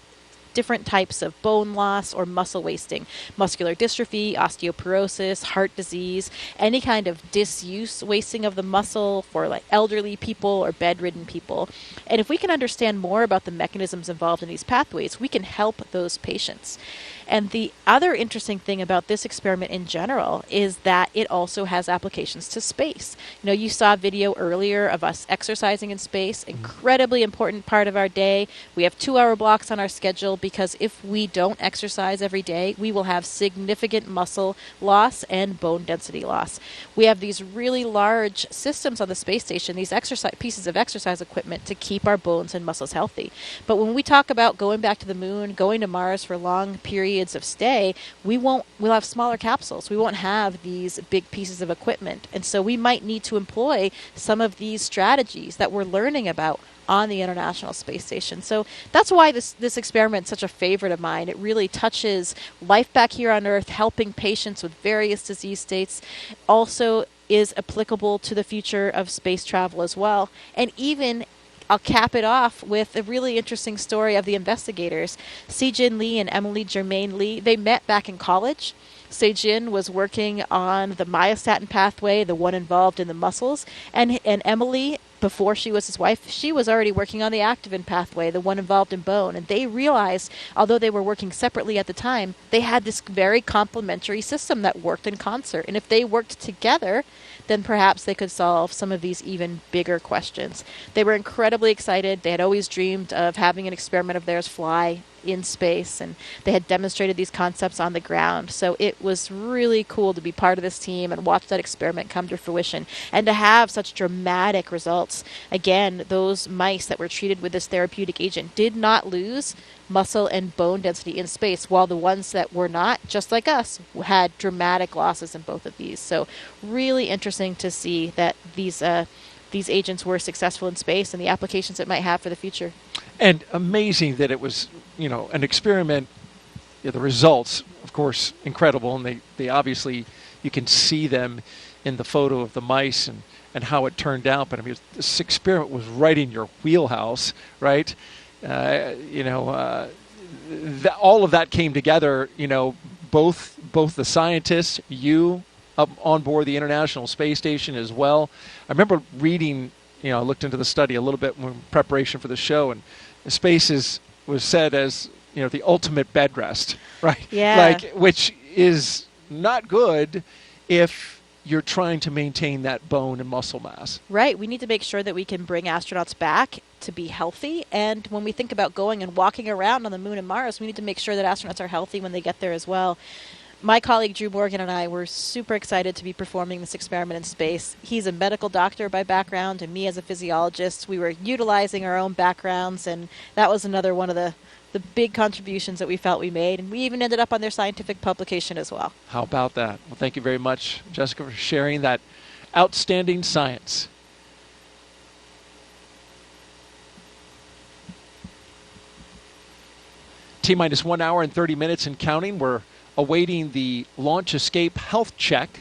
different types of bone loss or muscle wasting. Muscular dystrophy, osteoporosis, heart disease, any kind of disuse wasting of the muscle for like elderly people or bedridden people. And if we can understand more about the mechanisms involved in these pathways, we can help those patients. And the other interesting thing about this experiment in general is that it also has applications to space. You saw a video earlier of us exercising in space, incredibly important part of our day. We have 2-hour blocks on our schedule because if we don't exercise every day, we will have significant muscle loss and bone density loss. We have these really large systems on the space station, these pieces of exercise equipment to keep our bones and muscles healthy. But when we talk about going back to the moon, going to Mars for long periods of stay, we'll have smaller capsules. We won't have these big pieces of equipment. And so we might need to employ some of these strategies that we're learning about on the International Space Station. So that's why this experiment is such a favorite of mine. It really touches life back here on Earth, helping patients with various disease states. Also is applicable to the future of space travel as well. And even I'll cap it off with a really interesting story of the investigators. Se-Jin Lee and Emily Germain Lee, they met back in college. Se-Jin was working on the myostatin pathway, the one involved in the muscles, and Emily before she was his wife, she was already working on the activin pathway, the one involved in bone. And they realized, although they were working separately at the time, they had this very complementary system that worked in concert. And if they worked together, then perhaps they could solve some of these even bigger questions. They were incredibly excited. They had always dreamed of having an experiment of theirs fly in space, and they had demonstrated these concepts on the ground. So it was really cool to be part of this team and watch that experiment come to fruition and to have such dramatic results. Again, those mice that were treated with this therapeutic agent did not lose muscle and bone density in space, while the ones that were not, just like us, had dramatic losses in both of these. So really interesting to see that these agents were successful in space and the applications it might have for the future. And amazing that it was, an experiment. The results, of course, incredible, and they obviously, you can see them in the photo of the mice and how it turned out. But I mean, this experiment was right in your wheelhouse, right? All of that came together. Both the scientists, you up on board the International Space Station as well. I remember reading, I looked into the study a little bit in preparation for the show, and space was said as, the ultimate bed rest, right? Yeah. Which is not good if you're trying to maintain that bone and muscle mass. Right. We need to make sure that we can bring astronauts back to be healthy. And when we think about going and walking around on the moon and Mars, we need to make sure that astronauts are healthy when they get there as well. My colleague Drew Morgan and I were super excited to be performing this experiment in space. He's a medical doctor by background, and me as a physiologist. We were utilizing our own backgrounds, and that was another one of the big contributions that we felt we made. And we even ended up on their scientific publication as well. How about that? Well, thank you very much, Jessica, for sharing that outstanding science. T-minus 1 hour and 30 minutes and counting. We're awaiting the launch escape health check.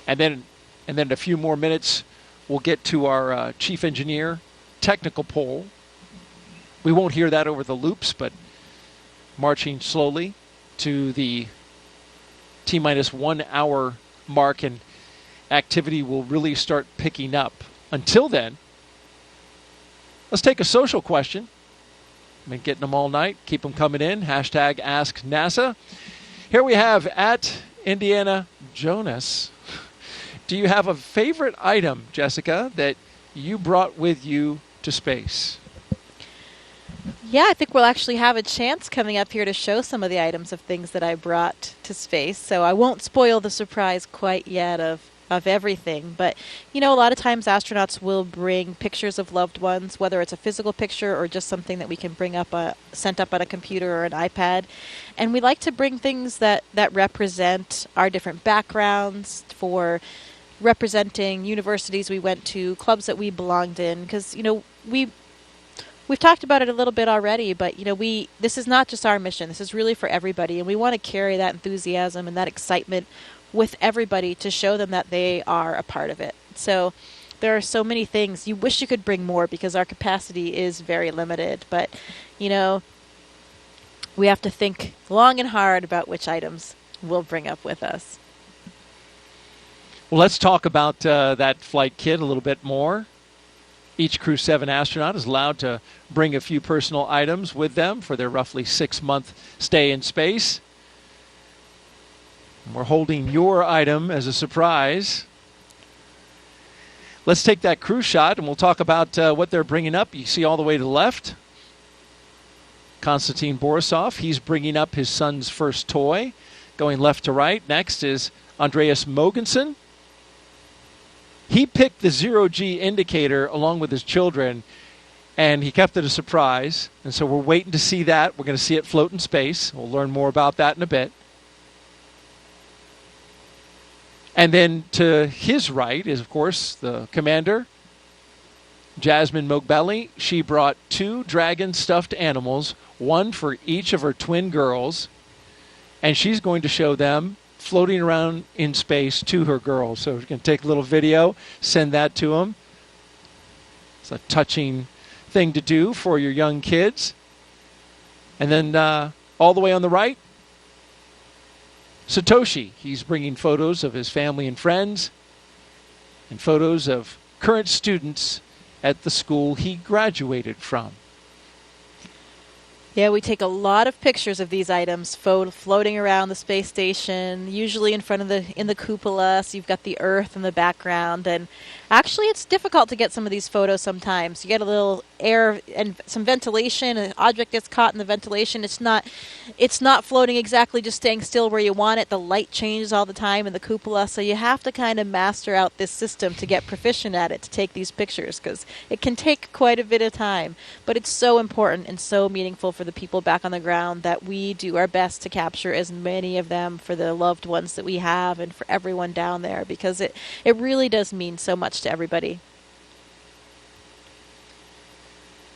And then in a few more minutes, we'll get to our chief engineer technical poll. We won't hear that over the loops, but marching slowly to the T-minus 1 hour mark, and activity will really start picking up. Until then, let's take a social question. I've been getting them all night. Keep them coming in. Hashtag Ask NASA. Here we have at Indiana Jonas. Do you have a favorite item, Jessica, that you brought with you to space? Yeah, I think we'll actually have a chance coming up here to show some of the items of things that I brought to space. So I won't spoil the surprise quite yet of everything. But, a lot of times astronauts will bring pictures of loved ones, whether it's a physical picture or just something that we can bring up, sent up on a computer or an iPad. And we like to bring things that represent our different backgrounds, for representing universities we went to, clubs that we belonged in, because, we've talked about it a little bit already, but, this is not just our mission. This is really for everybody, and we want to carry that enthusiasm and that excitement with everybody to show them that they are a part of it. So there are so many things. You wish you could bring more because our capacity is very limited, but, we have to think long and hard about which items we'll bring up with us. Well, let's talk about that flight kit a little bit more. Each Crew-7 astronaut is allowed to bring a few personal items with them for their roughly 6-month stay in space. We're holding your item as a surprise. Let's take that crew shot, and we'll talk about what they're bringing up. You see all the way to the left, Konstantin Borisov. He's bringing up his son's first toy, going left to right. Next is Andreas Mogensen. He picked the 0G indicator along with his children, and he kept it a surprise. And so we're waiting to see that. We're going to see it float in space. We'll learn more about that in a bit. And then to his right is, of course, the commander, Jasmine Mogbelli. She brought 2 dragon stuffed animals, one for each of her twin girls, and she's going to show them floating around in space to her girls. So we're going to take a little video, send that to them. It's a touching thing to do for your young kids. And then all the way on the right, Satoshi. He's bringing photos of his family and friends and photos of current students at the school he graduated from. Yeah, we take a lot of pictures of these items floating around the space station, usually in front of in the cupola, so you've got the Earth in the background. And actually, it's difficult to get some of these photos sometimes. You get a little air and some ventilation, an object gets caught in the ventilation. It's not floating exactly, just staying still where you want it. The light changes all the time in the cupola, so you have to kind of master out this system to get proficient at it, to take these pictures, because it can take quite a bit of time. But it's so important and so meaningful for the people back on the ground that we do our best to capture as many of them for the loved ones that we have and for everyone down there, because it really does mean so much to everybody.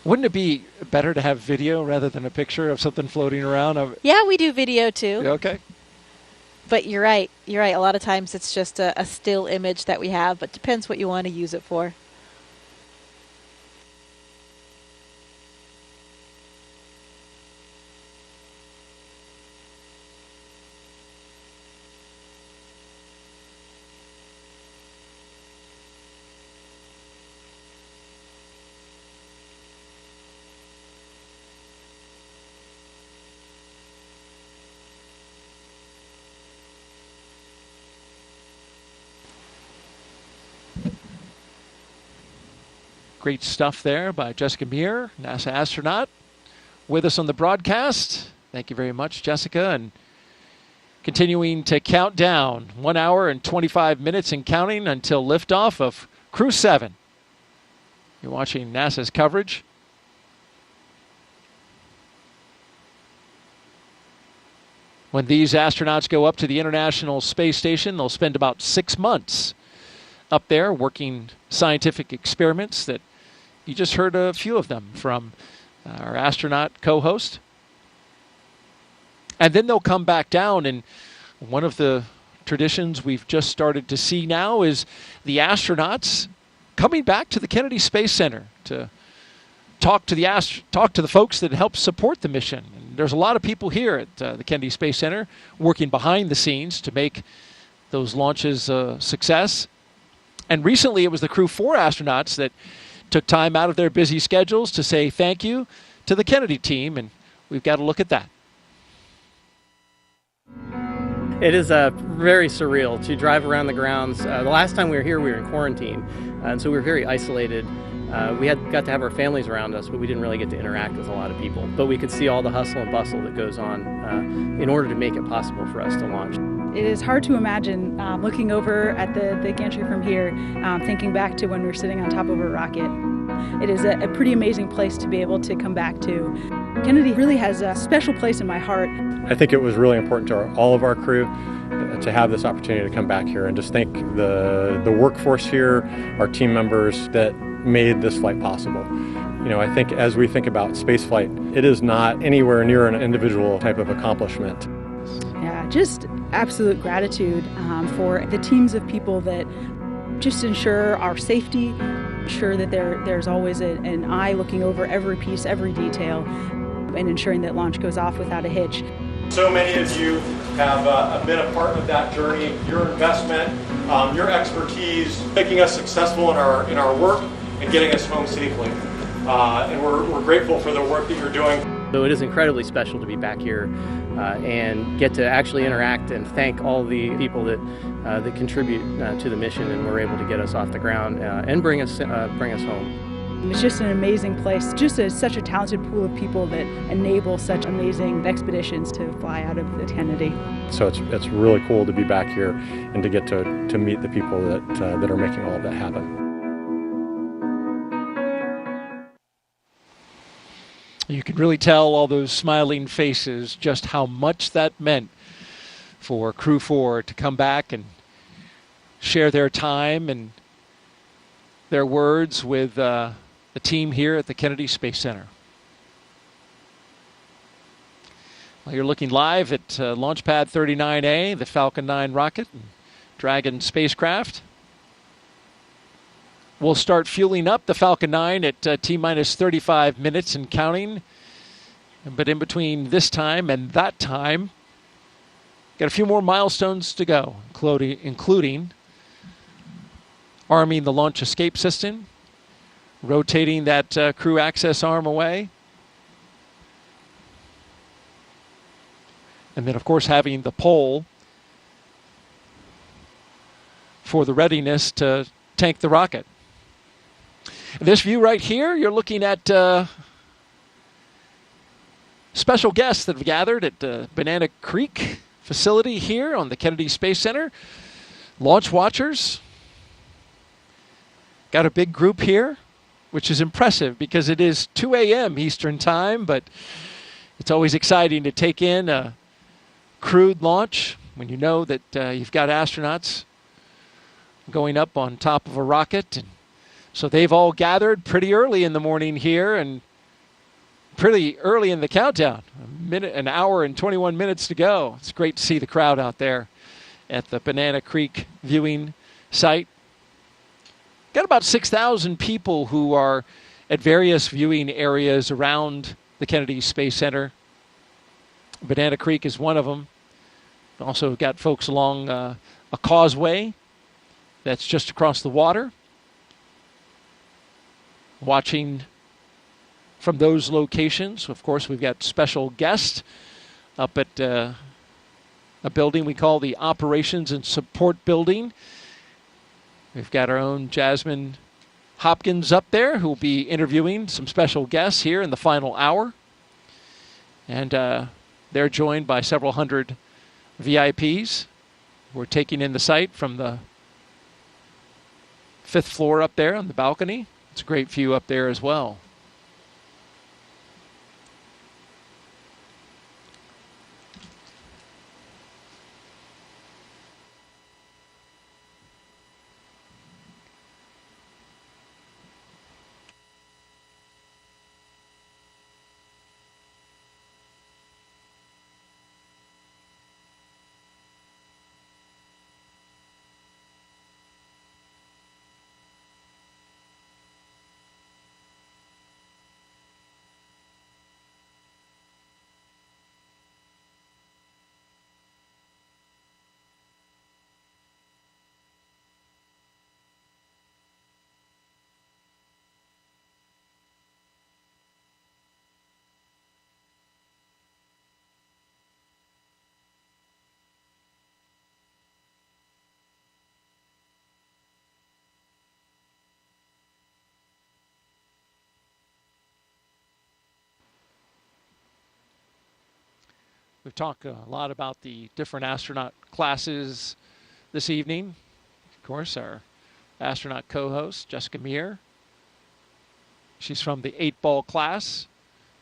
Wouldn't it be better to have video rather than a picture of something floating around? Yeah, we do video too. Okay. But you're right. A lot of times it's just a still image that we have, but depends what you want to use it for. Great stuff there by Jessica Meir, NASA astronaut, with us on the broadcast. Thank you very much, Jessica. And continuing to count down 1 hour and 25 minutes and counting until liftoff of Crew-7. You're watching NASA's coverage. When these astronauts go up to the International Space Station, they'll spend about 6 months up there working scientific experiments that you just heard a few of them from our astronaut co-host. And then they'll come back down, and one of the traditions we've just started to see now is the astronauts coming back to the Kennedy Space Center to talk to the folks that help support the mission. And there's a lot of people here at the Kennedy Space Center working behind the scenes to make those launches a success. And recently it was the Crew-4 astronauts that took time out of their busy schedules to say thank you to the Kennedy team, and we've got to look at that. It is very surreal to drive around the grounds. The last time we were here, we were in quarantine, and so we were very isolated. We got to have our families around us, but we didn't really get to interact with a lot of people. But we could see all the hustle and bustle that goes on in order to make it possible for us to launch. It is hard to imagine looking over at the gantry from here, thinking back to when we were sitting on top of a rocket. It is a pretty amazing place to be able to come back to. Kennedy really has a special place in my heart. I think it was really important to all of our crew to have this opportunity to come back here and just thank the workforce here, our team members that made this flight possible. You know, I think as we think about spaceflight, it is not anywhere near an individual type of accomplishment. Yeah, just absolute gratitude for the teams of people that just ensure our safety, ensure that there's always an eye looking over every piece, every detail, and ensuring that launch goes off without a hitch. So many of you have been a part of that journey. Your investment, your expertise, making us successful in our work and getting us home safely. And we're grateful for the work that you're doing. So it is incredibly special to be back here and get to actually interact and thank all the people that contribute to the mission and were able to get us off the ground and bring us home. It's just an amazing place, just such a talented pool of people that enable such amazing expeditions to fly out of the Kennedy. So it's really cool to be back here and to get to meet the people that are making all of that happen. You can really tell all those smiling faces just how much that meant for Crew-4 to come back and share their time and their words with the team here at the Kennedy Space Center. Well, you're looking live at Launch Pad 39A, the Falcon 9 rocket and Dragon spacecraft. We'll start fueling up the Falcon 9 at T-minus 35 minutes and counting. But in between this time and that time, Got a few more milestones to go, including arming the launch escape system, rotating that crew access arm away, and then, of course, having the pole for the readiness to tank the rocket. This view right here, you're looking at special guests that have gathered at the Banana Creek facility here on the Kennedy Space Center. Launch watchers. Got a big group here, which is impressive because it is 2 a.m. Eastern Time, but it's always exciting to take in a crewed launch when you know that you've got astronauts going up on top of a rocket. And so they've all gathered pretty early in the morning here and pretty early in the countdown. An hour and 21 minutes to go. It's great to see the crowd out there at the Banana Creek viewing site. Got about 6,000 people who are at various viewing areas around the Kennedy Space Center. Banana Creek is one of them. Also got folks along a causeway that's just across the water, watching from those locations. Of course, we've got special guests up at a building we call the Operations and Support Building. We've got our own Jasmine Hopkins up there who will be interviewing some special guests here in the final hour. And they're joined by several hundred VIPs who are taking in the site from the 5th floor up there on the balcony. It's a great view up there as well. We've talked a lot about the different astronaut classes this evening. Of course, our astronaut co-host, Jessica Meir. She's from the 8-ball class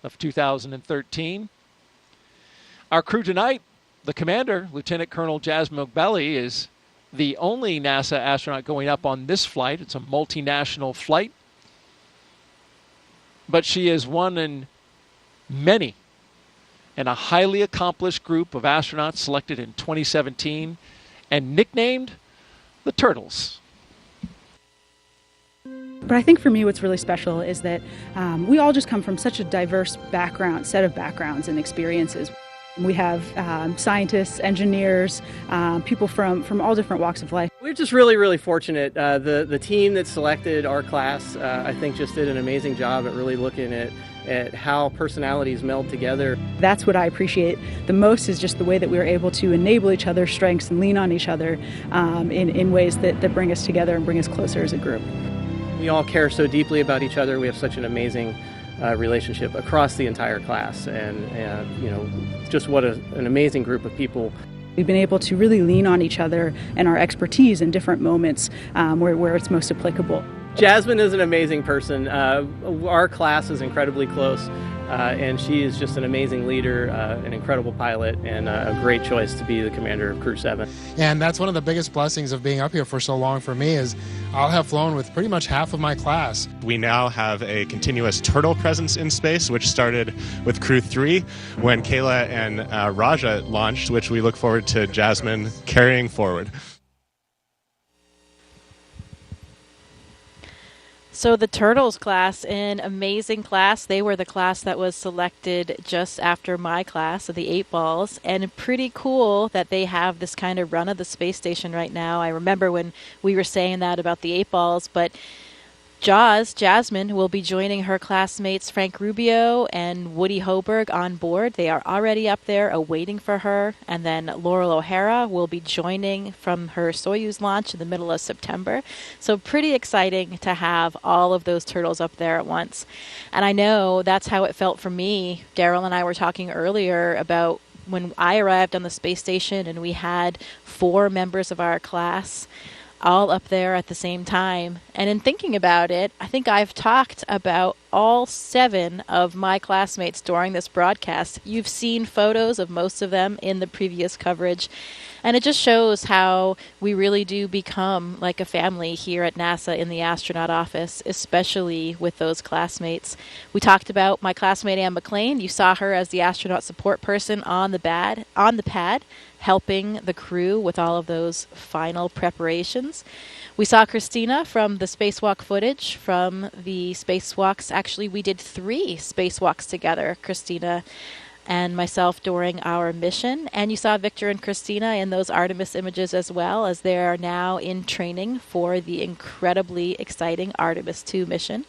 of 2013. Our crew tonight, the commander, Lieutenant Colonel Jasmine Belli, is the only NASA astronaut going up on this flight. It's a multinational flight. But she is one in many and a highly accomplished group of astronauts selected in 2017 and nicknamed the Turtles. But I think for me what's really special is that we all just come from such a diverse set of backgrounds and experiences. We have scientists, engineers, people from all different walks of life. We're just really, really fortunate. The team that selected our class, I think, just did an amazing job at really looking at how personalities meld together. That's what I appreciate the most, is just the way that we were able to enable each other's strengths and lean on each other in ways that bring us together and bring us closer as a group. We all care so deeply about each other. We have such an amazing relationship across the entire class, and just what an amazing group of people. We've been able to really lean on each other and our expertise in different moments where it's most applicable. Jasmine is an amazing person. Our class is incredibly close, and she is just an amazing leader, an incredible pilot, and a great choice to be the commander of Crew-7. And that's one of the biggest blessings of being up here for so long for me, is I'll have flown with pretty much half of my class. We now have a continuous turtle presence in space, which started with Crew-3 when Kayla and Raja launched, which we look forward to Jasmine carrying forward. So the Turtles class, an amazing class. They were the class that was selected just after my class of the 8 balls, and pretty cool that they have this kind of run of the space station right now. I remember when we were saying that about the 8 balls, but Jasmine, will be joining her classmates Frank Rubio and Woody Hoberg on board. They are already up there awaiting for her. And then Laurel O'Hara will be joining from her Soyuz launch in the middle of September. So pretty exciting to have all of those turtles up there at once. And I know that's how it felt for me. Daryl and I were talking earlier about when I arrived on the space station and we had 4 members of our class all up there at the same time. And in thinking about it, I think I've talked about all 7 of my classmates during this broadcast. You've seen photos of most of them in the previous coverage. And it just shows how we really do become like a family here at NASA in the astronaut office, especially with those classmates. We talked about my classmate Ann McLean. You saw her as the astronaut support person on the pad, helping the crew with all of those final preparations. We saw Christina from the spacewalk footage from the spacewalks. Actually, we did 3 spacewalks together, Christina and myself, during our mission. And you saw Victor and Christina in those Artemis images as well, as they are now in training for the incredibly exciting Artemis 2 mission.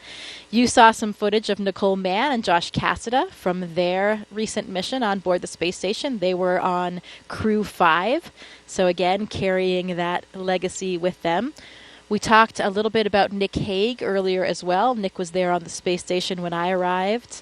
You saw some footage of Nicole Mann and Josh Cassada from their recent mission on board the space station. They were on Crew-5, so again, carrying that legacy with them. We talked a little bit about Nick Hague earlier as well. Nick was there on the space station when I arrived.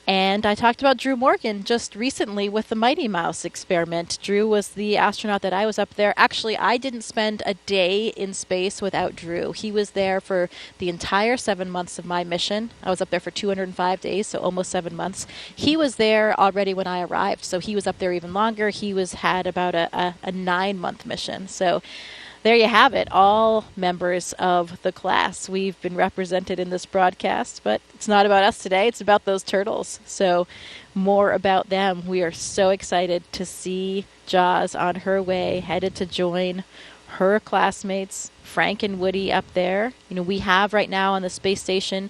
And I talked about Drew Morgan just recently with the Mighty Mouse experiment. Drew was the astronaut that I was up there. Actually, I didn't spend a day in space without Drew. He was there for the entire 7 months of my mission. I was up there for 205 days, so almost 7 months. He was there already when I arrived, so he was up there even longer. He had about a 9-month mission. So there you have it, all members of the class. We've been represented in this broadcast, but it's not about us today. It's about those turtles. So more about them. We are so excited to see Jaws on her way, headed to join her classmates, Frank and Woody, up there. You know, we have right now on the space station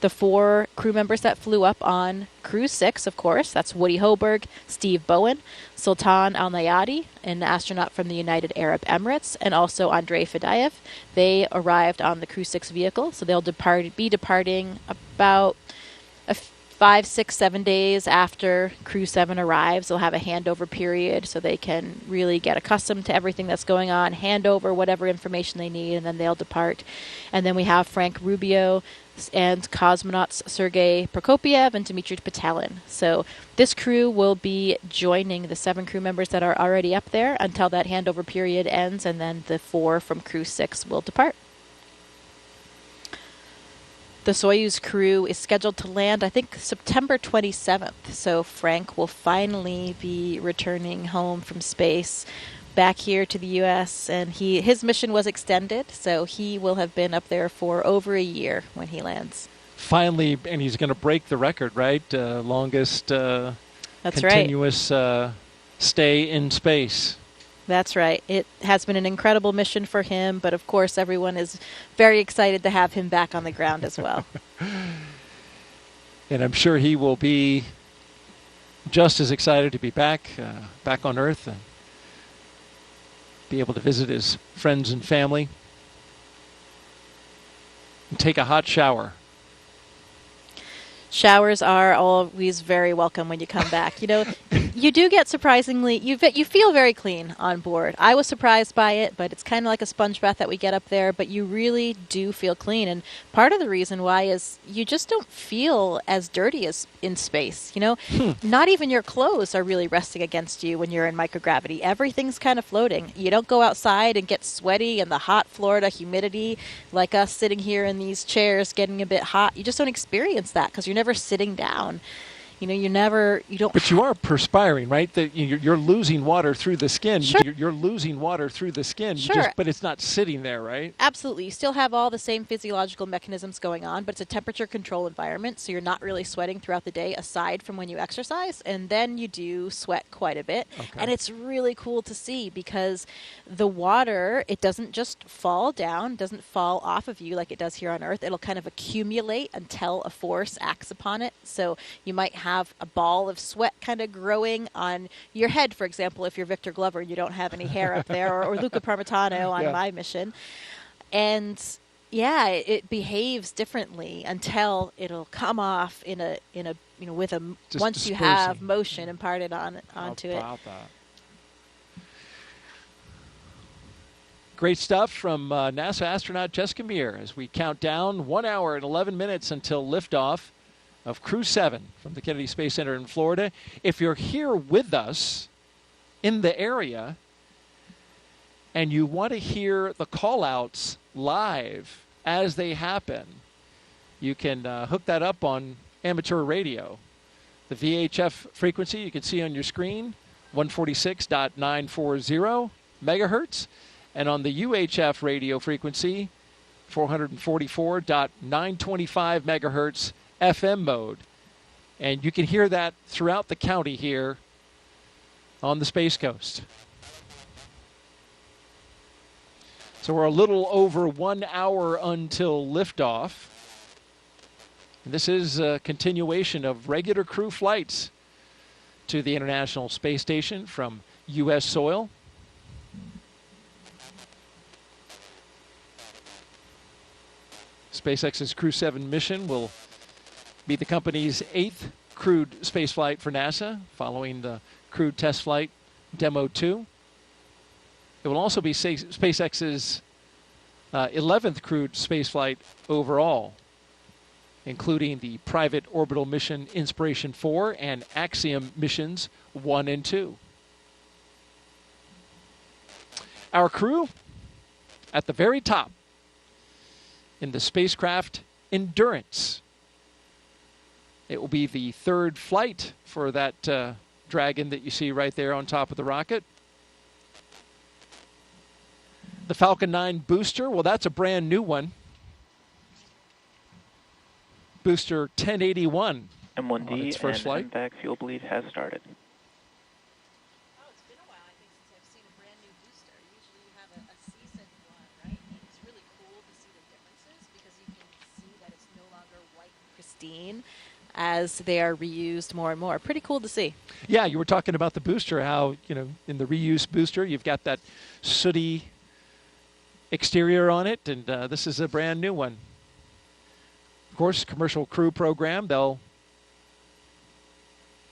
the 4 crew members that flew up on Crew-6, of course. That's Woody Hoberg, Steve Bowen, Sultan Al-Nayati, an astronaut from the United Arab Emirates, and also Andrei Fadayev. They arrived on the Crew-6 vehicle, so they'll be departing about 5, 6, 7 days after Crew-7 arrives. They'll have a handover period so they can really get accustomed to everything that's going on, hand over whatever information they need, and then they'll depart. And then we have Frank Rubio and cosmonauts Sergei Prokopiev and Dmitry Petelin. So this crew will be joining the 7 crew members that are already up there until that handover period ends, and then the 4 from Crew-6 will depart. The Soyuz crew is scheduled to land, I think, September 27th. So Frank will finally be returning home from space back here to the U.S. And his mission was extended, so he will have been up there for over a year when he lands. Finally, and he's going to break the record, right? Longest continuous stay in space. That's right. It has been an incredible mission for him, but of course everyone is very excited to have him back on the ground as well. And I'm sure he will be just as excited to be back on Earth and be able to visit his friends and family and take a hot shower. Showers are always very welcome when you come back. You know, you do get surprisingly, you feel very clean on board. I was surprised by it, but it's kind of like a sponge bath that we get up there, but you really do feel clean. And part of the reason why is you just don't feel as dirty as in space. You know, not even your clothes are really resting against you when you're in microgravity. Everything's kind of floating. You don't go outside and get sweaty in the hot Florida humidity like us sitting here in these chairs getting a bit hot. You just don't experience that because you're never sitting down. You don't. But you are perspiring, right? That you're losing water through the skin. Sure. You're losing water through the skin. Sure. But it's not sitting there, right? Absolutely. You still have all the same physiological mechanisms going on, but it's a temperature control environment, so you're not really sweating throughout the day aside from when you exercise, and then you do sweat quite a bit. Okay. And it's really cool to see because the water, it doesn't just fall down, doesn't fall off of you like it does here on Earth. It'll kind of accumulate until a force acts upon it. So you might have a ball of sweat kind of growing on your head, for example, if you're Victor Glover and you don't have any hair up there, or Luca Parmitano on My Mission. And yeah, it behaves differently until it'll come off in a with a Just once dispersing. you have motion imparted onto it. That? Great stuff from NASA astronaut Jessica Meir as we count down 1 hour and 11 minutes until liftoff of Crew-7 from the Kennedy Space Center in Florida. If you're here with us in the area and you want to hear the call-outs live as they happen, you can hook that up on amateur radio. The VHF frequency you can see on your screen, 146.940 megahertz, and on the UHF radio frequency, 444.925 megahertz FM mode. And you can hear that throughout the county here on the Space Coast. So we're a little over 1 hour until liftoff. And this is a continuation of regular crew flights to the International Space Station from U.S. soil. SpaceX's Crew-7 mission will be the company's 8th crewed spaceflight for NASA, following the crewed test flight Demo 2. It will also be SpaceX's 11th crewed spaceflight overall, including the private orbital mission Inspiration 4 and Axiom missions 1 and 2. Our crew at the very top in the spacecraft Endurance. It will be the third flight for that Dragon that you see right there on top of the rocket. The Falcon 9 booster, well, that's a brand new one. Booster 1081 M1D on its first and flight. MVAC fuel bleed has started. As they are reused more and more. Pretty cool to see. Yeah, you were talking about the booster, how, in the reuse booster, you've got that sooty exterior on it, and this is a brand new one. Of course, commercial crew program,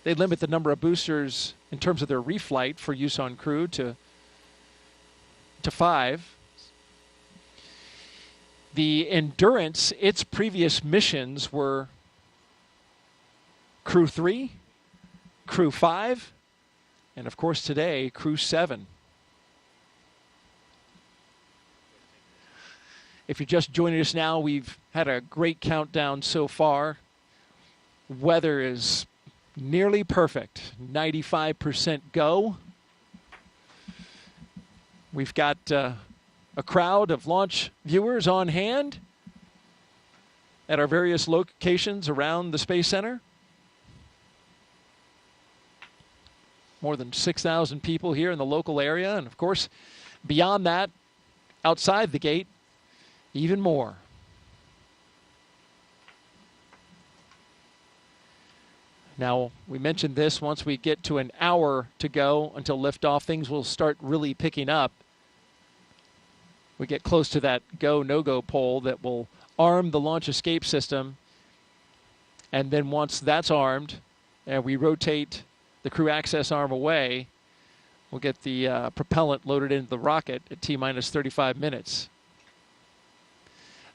they limit the number of boosters in terms of their reflight for use on crew to 5. The Endurance, its previous missions were Crew-3, Crew-5, and of course today, Crew-7. If you're just joining us now, we've had a great countdown so far. Weather is nearly perfect, 95% go. We've got a crowd of launch viewers on hand at our various locations around the Space Center. More than 6,000 people here in the local area, and of course, beyond that, outside the gate, even more. Now, we mentioned this, once we get to an hour to go until liftoff, things will start really picking up. We get close to that go, no-go pole that will arm the launch escape system. And then once that's armed, and we rotate the crew access arm away, we'll get the propellant loaded into the rocket at T-minus 35 minutes.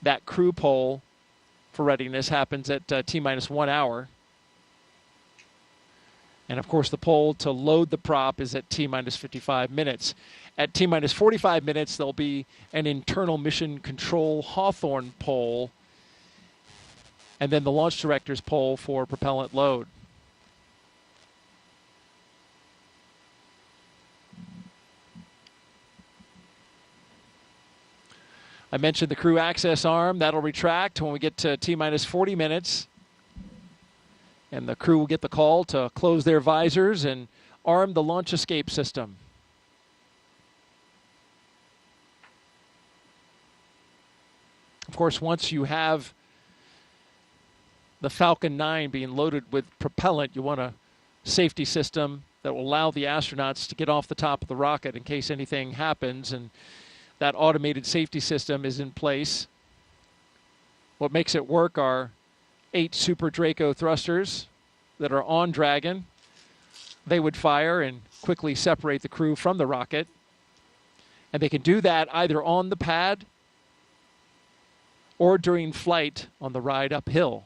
That crew pole for readiness happens at T-minus 1 hour. And of course, the pole to load the prop is at T-minus 55 minutes. At T-minus 45 minutes, there'll be an internal mission control Hawthorne pole, and then the launch director's pole for propellant load. I mentioned the crew access arm. That'll retract when we get to T-minus 40 minutes. And the crew will get the call to close their visors and arm the launch escape system. Of course, once you have the Falcon 9 being loaded with propellant, you want a safety system that will allow the astronauts to get off the top of the rocket in case anything happens, and that automated safety system is in place. What makes it work are 8 Super Draco thrusters that are on Dragon. They would fire and quickly separate the crew from the rocket, and they can do that either on the pad or during flight on the ride uphill.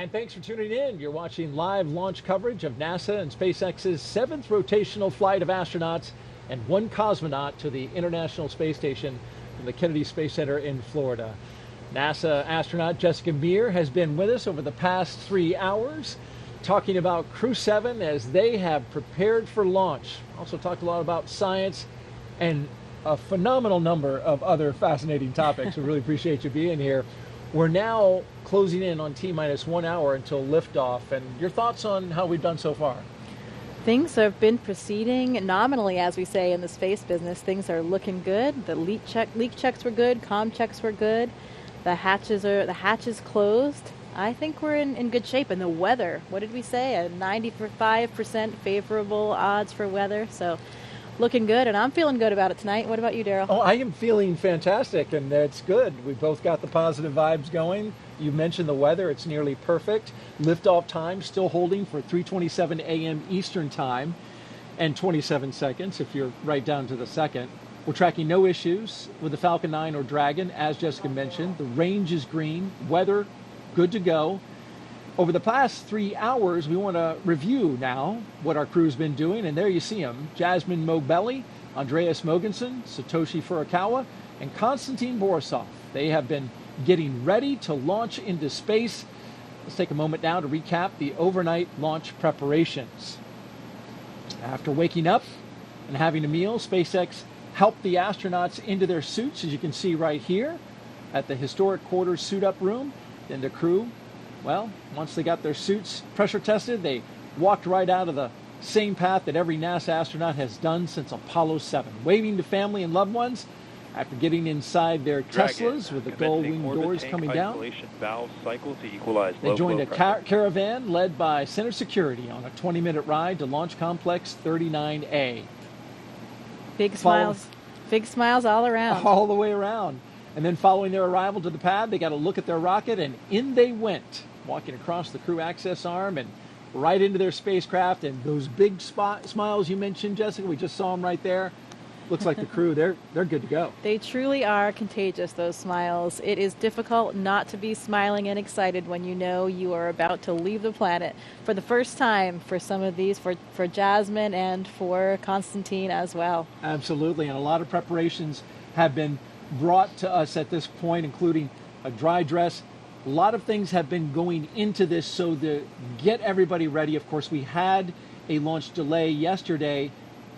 And thanks for tuning in. You're watching live launch coverage of NASA and SpaceX's 7th rotational flight of astronauts and one cosmonaut to the International Space Station from the Kennedy Space Center in Florida. NASA astronaut Jessica Meir has been with us over the past 3 hours, talking about Crew-7 as they have prepared for launch. Also talked a lot about science and a phenomenal number of other fascinating topics. We really appreciate you being here. We're now closing in on T-minus 1 hour until liftoff. And your thoughts on how we've done so far? Things have been proceeding nominally, as we say in the space business. Things are looking good. The leak checks were good. Comm checks were good. The hatches closed. I think we're in good shape. And the weather, what did we say? A 95% favorable odds for weather. So looking good, and I'm feeling good about it tonight. What about you, Daryl? Oh, I am feeling fantastic, and it's good. We both got the positive vibes going. You mentioned the weather. It's nearly perfect. Liftoff time still holding for 3:27 a.m. Eastern time and 27 seconds if you're right down to the second. We're tracking no issues with the Falcon 9 or Dragon, as Jessica mentioned. The range is green. Weather, good to go. Over the past 3 hours, we want to review now what our crew's been doing, and there you see them. Jasmine Mobelli, Andreas Mogensen, Satoshi Furukawa, and Konstantin Borisov. They have been getting ready to launch into space. Let's take a moment now to recap the overnight launch preparations. After waking up and having a meal, SpaceX helped the astronauts into their suits, as you can see right here at the historic quarters suit-up room. Then the crew, well, once they got their suits pressure tested, they walked right out of the same path that every NASA astronaut has done since Apollo 7, waving to family and loved ones after getting inside their Teslas with the gull-wing doors coming down. They joined a caravan led by Center Security on a 20-minute ride to Launch Complex 39A. Big smiles all around. All the way around. And then following their arrival to the pad, they got a look at their rocket, and in they went, walking across the crew access arm and right into their spacecraft. And those big smiles you mentioned, Jessica, we just saw them right there. Looks like the crew, they're good to go. They truly are contagious, those smiles. It is difficult not to be smiling and excited when you know you are about to leave the planet for the first time for some of these, for Jasmine and for Konstantin as well. Absolutely, and a lot of preparations have been brought to us at this point, including a dry dress. A lot of things have been going into this so to get everybody ready. Of course, we had a launch delay yesterday.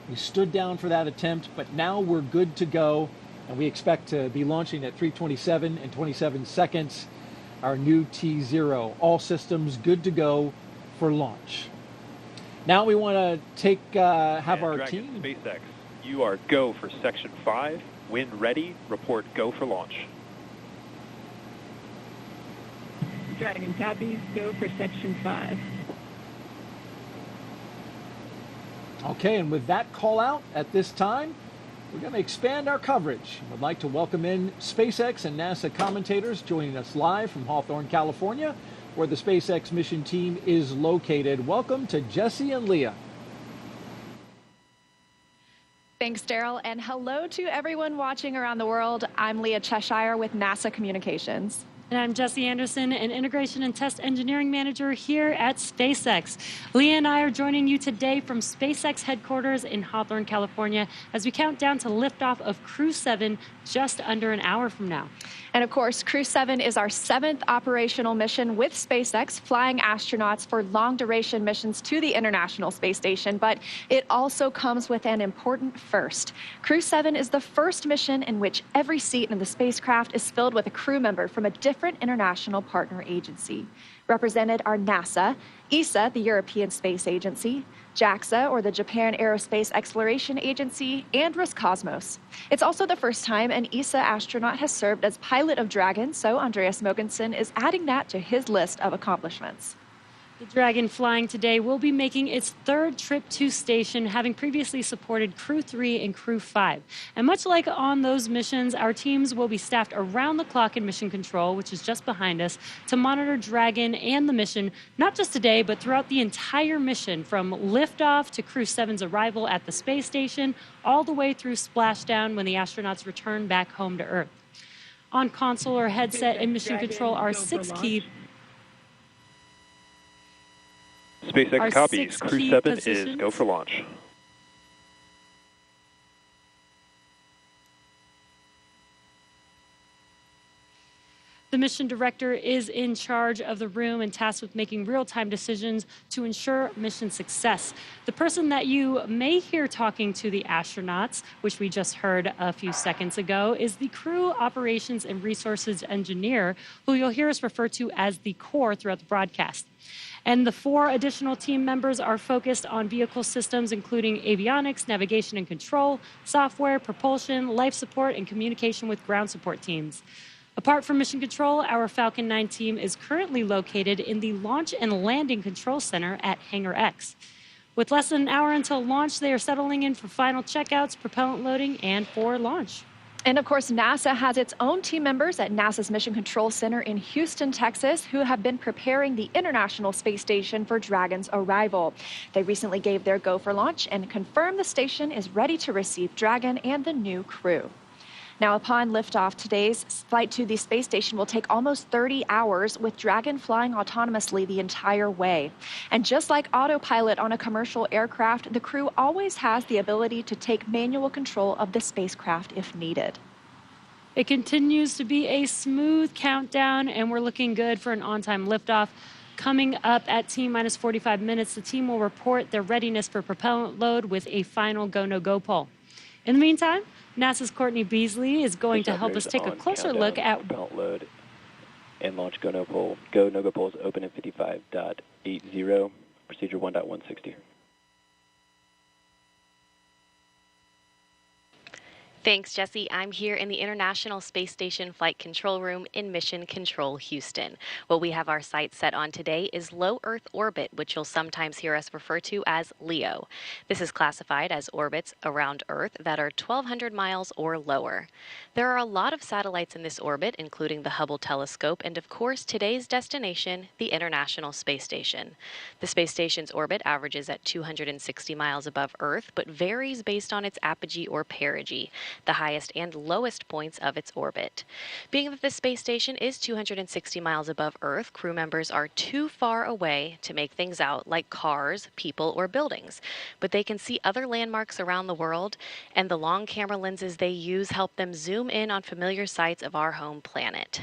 We stood down for that attempt, but now we're good to go, and we expect to be launching at 3:27 and 27 seconds, our new T0. All systems good to go for launch. Now we want to have our Dragon, team. SpaceX, you are go for Section 5. When ready, report go for launch. Dragon copies, go for Section 5. Okay, and with that call out at this time, we're going to expand our coverage. We'd like to welcome in SpaceX and NASA commentators joining us live from Hawthorne, California, where the SpaceX mission team is located. Welcome to Jesse and Leah. Thanks, Daryl, and hello to everyone watching around the world. I'm Leah Cheshire with NASA Communications. And I'm Jesse Anderson, an Integration and Test Engineering Manager here at SpaceX. Leah and I are joining you today from SpaceX headquarters in Hawthorne, California, as we count down to liftoff of Crew-7 just under an hour from now. And of course, Crew-7 is our 7th operational mission with SpaceX, flying astronauts for long-duration missions to the International Space Station. But it also comes with an important first. Crew-7 is the first mission in which every seat in the spacecraft is filled with a crew member from a different international partner agency. Represented are NASA, ESA, the European Space Agency, JAXA, or the Japan Aerospace Exploration Agency, and Roscosmos. It's also the first time an ESA astronaut has served as pilot of Dragon, so Andreas Mogensen is adding that to his list of accomplishments. The Dragon flying today will be making its 3rd trip to station, having previously supported Crew-3 and Crew-5. And much like on those missions, our teams will be staffed around the clock in mission control, which is just behind us, to monitor Dragon and the mission, not just today, but throughout the entire mission, from liftoff to Crew-7's arrival at the space station, all the way through splashdown when the astronauts return back home to Earth. On console or headset and mission control are 6 key SpaceX copies. Crew-7 is go for launch. The mission director is in charge of the room and tasked with making real-time decisions to ensure mission success. The person that you may hear talking to the astronauts, which we just heard a few seconds ago, is the Crew Operations and Resources Engineer, who you'll hear us refer to as the core throughout the broadcast. And the 4 additional team members are focused on vehicle systems, including avionics, navigation and control, software, propulsion, life support, and communication with ground support teams. Apart from Mission Control, our Falcon 9 team is currently located in the Launch and Landing Control Center at Hangar X. With less than an hour until launch, they are settling in for final checkouts, propellant loading, and for launch. And of course, NASA has its own team members at NASA's Mission Control Center in Houston, Texas, who have been preparing the International Space Station for Dragon's arrival. They recently gave their go for launch and confirmed the station is ready to receive Dragon and the new crew. Now, upon liftoff, today's flight to the space station will take almost 30 hours, with Dragon flying autonomously the entire way. And just like autopilot on a commercial aircraft, the crew always has the ability to take manual control of the spacecraft if needed. It continues to be a smooth countdown, and we're looking good for an on-time liftoff. Coming up at T-minus 45 minutes, the team will report their readiness for propellant load with a final go-no-go poll. In the meantime, NASA's Courtney Beasley is going to help us take a closer look at propellant load and launch go-no poll. Go-no-go polls open at 55.80, procedure 1.160. Thanks, Jesse. I'm here in the International Space Station Flight Control Room in Mission Control, Houston. What we have our sights set on today is low Earth orbit, which you'll sometimes hear us refer to as LEO. This is classified as orbits around Earth that are 1,200 miles or lower. There are a lot of satellites in this orbit, including the Hubble telescope and, of course, today's destination, the International Space Station. The space station's orbit averages at 260 miles above Earth, but varies based on its apogee or perigee, the highest and lowest points of its orbit. Being that the space station is 260 miles above Earth, crew members are too far away to make things out like cars, people, or buildings. But they can see other landmarks around the world, and the long camera lenses they use help them zoom in on familiar sights of our home planet.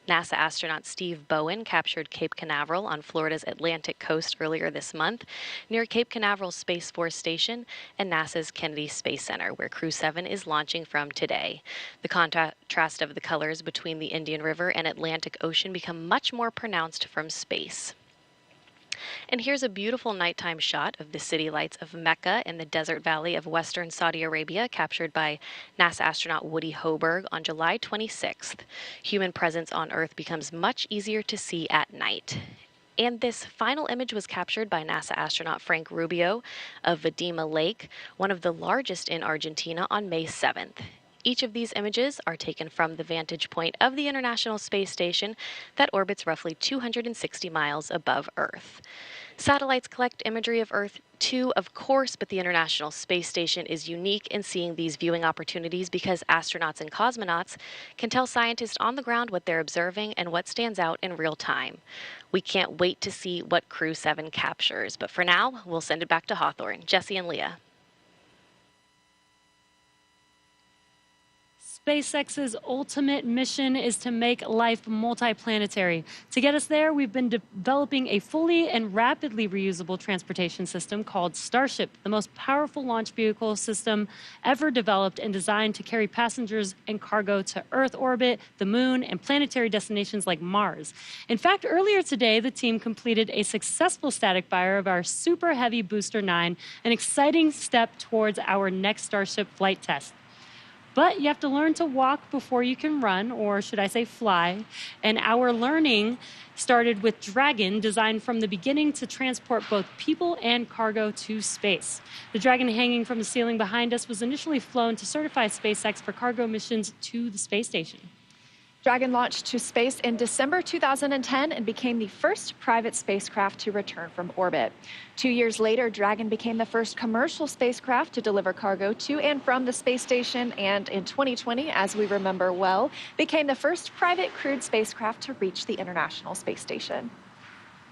NASA astronaut Steve Bowen captured Cape Canaveral on Florida's Atlantic coast earlier this month, near Cape Canaveral Space Force Station and NASA's Kennedy Space Center, where Crew-7 is launching from today. The contrast of the colors between the Indian River and Atlantic Ocean become much more pronounced from space. And here's a beautiful nighttime shot of the city lights of Mecca in the desert valley of western Saudi Arabia, captured by NASA astronaut Woody Hoberg on July 26th. Human presence on Earth becomes much easier to see at night. And this final image was captured by NASA astronaut Frank Rubio of Vedima Lake, one of the largest in Argentina, on May 7th. Each of these images are taken from the vantage point of the International Space Station that orbits roughly 260 miles above Earth. Satellites collect imagery of Earth too, of course, but the International Space Station is unique in seeing these viewing opportunities because astronauts and cosmonauts can tell scientists on the ground what they're observing and what stands out in real time. We can't wait to see what Crew-7 captures, but for now, we'll send it back to Hawthorne. Jesse and Leah. SpaceX's ultimate mission is to make life multiplanetary. To get us there, we've been developing a fully and rapidly reusable transportation system called Starship, the most powerful launch vehicle system ever developed and designed to carry passengers and cargo to Earth orbit, the Moon, and planetary destinations like Mars. In fact, earlier today, the team completed a successful static fire of our Super Heavy Booster 9, an exciting step towards our next Starship flight test. But you have to learn to walk before you can run, or should I say fly. And our learning started with Dragon, designed from the beginning to transport both people and cargo to space. The Dragon hanging from the ceiling behind us was initially flown to certify SpaceX for cargo missions to the space station. Dragon launched to space in December 2010 and became the first private spacecraft to return from orbit. 2 years later, Dragon became the first commercial spacecraft to deliver cargo to and from the space station, and in 2020, as we remember well, became the first private crewed spacecraft to reach the International Space Station.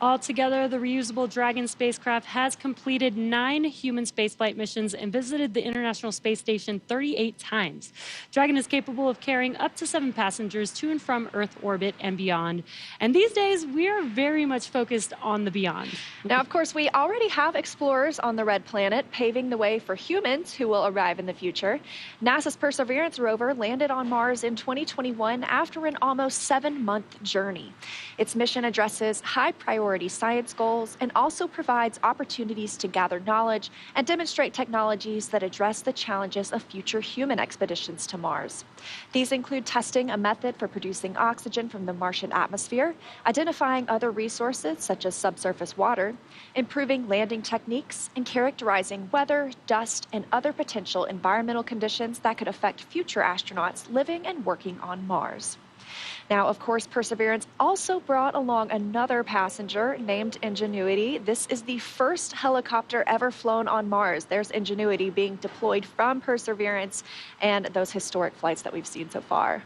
Altogether, the reusable Dragon spacecraft has completed 9 human spaceflight missions and visited the International Space Station 38 times. Dragon is capable of carrying up to 7 passengers to and from Earth orbit and beyond. And these days, we are very much focused on the beyond. Now, of course, we already have explorers on the Red Planet, paving the way for humans who will arrive in the future. NASA's Perseverance rover landed on Mars in 2021 after an almost 7-month journey. Its mission addresses high-priority science goals and also provides opportunities to gather knowledge and demonstrate technologies that address the challenges of future human expeditions to Mars. These include testing a method for producing oxygen from the Martian atmosphere, identifying other resources such as subsurface water, improving landing techniques, and characterizing weather, dust, and other potential environmental conditions that could affect future astronauts living and working on Mars. Now, of course, Perseverance also brought along another passenger named Ingenuity. This is the first helicopter ever flown on Mars. There's Ingenuity being deployed from Perseverance and those historic flights that we've seen so far.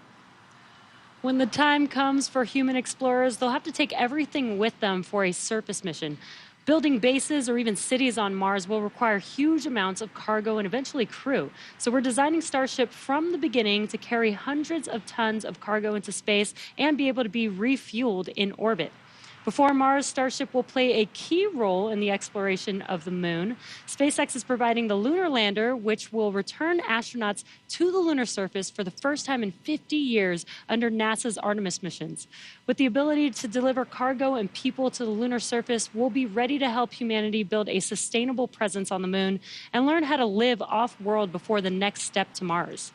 When the time comes for human explorers, they'll have to take everything with them for a surface mission. Building bases or even cities on Mars will require huge amounts of cargo and eventually crew. So we're designing Starship from the beginning to carry hundreds of tons of cargo into space and be able to be refueled in orbit. Before Mars, Starship will play a key role in the exploration of the moon. SpaceX is providing the lunar lander, which will return astronauts to the lunar surface for the first time in 50 years under NASA's Artemis missions. With the ability to deliver cargo and people to the lunar surface, we'll be ready to help humanity build a sustainable presence on the moon and learn how to live off-world before the next step to Mars.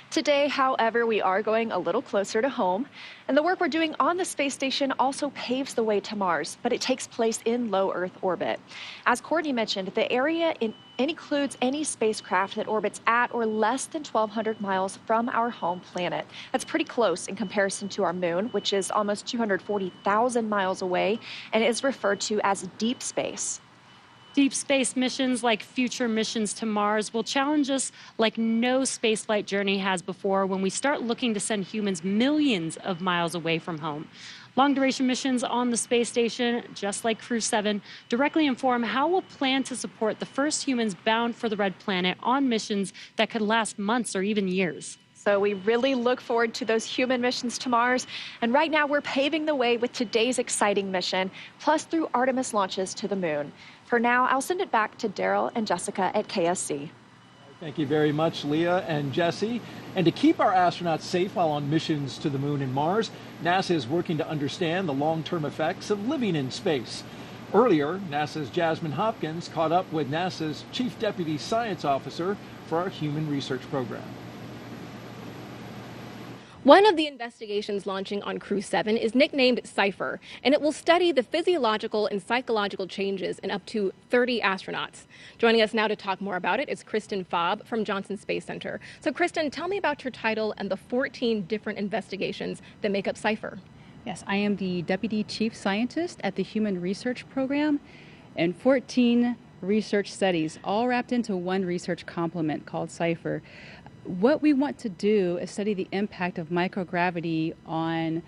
Today, however, we are going a little closer to home, and the work we're doing on the space station also paves the way to Mars, but it takes place in low Earth orbit. As Courtney mentioned, the area includes any spacecraft that orbits at or less than 1,200 miles from our home planet. That's pretty close in comparison to our moon, which is almost 240,000 miles away and is referred to as deep space. Deep space missions like future missions to Mars will challenge us like no spaceflight journey has before when we start looking to send humans millions of miles away from home. Long-duration missions on the space station, just like Crew-7, directly inform how we'll plan to support the first humans bound for the Red Planet on missions that could last months or even years. So we really look forward to those human missions to Mars. And right now we're paving the way with today's exciting mission, plus through Artemis launches to the moon. For now, I'll send it back to Daryl and Jessica at KSC. Thank you very much, Leah and Jesse. And to keep our astronauts safe while on missions to the moon and Mars, NASA is working to understand the long-term effects of living in space. Earlier, NASA's Jasmine Hopkins caught up with NASA's Chief Deputy Science Officer for our Human Research Program. One of the investigations launching on Crew-7 is nicknamed CIPHER, and it will study the physiological and psychological changes in up to 30 astronauts. Joining us now to talk more about it is Kristen Faub from Johnson Space Center. So Kristen, tell me about your title and the 14 different investigations that make up CIPHER. Yes, I am the Deputy Chief Scientist at the Human Research Program, and 14 research studies, all wrapped into one research complement called CIPHER. What we want to do is study the impact of microgravity on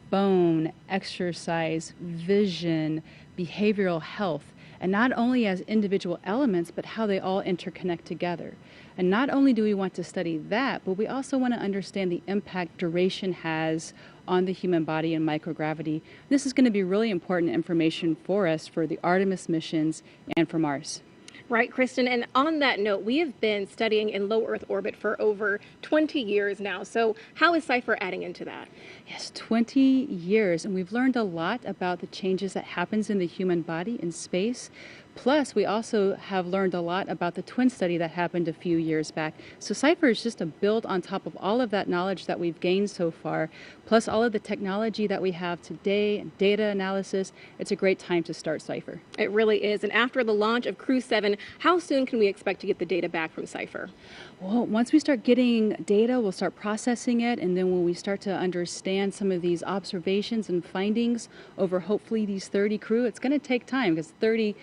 bone, exercise, vision, behavioral health, and not only as individual elements, but how they all interconnect together. And not only do we want to study that, but we also want to understand the impact duration has on the human body and microgravity. This is going to be really important information for us for the Artemis missions and for Mars. Right, Kristen. And on that note, we have been studying in low Earth orbit for over 20 years now. So how is CIPHER adding into that? Yes, 20 years. And we've learned a lot about the changes that happens in the human body in space. Plus, we also have learned a lot about the twin study that happened a few years back. So CIPHER is just a build on top of all of that knowledge that we've gained so far, plus all of the technology that we have today, and data analysis. It's a great time to start CIPHER. It really is. And after the launch of Crew-7, how soon can we expect to get the data back from CIPHER? Well, once we start getting data, we'll start processing it, and then when we start to understand some of these observations and findings over hopefully these 30 crew, it's going to take time because 30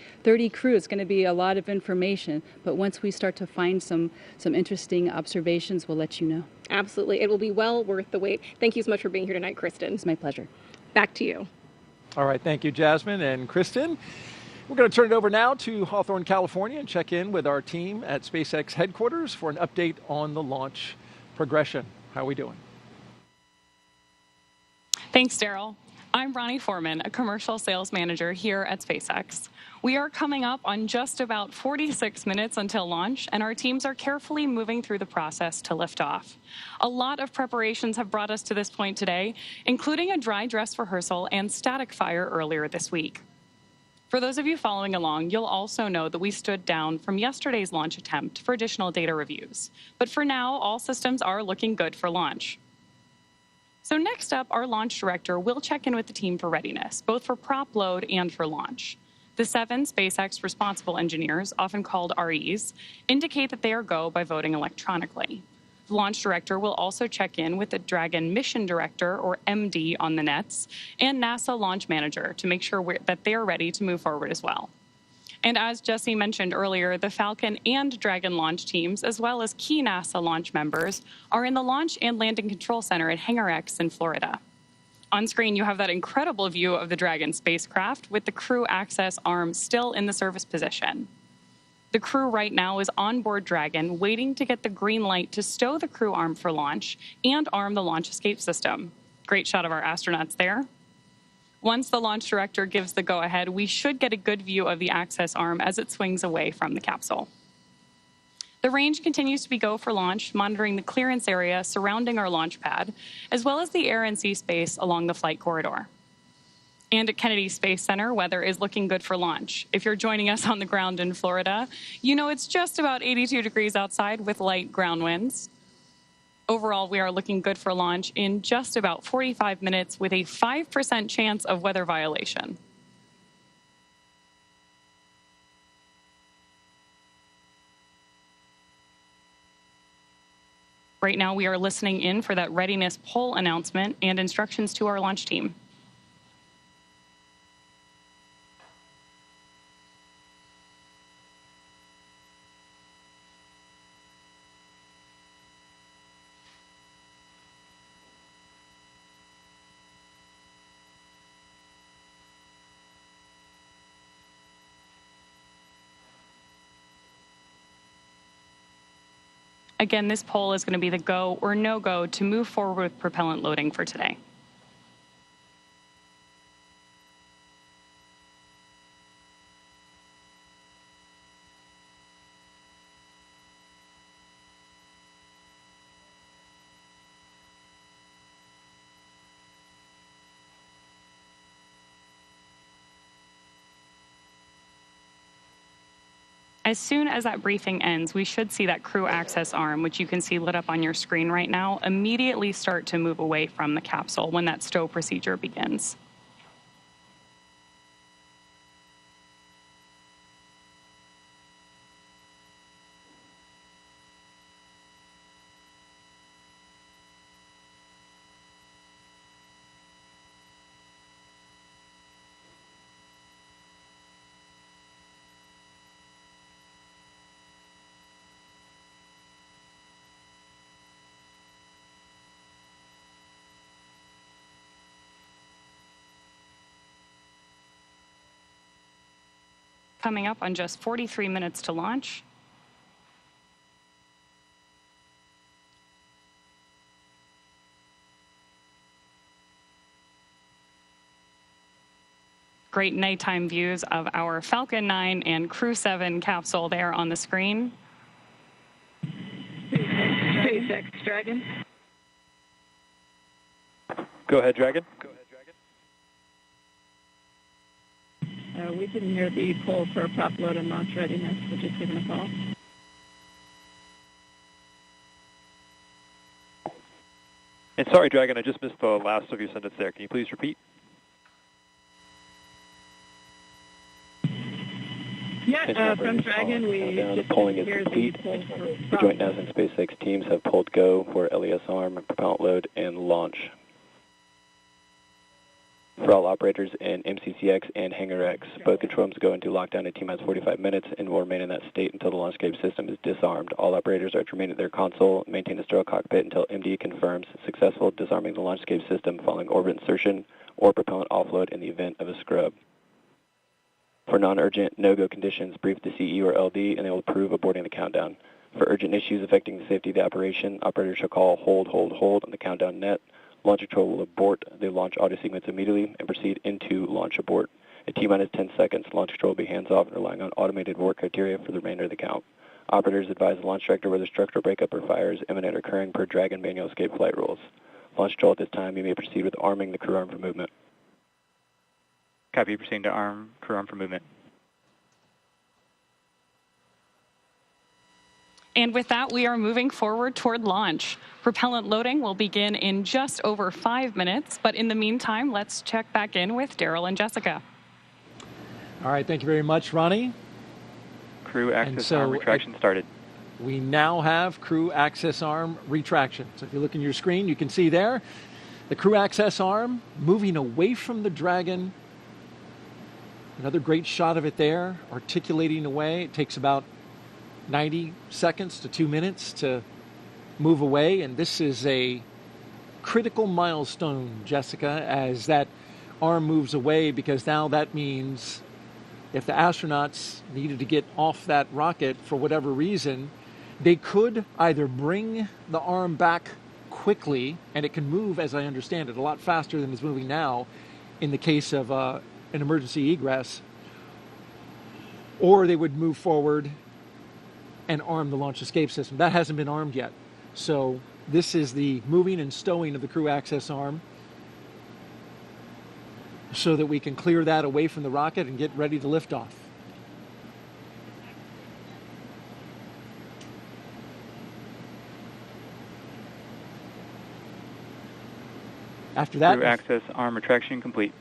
crew is going to be a lot of information. But once we start to find some interesting observations, we'll let you know. Absolutely. It will be well worth the wait. Thank you so much for being here tonight, Kristen. It's my pleasure. Back to you. All right, thank you, Jasmine and Kristen. We're going to turn it over now to Hawthorne, California, and check in with our team at SpaceX headquarters for an update on the launch progression. How are we doing? Thanks, Daryl. I'm Ronnie Foreman, a commercial sales manager here at SpaceX. We are coming up on just about 46 minutes until launch, and our teams are carefully moving through the process to lift off. A lot of preparations have brought us to this point today, including a dry dress rehearsal and static fire earlier this week. For those of you following along, you'll also know that we stood down from yesterday's launch attempt for additional data reviews. But for now, all systems are looking good for launch. So next up, our launch director will check in with the team for readiness, both for prop load and for launch. The 7 SpaceX responsible engineers, often called REs, indicate that they are go by voting electronically. The launch director will also check in with the Dragon mission director, or MD, on the nets, and NASA launch manager to make sure that they are ready to move forward as well. And as Jesse mentioned earlier, the Falcon and Dragon launch teams, as well as key NASA launch members, are in the Launch and Landing Control Center at Hangar X in Florida. On screen, you have that incredible view of the Dragon spacecraft with the crew access arm still in the service position. The crew right now is on board Dragon, waiting to get the green light to stow the crew arm for launch and arm the launch escape system. Great shot of our astronauts there. Once the launch director gives the go-ahead, we should get a good view of the access arm as it swings away from the capsule. The range continues to be go for launch, monitoring the clearance area surrounding our launch pad, as well as the air and sea space along the flight corridor. And at Kennedy Space Center, weather is looking good for launch. If you're joining us on the ground in Florida, you know it's just about 82 degrees outside with light ground winds. Overall, we are looking good for launch in just about 45 minutes with a 5% chance of weather violation. Right now, we are listening in for that readiness poll announcement and instructions to our launch team. Again, this poll is going to be the go or no-go to move forward with propellant loading for today. As soon as that briefing ends, we should see that crew access arm, which you can see lit up on your screen right now, immediately start to move away from the capsule when that stow procedure begins. Coming up on just 43 minutes to launch. Great nighttime views of our Falcon 9 and Crew-7 capsule there on the screen. SpaceX Dragon. Go ahead, Dragon. We didn't hear the poll for prop load and launch readiness. We're just giving a call. And sorry, Dragon, I just missed the last of your sentence there. Can you please repeat? Yeah, from Dragon, we just polling is hear complete. the poll for The prop joint NASA and SpaceX teams have polled go for LES arm, propellant load, and launch. For all operators in MCCX and Hangar X, both control rooms go into lockdown at T-minus 45 minutes and will remain in that state until the launch escape system is disarmed. All operators are to remain at their console, maintain a sterile cockpit until MD confirms successful disarming the launch escape system following orbit insertion or propellant offload in the event of a scrub. For non-urgent no-go conditions, brief the CE or LD and they will approve aborting the countdown. For urgent issues affecting the safety of the operation, operators shall call hold on the countdown net. Launch control will abort the launch auto sequence immediately and proceed into launch abort. At T-minus 10 seconds, launch control will be hands-off and relying on automated abort criteria for the remainder of the count. Operators advise the launch director whether structural breakup or fires imminent or occurring per Dragon manual escape flight rules. Launch control at this time, you may proceed with arming the crew arm for movement. Copy, proceeding to arm crew arm for movement. And with that, we are moving forward toward launch. Propellant loading will begin in just over 5 minutes, but in the meantime, let's check back in with Daryl and Jessica. All right, thank you very much, Ronnie. Crew access arm retraction started. We now have crew access arm retraction. So if you look in your screen, you can see there the crew access arm moving away from the Dragon. Another great shot of it there, articulating away. It takes about 90 seconds to 2 minutes to move away, and this is a critical milestone, Jessica, as that arm moves away, because now that means if the astronauts needed to get off that rocket for whatever reason, they could either bring the arm back quickly, and it can move, as I understand it, a lot faster than it's moving now in the case of an emergency egress, or they would move forward and arm the launch escape system. That hasn't been armed yet. So this is the moving and stowing of the crew access arm so that we can clear that away from the rocket and get ready to lift off. After that, crew access arm retraction complete.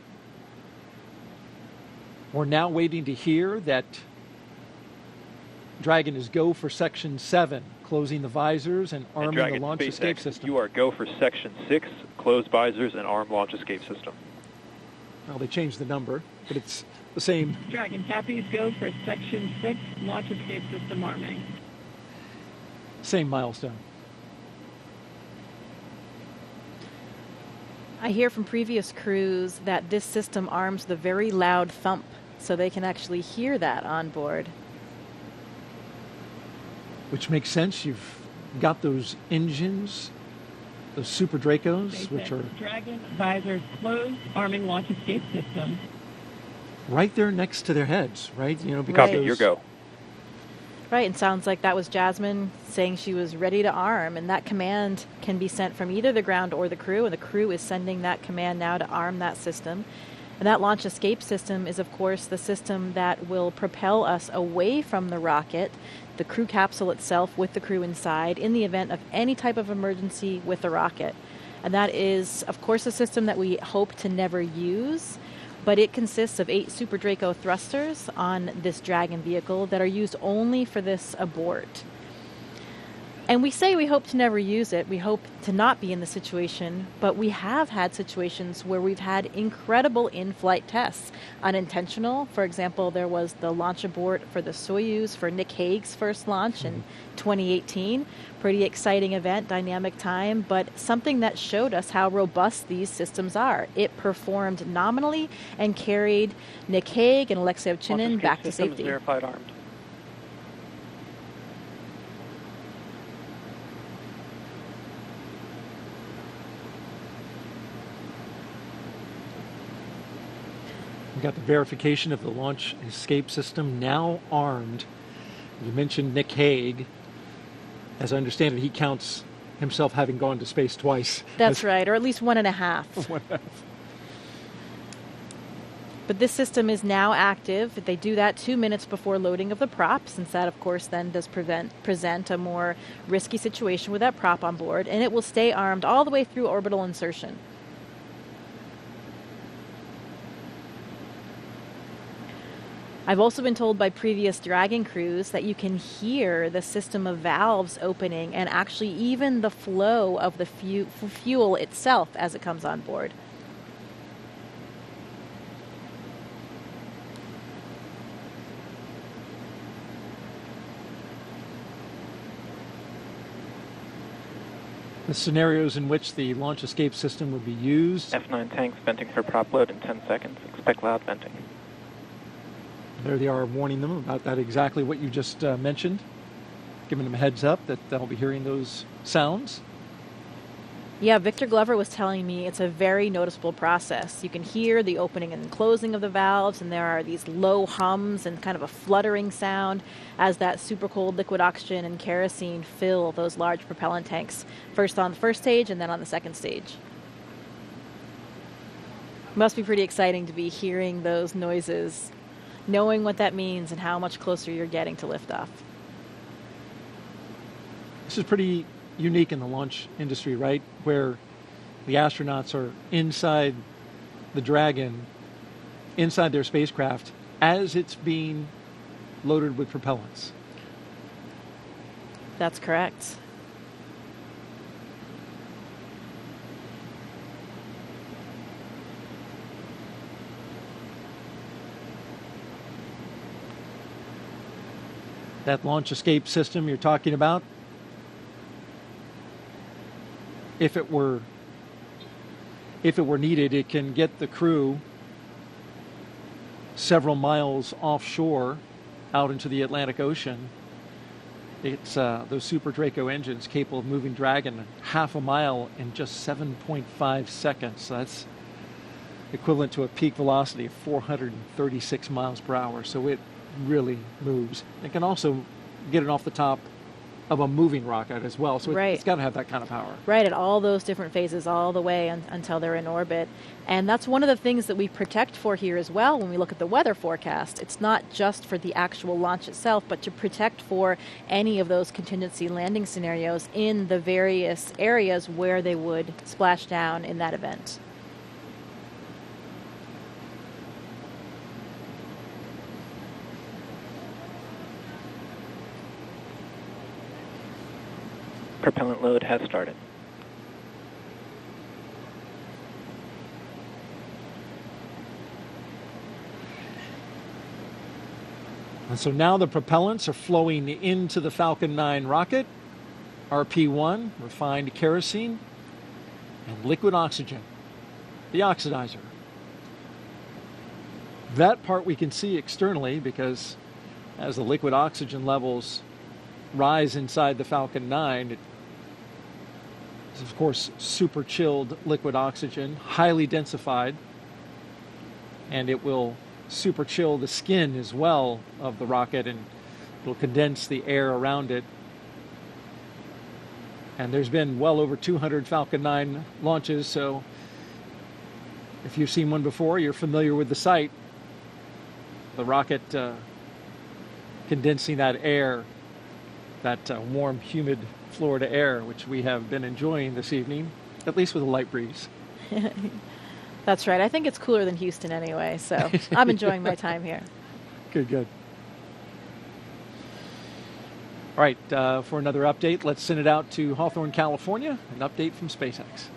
We're now waiting to hear that Dragon is go for Section 7, closing the visors and arming Dragon, the launch SpaceX, escape system. You are go for Section 6, close visors and arm launch escape system. Well, they changed the number, but it's the same. Dragon copies, go for Section 6, launch escape system arming. Same milestone. I hear from previous crews that this system arms the very loud thump, so they can actually hear that on board. Which makes sense. You've got those engines, those Super Dracos, which are Dragon visors closed, arming launch escape system. right there next to their heads, right? You know, Copy, your go. Right, and sounds like that was Jasmine saying she was ready to arm, and that command can be sent from either the ground or the crew, and the crew is sending that command now to arm that system. And that launch escape system is, of course, the system that will propel us away from the rocket, the crew capsule itself with the crew inside, in the event of any type of emergency with the rocket. And that is, of course, a system that we hope to never use, but it consists of 8 Super Draco thrusters on this Dragon vehicle that are used only for this abort. And we say we hope to never use it. We hope to not be in the situation, but we have had situations where we've had incredible in-flight tests. Unintentional. For example, there was the launch abort for the Soyuz for Nick Hague's first launch in 2018. Pretty exciting event, dynamic time, but something that showed us how robust these systems are. It performed nominally and carried Nick Hague and Alexei Ovchinin back to safety. Verified armed. we got the verification of the launch escape system now armed. You mentioned Nick Hague. As I understand it, he counts himself having gone to space twice. That's right, or at least 1.5. But this system is now active. They do that 2 minutes before loading of the prop, since that, of course, then does present a more risky situation with that prop on board, and it will stay armed all the way through orbital insertion. I've also been told by previous Dragon crews that you can hear the system of valves opening and actually even the flow of the fuel itself as it comes on board. The scenarios in which the launch escape system would be used. F9 tanks venting for prop load in 10 seconds. Expect loud venting. There they are warning them about that, exactly what you just mentioned. Giving them a heads up that they'll be hearing those sounds. Yeah, Victor Glover was telling me it's a very noticeable process. You can hear the opening and closing of the valves, and there are these low hums and kind of a fluttering sound as that super cold liquid oxygen and kerosene fill those large propellant tanks, first on the first stage and then on the second stage. Must be pretty exciting to be hearing those noises, knowing what that means and how much closer you're getting to liftoff. This is pretty unique in the launch industry, right? Where the astronauts are inside the Dragon, inside their spacecraft, as it's being loaded with propellants. That's correct. That launch escape system you're talking about, if it were needed, it can get the crew several miles offshore out into the Atlantic Ocean. It's those Super Draco engines capable of moving Dragon half a mile in just 7.5 seconds. So that's equivalent to a peak velocity of 436 miles per hour. So it really moves. It can also get it off the top of a moving rocket as well. So it's got to have that kind of power. Right, at all those different phases, all the way until they're in orbit. And that's one of the things that we protect for here as well when we look at the weather forecast. It's not just for the actual launch itself, but to protect for any of those contingency landing scenarios in the various areas where they would splash down in that event. Propellant load has started. And so now the propellants are flowing into the Falcon 9 rocket. RP-1, refined kerosene, and liquid oxygen, the oxidizer. That part we can see externally because as the liquid oxygen levels rise inside the Falcon 9, it's of course super chilled liquid oxygen, highly densified, and it will super chill the skin as well of the rocket, and it'll condense the air around it. And there's been well over 200 Falcon 9 launches, so if you've seen one before, you're familiar with the sight. The rocket condensing that air, that warm, humid Florida air, which we have been enjoying this evening, at least with a light breeze. That's right. I think it's cooler than Houston anyway, so I'm enjoying my time here. Good. All right, for another update, let's send it out to Hawthorne, California, an update from SpaceX.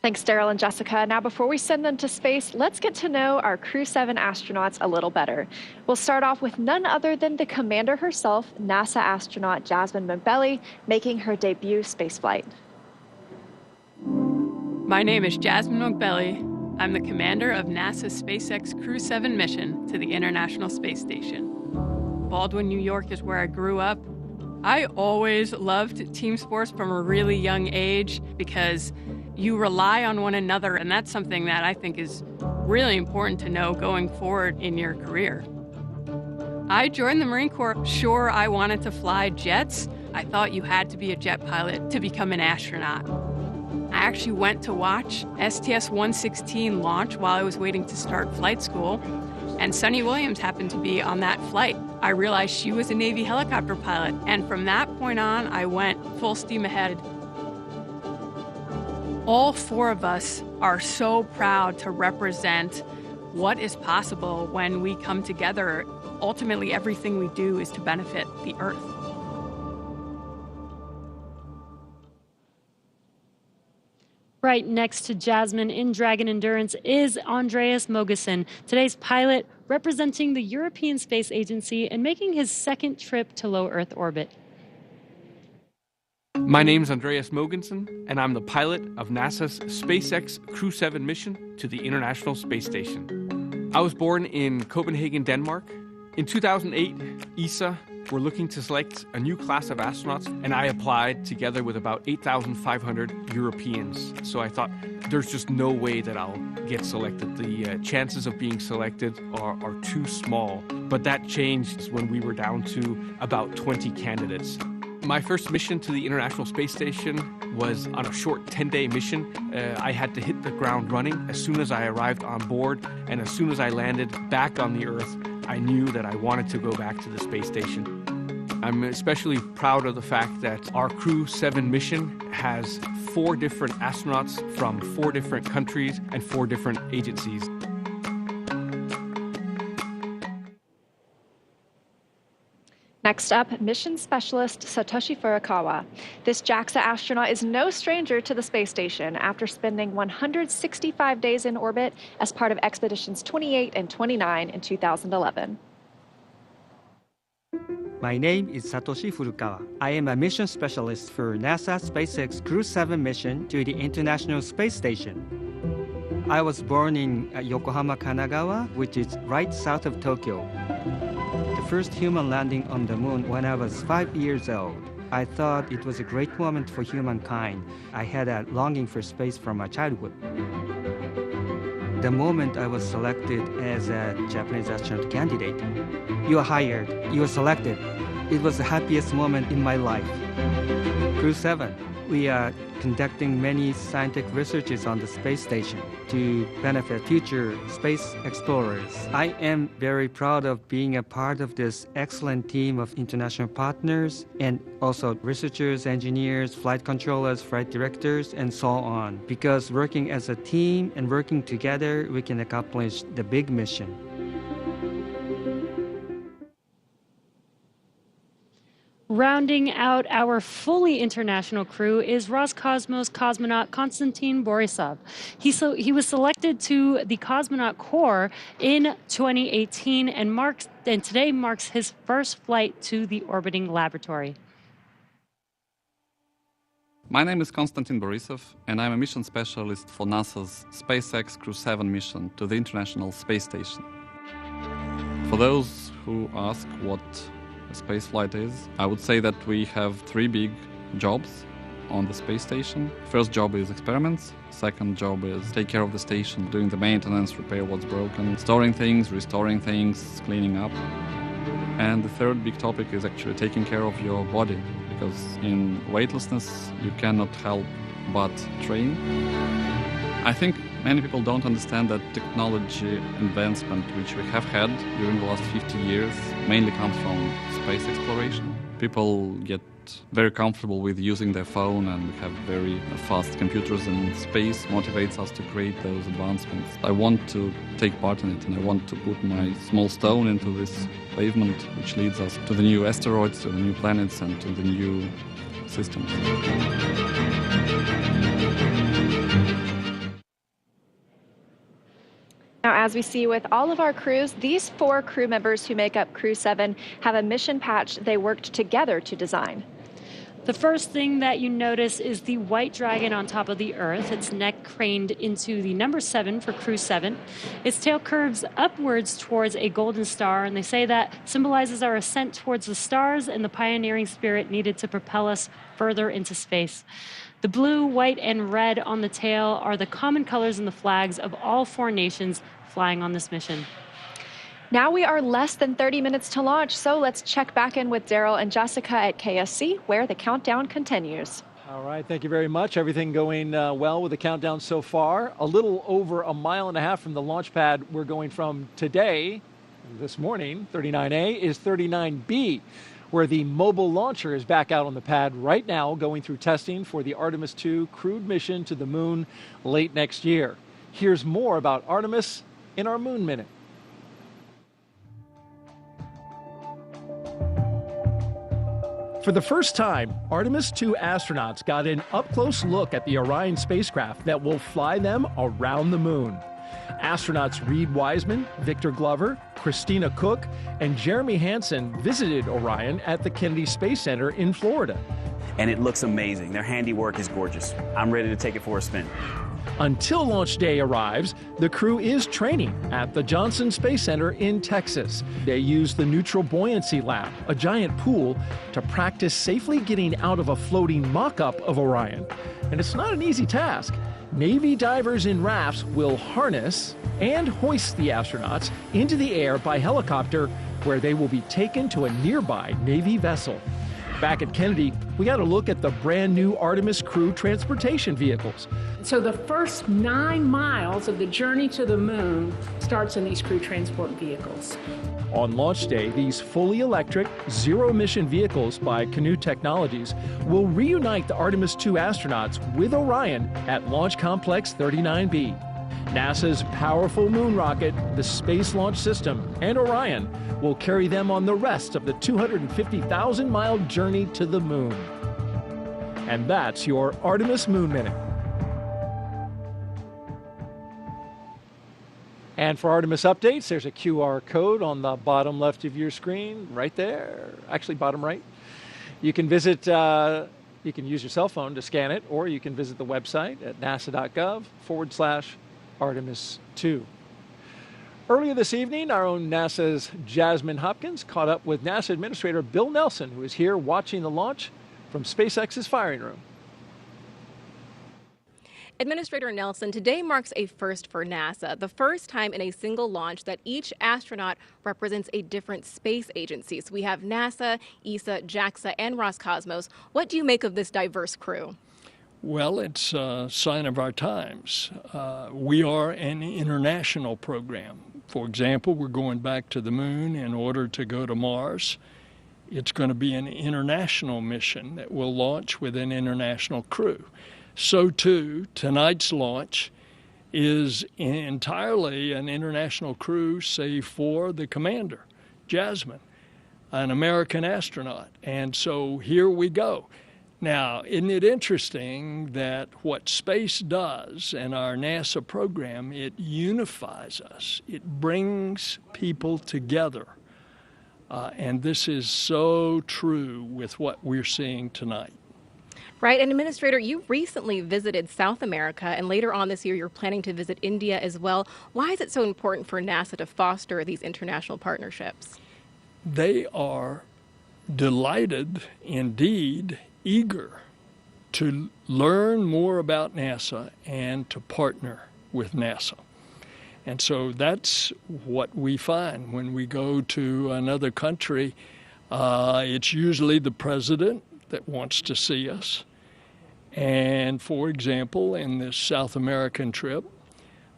Thanks, Daryl and Jessica. Now, before we send them to space, let's get to know our Crew-7 astronauts a little better. We'll start off with none other than the commander herself, NASA astronaut Jasmine Montbelli, making her debut spaceflight. My name is Jasmine Montbelli. I'm the commander of NASA's SpaceX Crew-7 mission to the International Space Station. Baldwin, New York is where I grew up. I always loved team sports from a really young age because you rely on one another, and that's something that I think is really important to know going forward in your career. I joined the Marine Corps. Sure, I wanted to fly jets. I thought you had to be a jet pilot to become an astronaut. I actually went to watch STS-116 launch while I was waiting to start flight school, and Sunny Williams happened to be on that flight. I realized she was a Navy helicopter pilot, and from that point on, I went full steam ahead. All four of us are so proud to represent what is possible when we come together. Ultimately, everything we do is to benefit the Earth. Right next to Jasmine in Dragon Endurance is Andreas Mogensen, today's pilot representing the European Space Agency and making his second trip to low Earth orbit. My name's Andreas Mogensen, and I'm the pilot of NASA's SpaceX Crew-7 mission to the International Space Station. I was born in Copenhagen, Denmark. In 2008, ESA were looking to select a new class of astronauts, and I applied together with about 8,500 Europeans. So I thought, there's just no way that I'll get selected. The chances of being selected are too small. But that changed when we were down to about 20 candidates. My first mission to the International Space Station was on a short 10-day mission. I had to hit the ground running as soon as I arrived on board, and as soon as I landed back on the Earth, I knew that I wanted to go back to the space station. I'm especially proud of the fact that our Crew-7 mission has 4 different astronauts from 4 different countries and 4 different agencies. Next up, mission specialist Satoshi Furukawa. This JAXA astronaut is no stranger to the space station after spending 165 days in orbit as part of expeditions 28 and 29 in 2011. My name is Satoshi Furukawa. I am a mission specialist for NASA's SpaceX Crew-7 mission to the International Space Station. I was born in Yokohama, Kanagawa, which is right south of Tokyo. The first human landing on the moon when I was 5 years old. I thought it was a great moment for humankind. I had a longing for space from my childhood. The moment I was selected as a Japanese astronaut candidate, you are hired, you are selected. It was the happiest moment in my life. Crew-7, we are conducting many scientific researches on the space station to benefit future space explorers. I am very proud of being a part of this excellent team of international partners and also researchers, engineers, flight controllers, flight directors, and so on. Because working as a team and working together, we can accomplish the big mission. Rounding out our fully international crew is Roscosmos cosmonaut Konstantin Borisov. He was selected to the Cosmonaut Corps in 2018 and today marks his first flight to the orbiting laboratory. My name is Konstantin Borisov, and I'm a mission specialist for NASA's SpaceX Crew-7 mission to the International Space Station. For those who ask what a spaceflight is, I would say that we have 3 big jobs on the space station. First job is experiments. Second job is take care of the station, doing the maintenance, repair what's broken, storing things, restoring things, cleaning up. And the third big topic is actually taking care of your body, because in weightlessness you cannot help but train. I think many people don't understand that technology advancement which we have had during the last 50 years mainly comes from space exploration. People get very comfortable with using their phone, and we have very fast computers in space. Motivates us to create those advancements. I want to take part in it, and I want to put my small stone into this pavement which leads us to the new asteroids, to the new planets, and to the new systems. Now, as we see with all of our crews, these 4 crew members who make up Crew-7 have a mission patch they worked together to design. The first thing that you notice is the white dragon on top of the Earth, its neck craned into the number 7 for Crew-7. Its tail curves upwards towards a golden star, and they say that symbolizes our ascent towards the stars and the pioneering spirit needed to propel us further into space. The blue, white, and red on the tail are the common colors in the flags of all 4 nations flying on this mission. Now we are less than 30 minutes to launch, so let's check back in with Daryl and Jessica at KSC, where the countdown continues. All right, thank you very much. Everything going well with the countdown so far. A little over a mile and a half from the launch pad we're going from today, this morning, 39A, is 39B, where the mobile launcher is back out on the pad right now, going through testing for the Artemis II crewed mission to the moon late next year. Here's more about Artemis in our Moon Minute. For the first time, Artemis II astronauts got an up-close look at the Orion spacecraft that will fly them around the moon. Astronauts Reed Wiseman, Victor Glover, Christina Cook, and Jeremy Hansen visited Orion at the Kennedy Space Center in Florida. and it looks amazing. Their handiwork is gorgeous. I'm ready to take it for a spin. Until launch day arrives, the crew is training at the Johnson Space Center in Texas. They use the Neutral Buoyancy Lab, a giant pool, to practice safely getting out of a floating mock-up of Orion. And it's not an easy task. Navy divers in rafts will harness and hoist the astronauts into the air by helicopter, where they will be taken to a nearby Navy vessel. Back at Kennedy, we got a look at the brand new Artemis crew transportation vehicles. So the first 9 miles of the journey to the moon starts in these crew transport vehicles. On launch day, these fully electric, zero-emission vehicles by Canoe Technologies will reunite the Artemis II astronauts with Orion at Launch Complex 39B. NASA's powerful moon rocket, the Space Launch System, and Orion will carry them on the rest of the 250,000-mile journey to the moon. And that's your Artemis Moon Minute. And for Artemis updates, there's a QR code on the bottom left of your screen, right there. Actually, bottom right. You can visit, you can use your cell phone to scan it, or you can visit the website at nasa.gov/Artemis 2. Earlier this evening, our own NASA's Jasmine Hopkins caught up with NASA Administrator Bill Nelson, who is here watching the launch from SpaceX's firing room. Administrator Nelson, today marks a first for NASA, the first time in a single launch that each astronaut represents a different space agency. So we have NASA, ESA, JAXA, and Roscosmos. What do you make of this diverse crew? Well, it's a sign of our times. We are an international program. For example, we're going back to the moon in order to go to Mars. It's going to be an international mission that will launch with an international crew. So too, tonight's launch is entirely an international crew, save for the commander, Jasmine, an American astronaut. And so here we go. Now, isn't it interesting that what space does and our NASA program, it unifies us. It brings people together. And this is so true with what we're seeing tonight. Right, and Administrator, you recently visited South America, and later on this year you're planning to visit India as well. Why is it so important for NASA to foster these international partnerships? They are delighted, indeed, eager to learn more about NASA and to partner with NASA. And so that's what we find when we go to another country. It's usually the president that wants to see us. And for example, in this South American trip,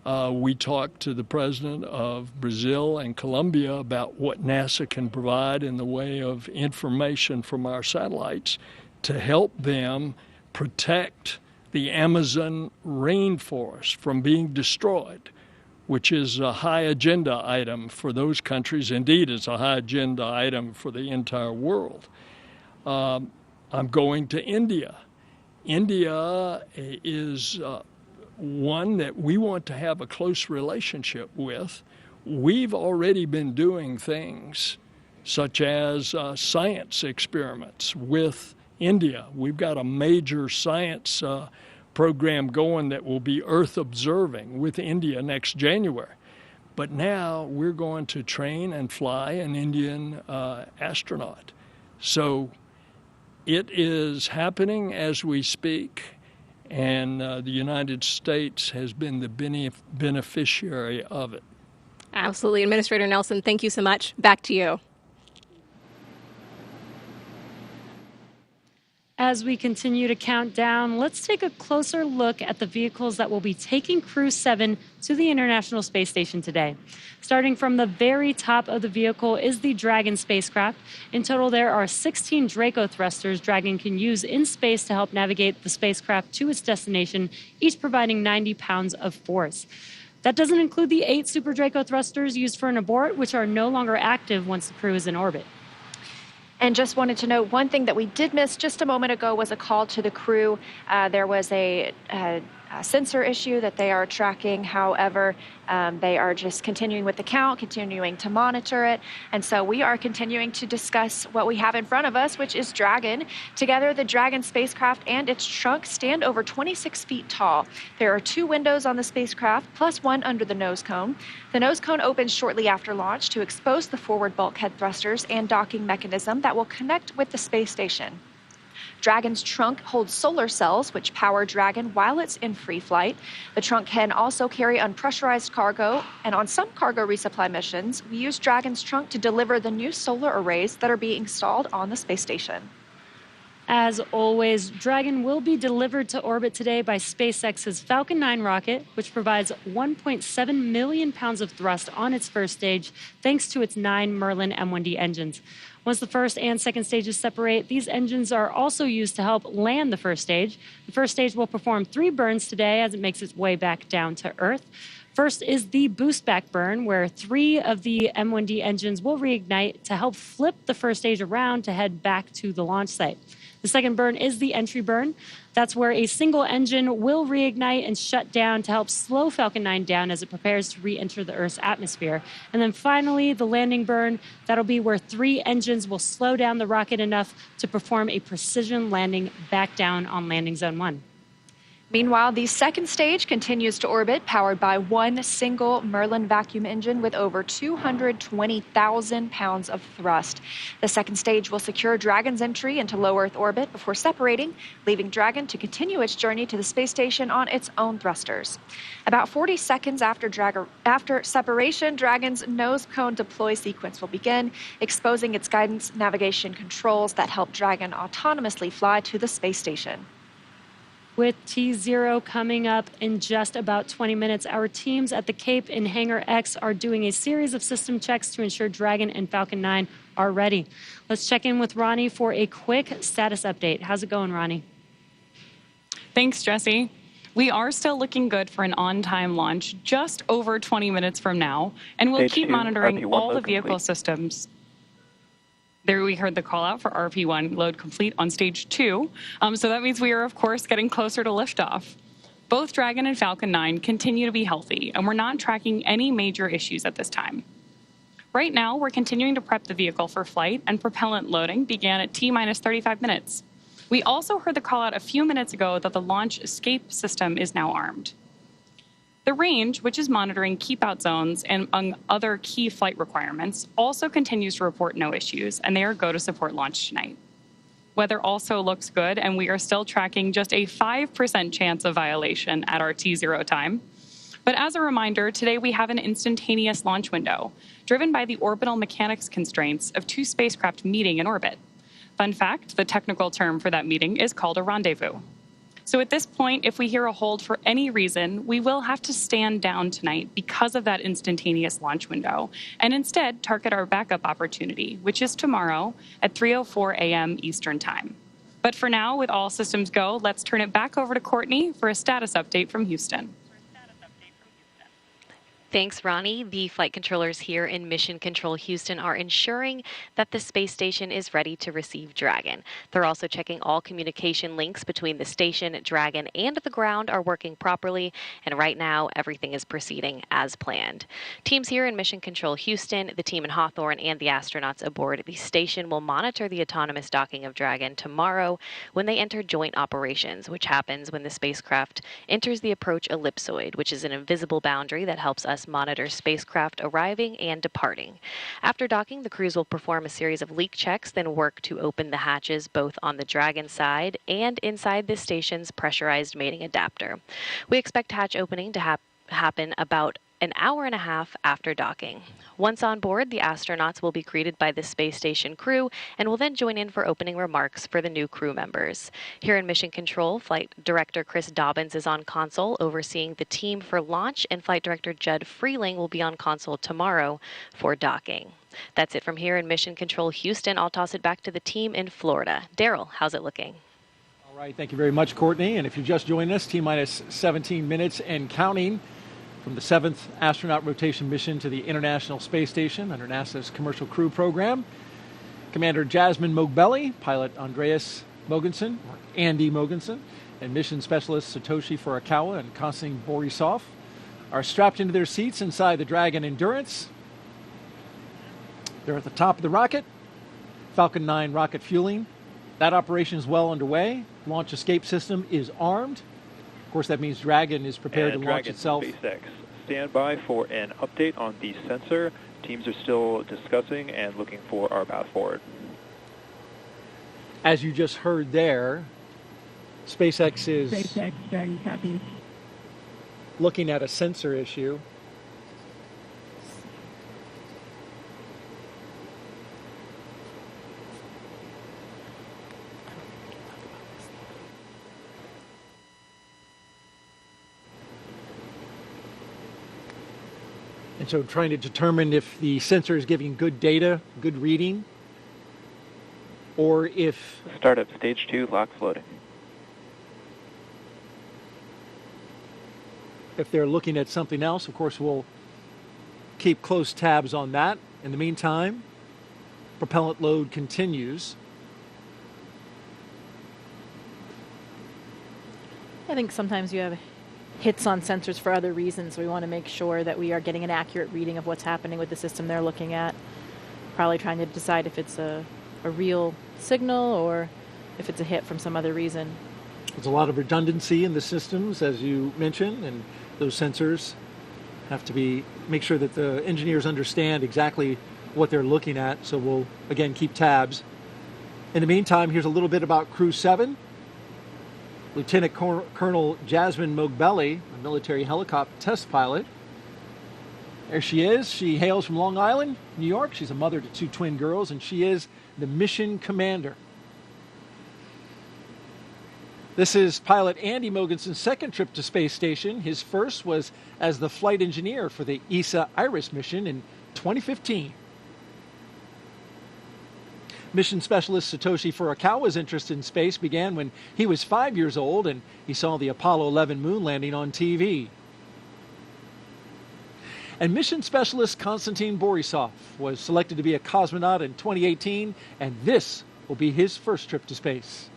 we talked to the president of Brazil and Colombia about what NASA can provide in the way of information from our satellites to help them protect the Amazon rainforest from being destroyed, which is a high agenda item for those countries. Indeed, it's a high agenda item for the entire world. I'm going to India. India is one that we want to have a close relationship with. We've already been doing things such as science experiments with India. We've got a major science program going that will be Earth observing with India next January. But now we're going to train and fly an Indian astronaut. So it is happening as we speak, and the United States has been the beneficiary of it. Absolutely. Administrator Nelson, thank you so much. Back to you. As we continue to count down, let's take a closer look at the vehicles that will be taking Crew-7 to the International Space Station today. Starting from the very top of the vehicle is the Dragon spacecraft. In total, there are 16 Draco thrusters Dragon can use in space to help navigate the spacecraft to its destination, each providing 90 pounds of force. That doesn't include the 8 Super Draco thrusters used for an abort, which are no longer active once the crew is in orbit. And just wanted to note, one thing that we did miss just a moment ago was a call to the crew. There was a sensor issue that they are tracking. However, they are just continuing with the count, continuing to monitor it. And so we are continuing to discuss what we have in front of us, which is Dragon. Together, the Dragon spacecraft and its trunk stand over 26 feet tall. There are 2 windows on the spacecraft, plus 1 under the nose cone. The nose cone opens shortly after launch to expose the forward bulkhead thrusters and docking mechanism that will connect with the space station. Dragon's trunk holds solar cells, which power Dragon while it's in free flight. The trunk can also carry unpressurized cargo, and on some cargo resupply missions, we use Dragon's trunk to deliver the new solar arrays that are being installed on the space station. As always, Dragon will be delivered to orbit today by SpaceX's Falcon 9 rocket, which provides 1.7 million pounds of thrust on its first stage, thanks to its 9 Merlin M1D engines. Once the first and second stages separate, these engines are also used to help land the first stage. The first stage will perform 3 burns today as it makes its way back down to Earth. First is the boost back burn, where 3 of the M1D engines will reignite to help flip the first stage around to head back to the launch site. The second burn is the entry burn. That's where a single engine will reignite and shut down to help slow Falcon 9 down as it prepares to re-enter the Earth's atmosphere. And then finally, the landing burn. That'll be where 3 engines will slow down the rocket enough to perform a precision landing back down on landing zone 1. Meanwhile, the second stage continues to orbit, powered by 1 single Merlin vacuum engine with over 220,000 pounds of thrust. The second stage will secure Dragon's entry into low Earth orbit before separating, leaving Dragon to continue its journey to the space station on its own thrusters. About 40 seconds after separation, Dragon's nose cone deploy sequence will begin, exposing its guidance navigation controls that help Dragon autonomously fly to the space station. With T0 coming up in just about 20 minutes, our teams at the Cape in Hangar X are doing a series of system checks to ensure Dragon and Falcon 9 are ready. Let's check in with Ronnie for a quick status update. How's it going, Ronnie? Thanks, Jesse. We are still looking good for an on-time launch just over 20 minutes from now, and we'll keep monitoring all the vehicle systems. There we heard the call out for RP1 load complete on stage 2. So that means we are, of course, getting closer to liftoff. Both Dragon and Falcon 9 continue to be healthy, and we're not tracking any major issues at this time. Right now, we're continuing to prep the vehicle for flight, and propellant loading began at T-minus 35 minutes. We also heard the call out a few minutes ago that the launch escape system is now armed. The range, which is monitoring keep-out zones and among other key flight requirements, also continues to report no issues, and they are go to support launch tonight. Weather also looks good, and we are still tracking just a 5% chance of violation at our T0 time. But as a reminder, today we have an instantaneous launch window, driven by the orbital mechanics constraints of 2 spacecraft meeting in orbit. Fun fact, the technical term for that meeting is called a rendezvous. So at this point, if we hear a hold for any reason, we will have to stand down tonight because of that instantaneous launch window, and instead target our backup opportunity, which is tomorrow at 3:04 a.m. Eastern Time. But for now, with all systems go, let's turn it back over to Courtney for a status update from Houston. Thanks, Ronnie. The flight controllers here in Mission Control Houston are ensuring that the space station is ready to receive Dragon. They're also checking all communication links between the station, Dragon, and the ground are working properly, and right now everything is proceeding as planned. Teams here in Mission Control Houston, the team in Hawthorne, and the astronauts aboard the station will monitor the autonomous docking of Dragon tomorrow when they enter joint operations, which happens when the spacecraft enters the approach ellipsoid, which is an invisible boundary that helps us monitor spacecraft arriving and departing. After docking, the crews will perform a series of leak checks, then work to open the hatches both on the Dragon side and inside the station's pressurized mating adapter. We expect hatch opening to happen about an hour and a half after docking. Once on board, the astronauts will be greeted by the space station crew and will then join in for opening remarks for the new crew members. Here in Mission Control, Flight Director Chris Dobbins is on console overseeing the team for launch, and Flight Director Judd Freeling will be on console tomorrow for docking. That's it from here in Mission Control Houston. I'll toss it back to the team in Florida. Daryl, how's it looking? All right, thank you very much, Courtney. And if you just joined us, T-minus 17 minutes and counting from the 7th astronaut rotation mission to the International Space Station under NASA's Commercial Crew program. Commander Jasmine Mogbelli, pilot Andreas Mogensen, or Andy Mogensen, and mission specialists Satoshi Furukawa and Konstantin Borisov are strapped into their seats inside the Dragon Endurance. They're at the top of the rocket. Falcon 9 rocket fueling. That operation is well underway. Launch escape system is armed. Of course, that means Dragon is prepared to launch itself. SpaceX, stand by for an update on the sensor. Teams are still discussing and looking for our path forward. As you just heard there, SpaceX is Dragon copy. looking at a sensor issue. And so trying to determine if the sensor is giving good data, good reading, or if... Startup stage 2, lock floating. If they're looking at something else, of course, we'll keep close tabs on that. In the meantime, propellant load continues. I think sometimes you have hits on sensors for other reasons. We want to make sure that we are getting an accurate reading of what's happening with the system they're looking at. Probably trying to decide if it's a real signal or if it's a hit from some other reason. There's a lot of redundancy in the systems, as you mentioned, and those sensors have to make sure that the engineers understand exactly what they're looking at. So we'll, again, keep tabs. In the meantime, here's a little bit about Crew-7. Lieutenant Colonel Jasmine Mogbelli, a military helicopter test pilot. There she is. She hails from Long Island, New York. She's a mother to 2 twin girls, and she is the mission commander. This is pilot Andy Mogensen's second trip to space station. His first was as the flight engineer for the ESA IRIS mission in 2015. Mission specialist Satoshi Furukawa's interest in space began when he was 5 years old and he saw the Apollo 11 moon landing on TV. And mission specialist Konstantin Borisov was selected to be a cosmonaut in 2018, and this will be his first trip to space.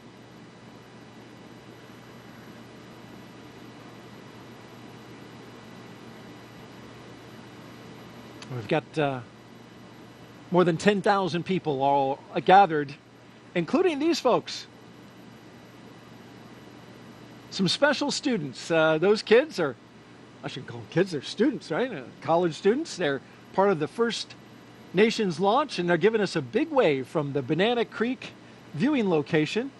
We've got more than 10,000 people all gathered, including these folks. Some special students. Those kids are, I shouldn't call them kids, they're students, right? College students. They're part of the First Nations launch, and they're giving us a big wave from the Banana Creek viewing location.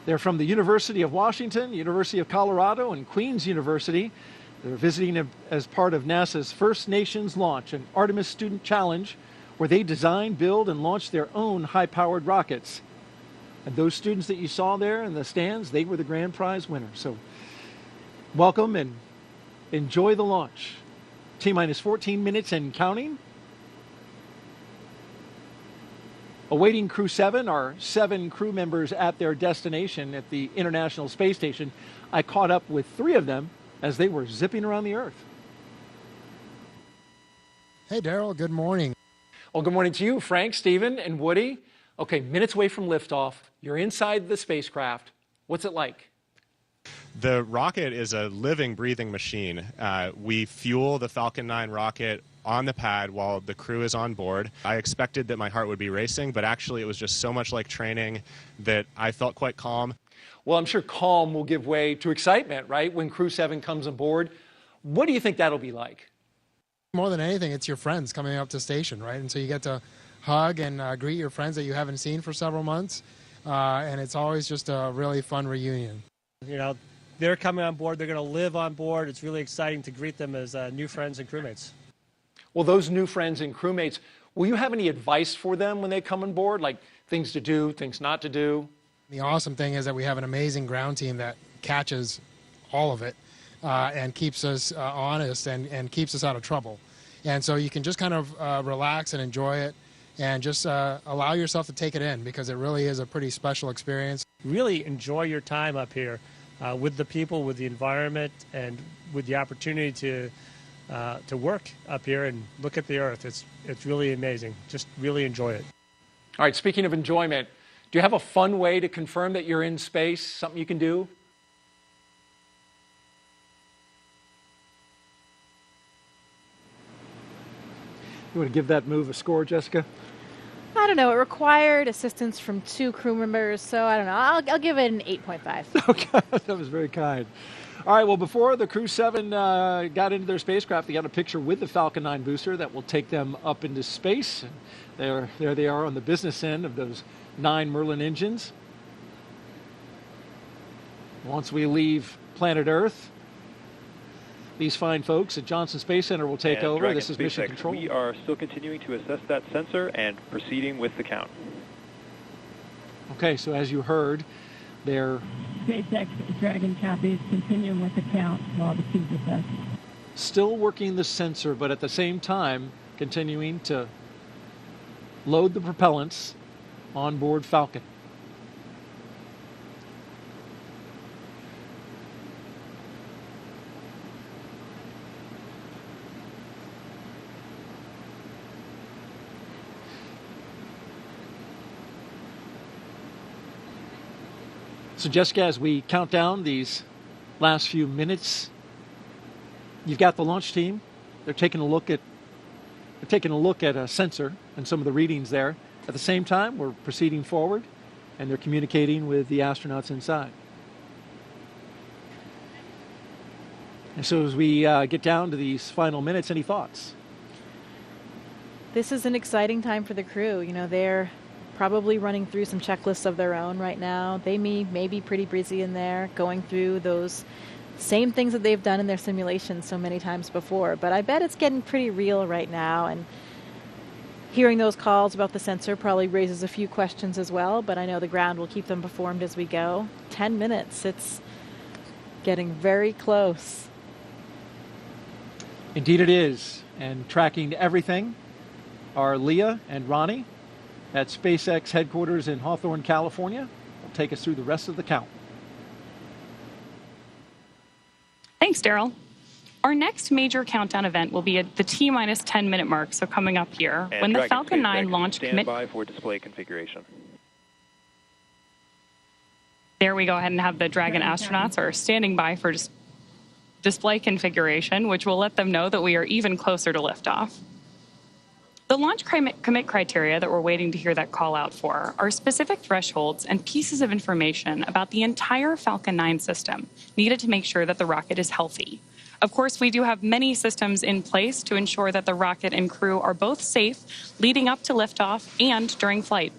They're from the University of Washington, University of Colorado, and Queen's University. They're visiting as part of NASA's First Nations launch, an Artemis Student Challenge, where they design, build, and launch their own high-powered rockets. And those students that you saw there in the stands, they were the grand prize winners. So welcome and enjoy the launch. T-minus 14 minutes and counting. Awaiting Crew-7 are 7 crew members at their destination at the International Space Station. I caught up with 3 of them as they were zipping around the Earth. Hey, Daryl, good morning. Well, good morning to you, Frank, Stephen, and Woody. Okay, minutes away from liftoff. You're inside the spacecraft. What's it like? The rocket is a living, breathing machine. We fuel the Falcon 9 rocket on the pad while the crew is on board. I expected that my heart would be racing, but actually it was just so much like training that I felt quite calm. Well, I'm sure calm will give way to excitement, right, when Crew-7 comes aboard. What do you think that'll be like? More than anything, it's your friends coming up to station, right? And so you get to hug and greet your friends that you haven't seen for several months, and it's always just a really fun reunion. You know, they're coming on board. They're going to live on board. It's really exciting to greet them as new friends and crewmates. Well, those new friends and crewmates, will you have any advice for them when they come on board, like things to do, things not to do? The awesome thing is that we have an amazing ground team that catches all of it and keeps us honest and keeps us out of trouble. And so you can just kind of relax and enjoy it and just allow yourself to take it in, because it really is a pretty special experience. Really enjoy your time up here with the people, with the environment, and with the opportunity to work up here and look at the Earth. It's really amazing. Just really enjoy it. All right, speaking of enjoyment, Do you have a fun way to confirm that you're in space? Something you can do? You want to give that move a score, Jessica? I don't know. It required assistance from 2 crew members, so I don't know. I'll give it an 8.5. Okay, that was very kind. All right, well, before the Crew-7 got into their spacecraft, they got a picture with the Falcon 9 booster that will take them up into space. And there they are on the business end of those 9 Merlin engines. Once we leave planet Earth, these fine folks at Johnson Space Center will take over. Dragon This is Mission SpaceX. Control. We are still continuing to assess that sensor and proceeding with the count. Okay, so as you heard, they're SpaceX Dragon copies, continuing with the count while the tubes assess. still working the sensor, but at the same time continuing to load the propellants on board Falcon. So Jessica, as we count down these last few minutes, you've got the launch team. They're taking a look at a sensor and some of the readings there. At the same time, we're proceeding forward, and they're communicating with the astronauts inside. And so as we get down to these final minutes, any thoughts? This is an exciting time for the crew. You know, they're probably running through some checklists of their own right now. They may be pretty busy in there, going through those same things that they've done in their simulations so many times before. But I bet it's getting pretty real right now, and hearing those calls about the sensor probably raises a few questions as well, but I know the ground will keep them informed as we go. 10 minutes, it's getting very close. Indeed it is. And tracking everything are Leah and Ronnie at SpaceX headquarters in Hawthorne, California. Will take us through the rest of the count. Thanks, Daryl. Our next major countdown event will be at the T-minus 10-minute mark, so coming up here, And when the Dragon Falcon 9 SpaceX, launch stand by for display configuration. There we go ahead and have the Dragon astronauts are standing by for display configuration, which will let them know that we are even closer to liftoff. The launch commit criteria that we're waiting to hear that call out for are specific thresholds and pieces of information about the entire Falcon 9 system needed to make sure that the rocket is healthy. Of course, we do have many systems in place to ensure that the rocket and crew are both safe leading up to liftoff and during flight.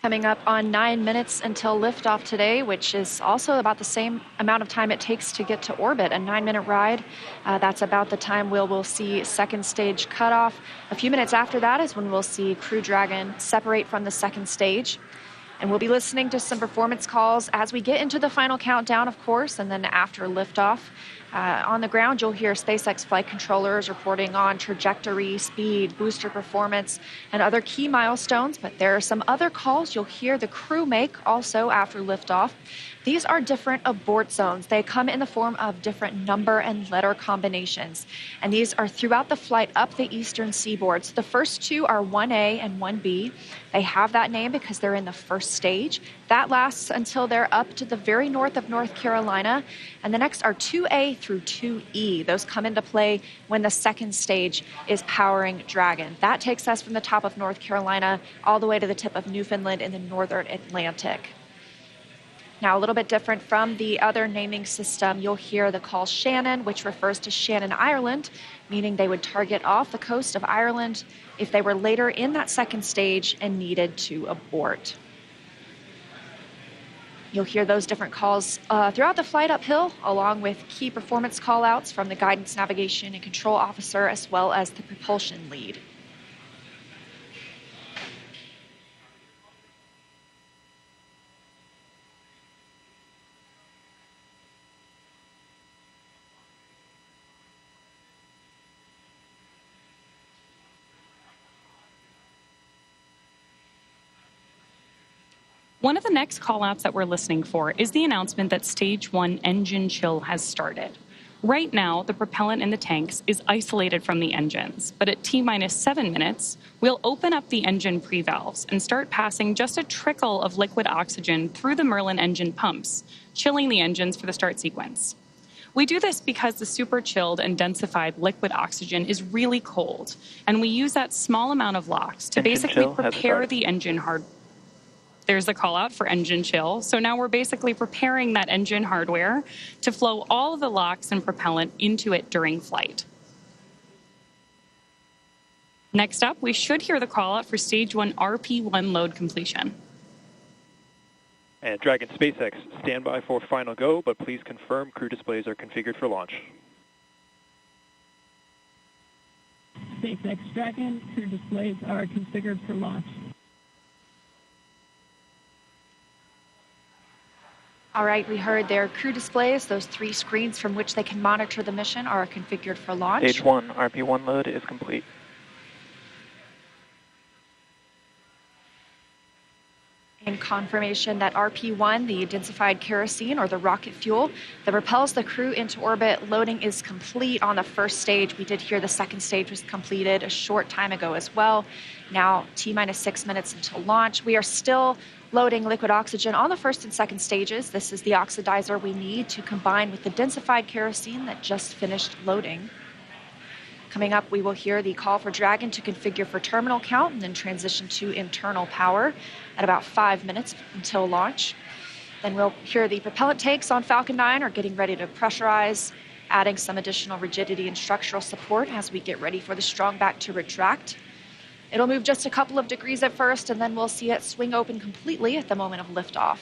Coming up on 9 minutes until liftoff today, which is also about the same amount of time it takes to get to orbit, a 9-minute ride. That's about the time we'll see second stage cutoff. A few minutes after that is when we'll see Crew Dragon separate from the second stage. And we'll be listening to some performance calls as we get into the final countdown, of course, and then after liftoff. On the ground, you'll hear SpaceX flight controllers reporting on trajectory, speed, booster performance, and other key milestones. But there are some other calls you'll hear the crew make also after liftoff. These are different abort zones. They come in the form of different number and letter combinations. And these are throughout the flight up the eastern seaboard. So the first two are 1A and 1B. They have that name because they're in the first stage. That lasts until they're up to the very north of North Carolina. And the next are 2A through 2E. Those come into play when the second stage is powering Dragon. That takes us from the top of North Carolina all the way to the tip of Newfoundland in the northern Atlantic. Now, a little bit different from the other naming system, you'll hear the call Shannon, which refers to Shannon, Ireland, meaning they would target off the coast of Ireland if they were later in that second stage and needed to abort. You'll hear those different calls throughout the flight uphill, along with key performance call-outs from the guidance, navigation, and control officer, as well as the propulsion lead. One of the next callouts that we're listening for is the announcement that Stage 1 engine chill has started. Right now, the propellant in the tanks is isolated from the engines, but at T-minus 7 minutes, we'll open up the engine pre-valves and start passing just a trickle of liquid oxygen through the Merlin engine pumps, chilling the engines for the start sequence. We do this because the super chilled and densified liquid oxygen is really cold, and we use that small amount of LOX to basically prepare the engine hardware. There's the call out for engine chill. So now we're basically preparing that engine hardware to flow all of the LOX and propellant into it during flight. Next up, we should hear the call out for Stage 1 RP1 load completion. And Dragon SpaceX, stand by for final go, but please confirm crew displays are configured for launch. SpaceX Dragon, crew displays are configured for launch. All right, we heard their crew displays. Those 3 screens from which they can monitor the mission are configured for launch. Stage 1 RP1 load is complete. And confirmation that RP1, the densified kerosene or the rocket fuel that propels the crew into orbit, loading is complete on the first stage. We did hear the second stage was completed a short time ago as well. Now T-minus 6 minutes until launch. We are still loading liquid oxygen on the first and second stages. This is the oxidizer we need to combine with the densified kerosene that just finished loading. Coming up, we will hear the call for Dragon to configure for terminal count and then transition to internal power at about 5 minutes until launch. Then we'll hear the propellant tanks on Falcon 9 are getting ready to pressurize, adding some additional rigidity and structural support as we get ready for the strong back to retract. It'll move just a couple of degrees at first, and then we'll see it swing open completely at the moment of liftoff.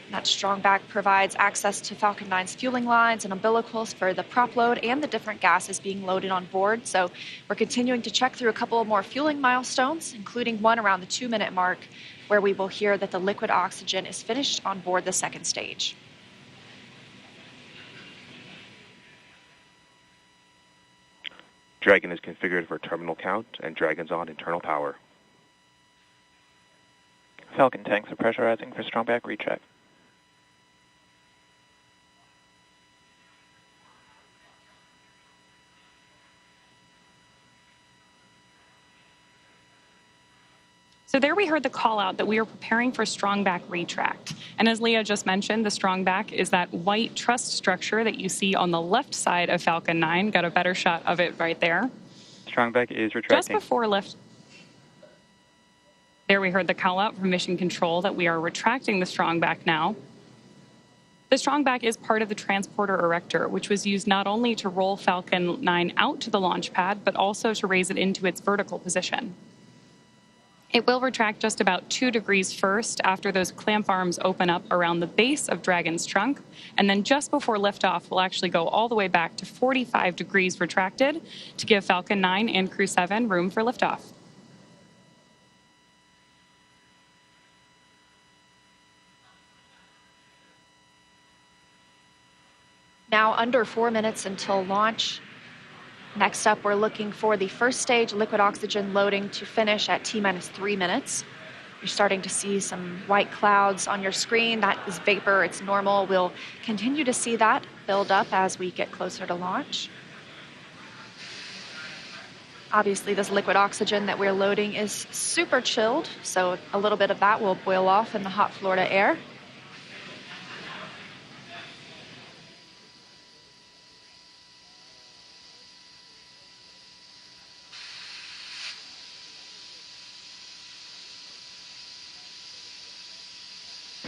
That strong back provides access to Falcon 9's fueling lines and umbilicals for the prop load and the different gases being loaded on board. So we're continuing to check through a couple more fueling milestones, including one around the 2-minute mark, where we will hear that the liquid oxygen is finished on board the second stage. Dragon is configured for terminal count, and Dragon's on internal power. Falcon tanks are pressurizing for strong back recheck. So there we heard the call out that we are preparing for strong back retract. And as Leah just mentioned, the strong back is that white truss structure that you see on the left side of Falcon 9. Got a better shot of it right there. Strong back is retracting. Just before lift. There we heard the call out from Mission Control that we are retracting the strong back now. The strong back is part of the transporter erector, which was used not only to roll Falcon 9 out to the launch pad, but also to raise it into its vertical position. It will retract just about 2 degrees first after those clamp arms open up around the base of Dragon's trunk, and then just before liftoff, we'll actually go all the way back to 45 degrees retracted to give Falcon 9 and Crew-7 room for liftoff. Now under 4 minutes until launch. Next up, we're looking for the first stage liquid oxygen loading to finish at T-minus 3 minutes. You're starting to see some white clouds on your screen. That is vapor. It's normal. We'll continue to see that build up as we get closer to launch. Obviously, this liquid oxygen that we're loading is super chilled, so a little bit of that will boil off in the hot Florida air.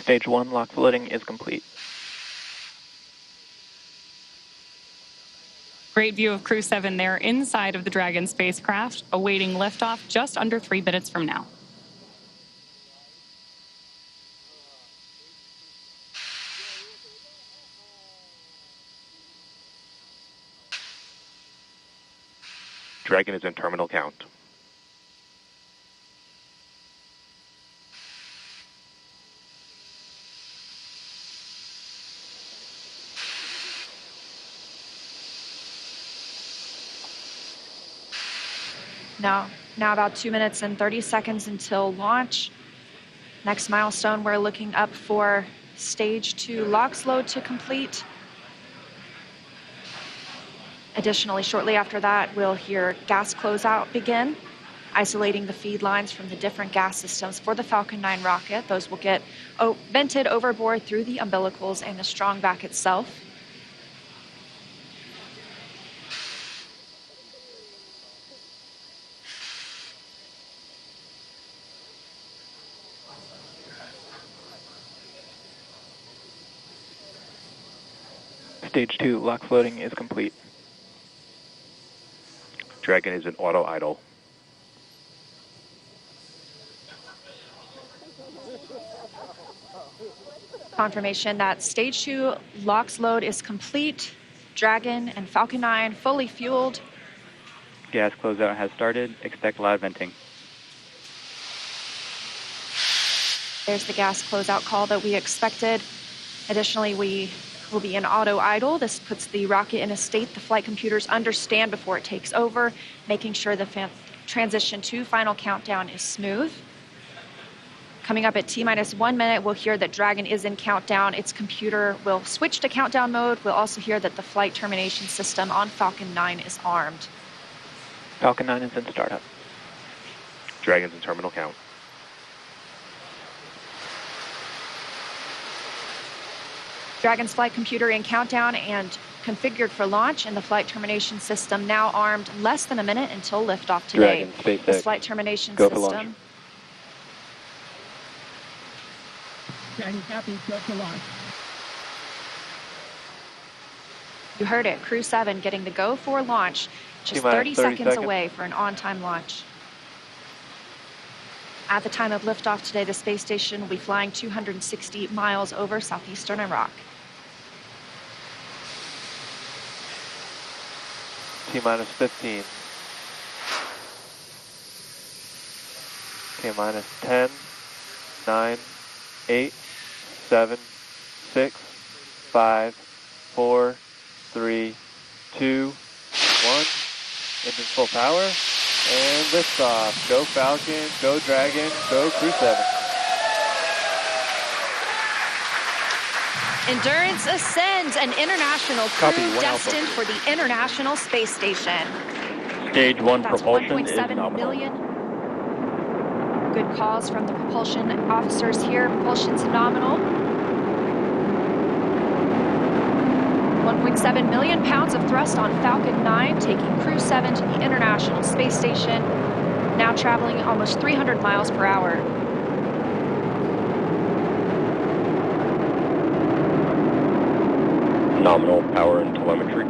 Stage 1 LOX loading is complete. Great view of Crew-7 there inside of the Dragon spacecraft, awaiting liftoff just under 3 minutes from now. Dragon is in terminal count. Now about 2 minutes and 30 seconds until launch. Next milestone, we're looking up for stage 2 LOX load to complete. Additionally, shortly after that, we'll hear gas closeout begin, isolating the feed lines from the different gas systems for the Falcon 9 rocket. Those will get vented overboard through the umbilicals and the strong back itself. Stage 2 LOX loading is complete. Dragon is in auto idle. Confirmation that stage 2 LOX load is complete. Dragon and Falcon 9 fully fueled. Gas closeout has started. Expect loud venting. There's the gas closeout call that we expected. Additionally, we will be in auto idle. This puts the rocket in a state the flight computers understand before it takes over, making sure the transition to final countdown is smooth. Coming up at T-minus 1 minute, we'll hear that Dragon is in countdown. Its computer will switch to countdown mode. We'll also hear that the flight termination system on Falcon 9 is armed. Falcon 9 is in startup. Dragon's in terminal count. Dragon's flight computer in countdown and configured for launch, and the flight termination system now armed. Less than a minute until liftoff today. Dragon, SpaceX. This flight termination Go for system. launch. Dragon copies, go for launch. You heard it, Crew-7 getting the go for launch, just T-minus 30 30 seconds seconds away for an on-time launch. At the time of liftoff today, the space station will be flying 260 miles over southeastern Iraq. T-minus 15. T-minus 10, 9, 8, 7, 6, 5, 4, 3, 2, 1. Engine full power. And liftoff. Go Falcon, go Dragon, go Crew-7. Endurance ascends, an international crew Copy, 1 Alpha. destined for the International Space Station. Stage 1 That's propulsion is 1.7 nominal. million. Good calls from the propulsion officers here. Propulsion's nominal. 1.7 million pounds of thrust on Falcon 9, taking Crew-7 to the International Space Station, now traveling almost 300 miles per hour. Nominal power and telemetry.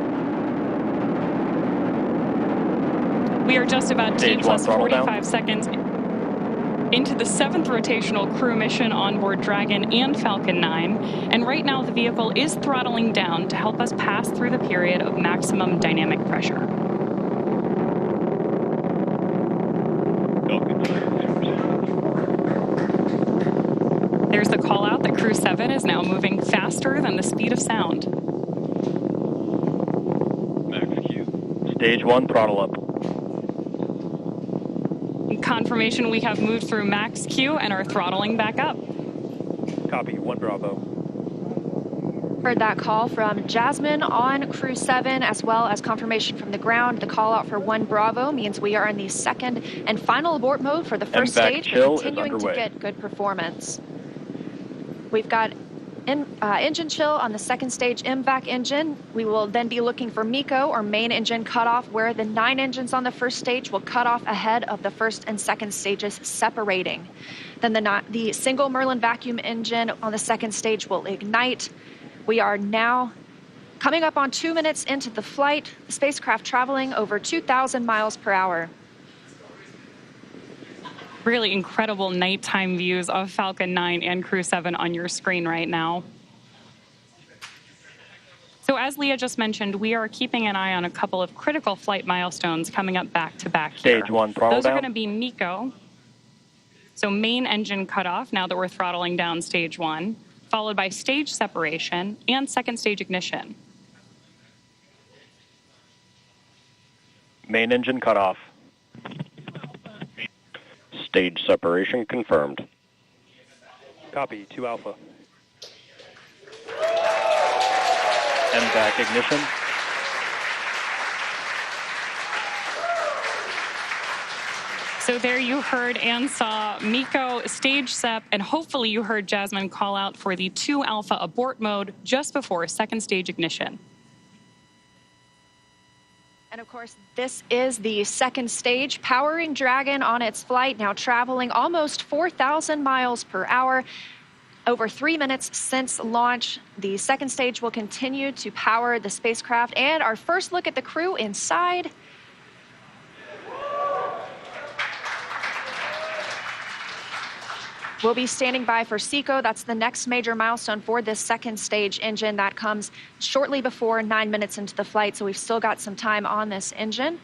We are just about T Stage plus 1 throttle 45 down. seconds into the 7th rotational crew mission on board Dragon and Falcon 9, and right now the vehicle is throttling down to help us pass through the period of maximum dynamic pressure. There's the call out that Crew-7 is now moving faster than the speed of sound. Max Q. Stage 1 throttle up. Confirmation we have moved through max Q and are throttling back up. Copy, 1 Bravo. Heard that call from Jasmine on Crew-7, as well as confirmation from the ground. The call out for 1 Bravo means we are in the second and final abort mode for the first MVAC stage, chill is continuing to underway. get good performance. We've got engine chill on the second stage MVAC engine. We will then be looking for MECO, or main engine cutoff, where the 9 engines on the first stage will cut off ahead of the first and second stages separating. Then the single Merlin vacuum engine on the second stage will ignite. We are now coming up on 2 minutes into the flight, the spacecraft traveling over 2,000 miles per hour. Really incredible nighttime views of Falcon 9 and Crew-7 on your screen right now. So as Leah just mentioned, we are keeping an eye on a couple of critical flight milestones coming up back to back here. Stage 1 throttle Those down. are going to be MECO, so main engine cutoff now that we're throttling down stage 1, followed by stage separation and second stage ignition. Main engine cut off. Stage separation confirmed. Copy, 2 Alpha. MVAC ignition. So there you heard and saw Miko stage SEP, and hopefully you heard Jasmine call out for the 2 Alpha abort mode just before second stage ignition. And of course, this is the second stage, powering Dragon on its flight, now traveling almost 4,000 miles per hour. Over 3 minutes since launch, the second stage will continue to power the spacecraft. And our first look at the crew inside. We'll be standing by for SECO. That's the next major milestone for this second stage engine. That comes shortly before 9 minutes into the flight, so we've still got some time on this engine.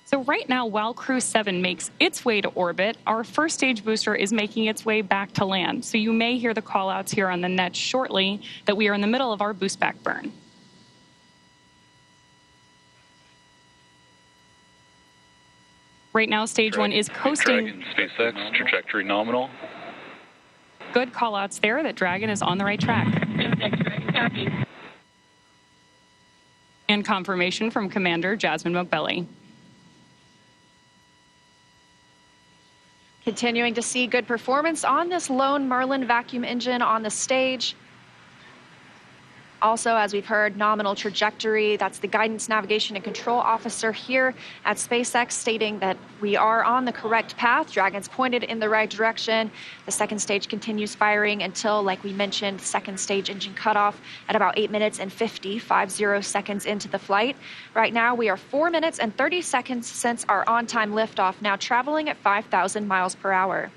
So right now, while Crew-7 makes its way to orbit, our first stage booster is making its way back to land. So you may hear the call-outs here on the net shortly that we are in the middle of our boost back burn. Right now, stage 1 is coasting. Dragon, SpaceX, trajectory nominal. Good call-outs there that Dragon is on the right track. And confirmation from Commander Jasmine Mogbelli. Continuing to see good performance on this lone Merlin vacuum engine on the stage. Also, as we've heard, nominal trajectory. That's the guidance, navigation, and control officer here at SpaceX stating that we are on the correct path. Dragon's pointed in the right direction. The second stage continues firing until, like we mentioned, second stage engine cutoff at about 8 minutes and 50 seconds into the flight. Right now, we are 4 minutes and 30 seconds since our on-time liftoff, now traveling at 5,000 miles per hour.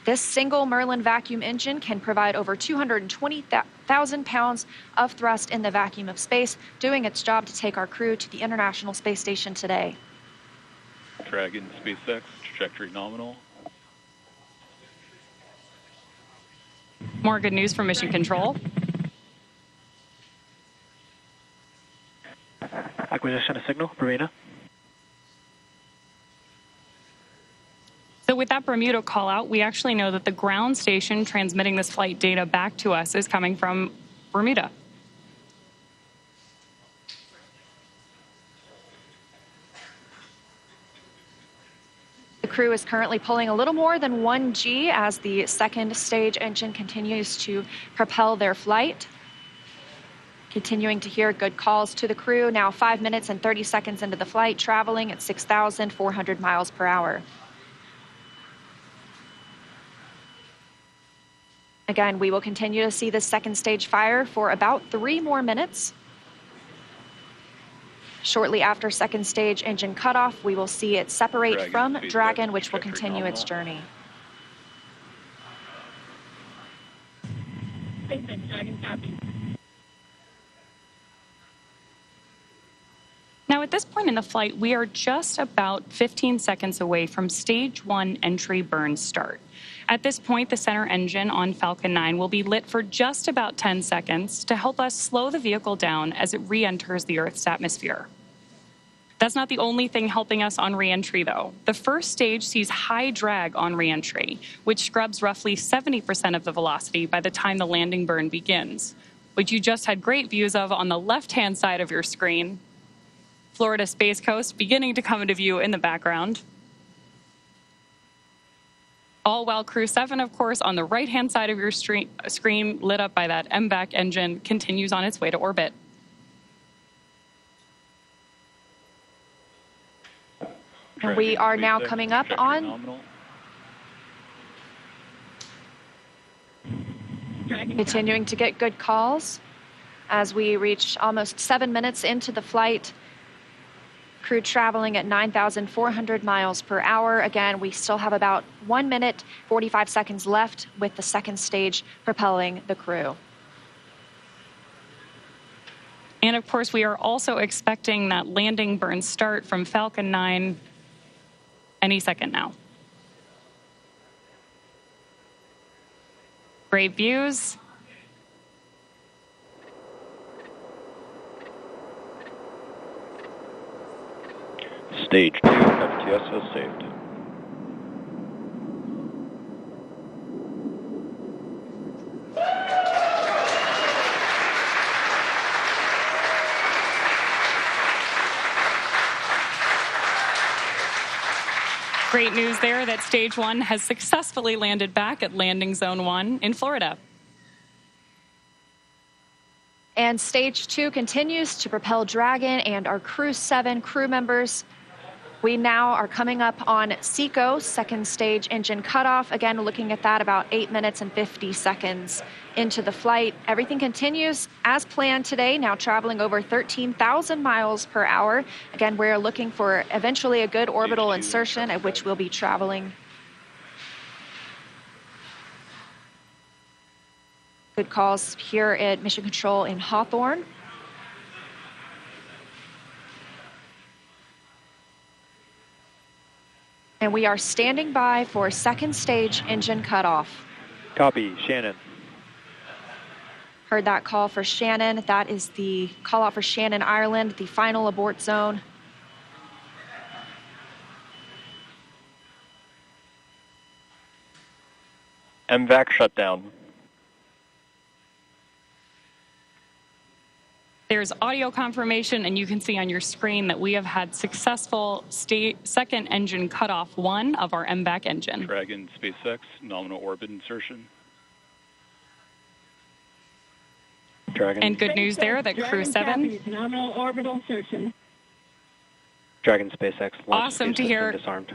This single Merlin vacuum engine can provide over 220,000 pounds of thrust in the vacuum of space, doing its job to take our crew to the International Space Station today. Dragon, SpaceX, trajectory nominal. More good news from Mission Control. Acquisition of signal, Bermuda. So with that Bermuda call out, we actually know that the ground station transmitting this flight data back to us is coming from Bermuda. The crew is currently pulling a little more than 1 G as the second stage engine continues to propel their flight. Continuing to hear good calls to the crew, now 5 minutes and 30 seconds into the flight, traveling at 6,400 miles per hour. Again, we will continue to see the second stage fire for about 3 more minutes. Shortly after second stage engine cutoff, we will see it separate from Dragon, which will continue its journey. Now, at this point in the flight, we are just about 15 seconds away from stage 1 entry burn start. At this point, the center engine on Falcon 9 will be lit for just about 10 seconds to help us slow the vehicle down as it re-enters the Earth's atmosphere. That's not the only thing helping us on re-entry, though. The first stage sees high drag on re-entry, which scrubs roughly 70% of the velocity by the time the landing burn begins, which you just had great views of on the left-hand side of your screen. Florida Space Coast beginning to come into view in the background. All while Crew-7, of course, on the right-hand side of your screen, lit up by that MVAC engine, continues on its way to orbit. And we are now coming up on... Continuing to get good calls as we reach almost 7 minutes into the flight. Crew traveling at 9,400 miles per hour. Again, we still have about 1 minute, 45 seconds left with the second stage propelling the crew. And of course, we are also expecting that landing burn start from Falcon 9 any second now. Great views. Stage 2, F2. GPS has saved. Great news there that Stage 1 has successfully landed back at Landing Zone 1 in Florida. And Stage 2 continues to propel Dragon and our Crew-7 crew members. We now are coming up on SECO, second stage engine cutoff. Again, looking at that about 8 minutes and 50 seconds into the flight. Everything continues as planned today, now traveling over 13,000 miles per hour. Again, we're looking for eventually a good orbital insertion at which we'll be traveling. Good calls here at Mission Control in Hawthorne. And we are standing by for second stage engine cutoff. Copy, Shannon. Heard that call for Shannon. That is the call out for Shannon, Ireland, the final abort zone. MVAC shutdown. There's audio confirmation, and you can see on your screen that we have had successful second engine cutoff 1 of our MVAC engine. Dragon, SpaceX, nominal orbit insertion. Dragon. And good news there that Crew-7. Nominal orbital insertion. Dragon, SpaceX. Awesome to hear. Disarmed.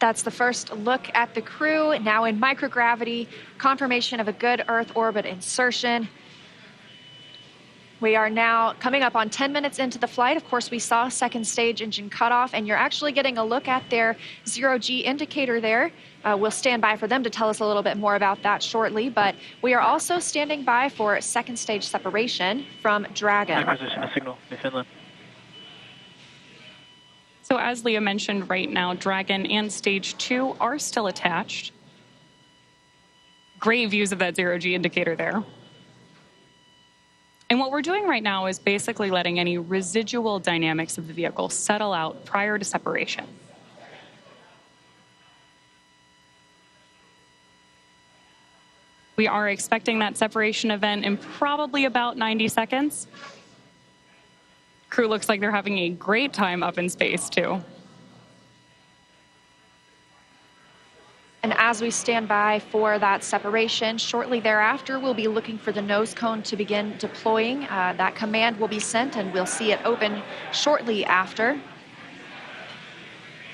That's the first look at the crew, now in microgravity, confirmation of a good Earth orbit insertion. We are now coming up on 10 minutes into the flight. Of course, we saw second stage engine cutoff, and you're actually getting a look at their zero-G indicator there. We'll stand by for them to tell us a little bit more about that shortly, but we are also standing by for second stage separation from Dragon. Acquisition of signal, Newfoundland. So as Leah mentioned, right now, Dragon and Stage 2 are still attached. Great views of that zero-G indicator there. And what we're doing right now is basically letting any residual dynamics of the vehicle settle out prior to separation. We are expecting that separation event in probably about 90 seconds. Crew looks like they're having a great time up in space, too. And as we stand by for that separation, shortly thereafter, we'll be looking for the nose cone to begin deploying. That command will be sent, and we'll see it open shortly after.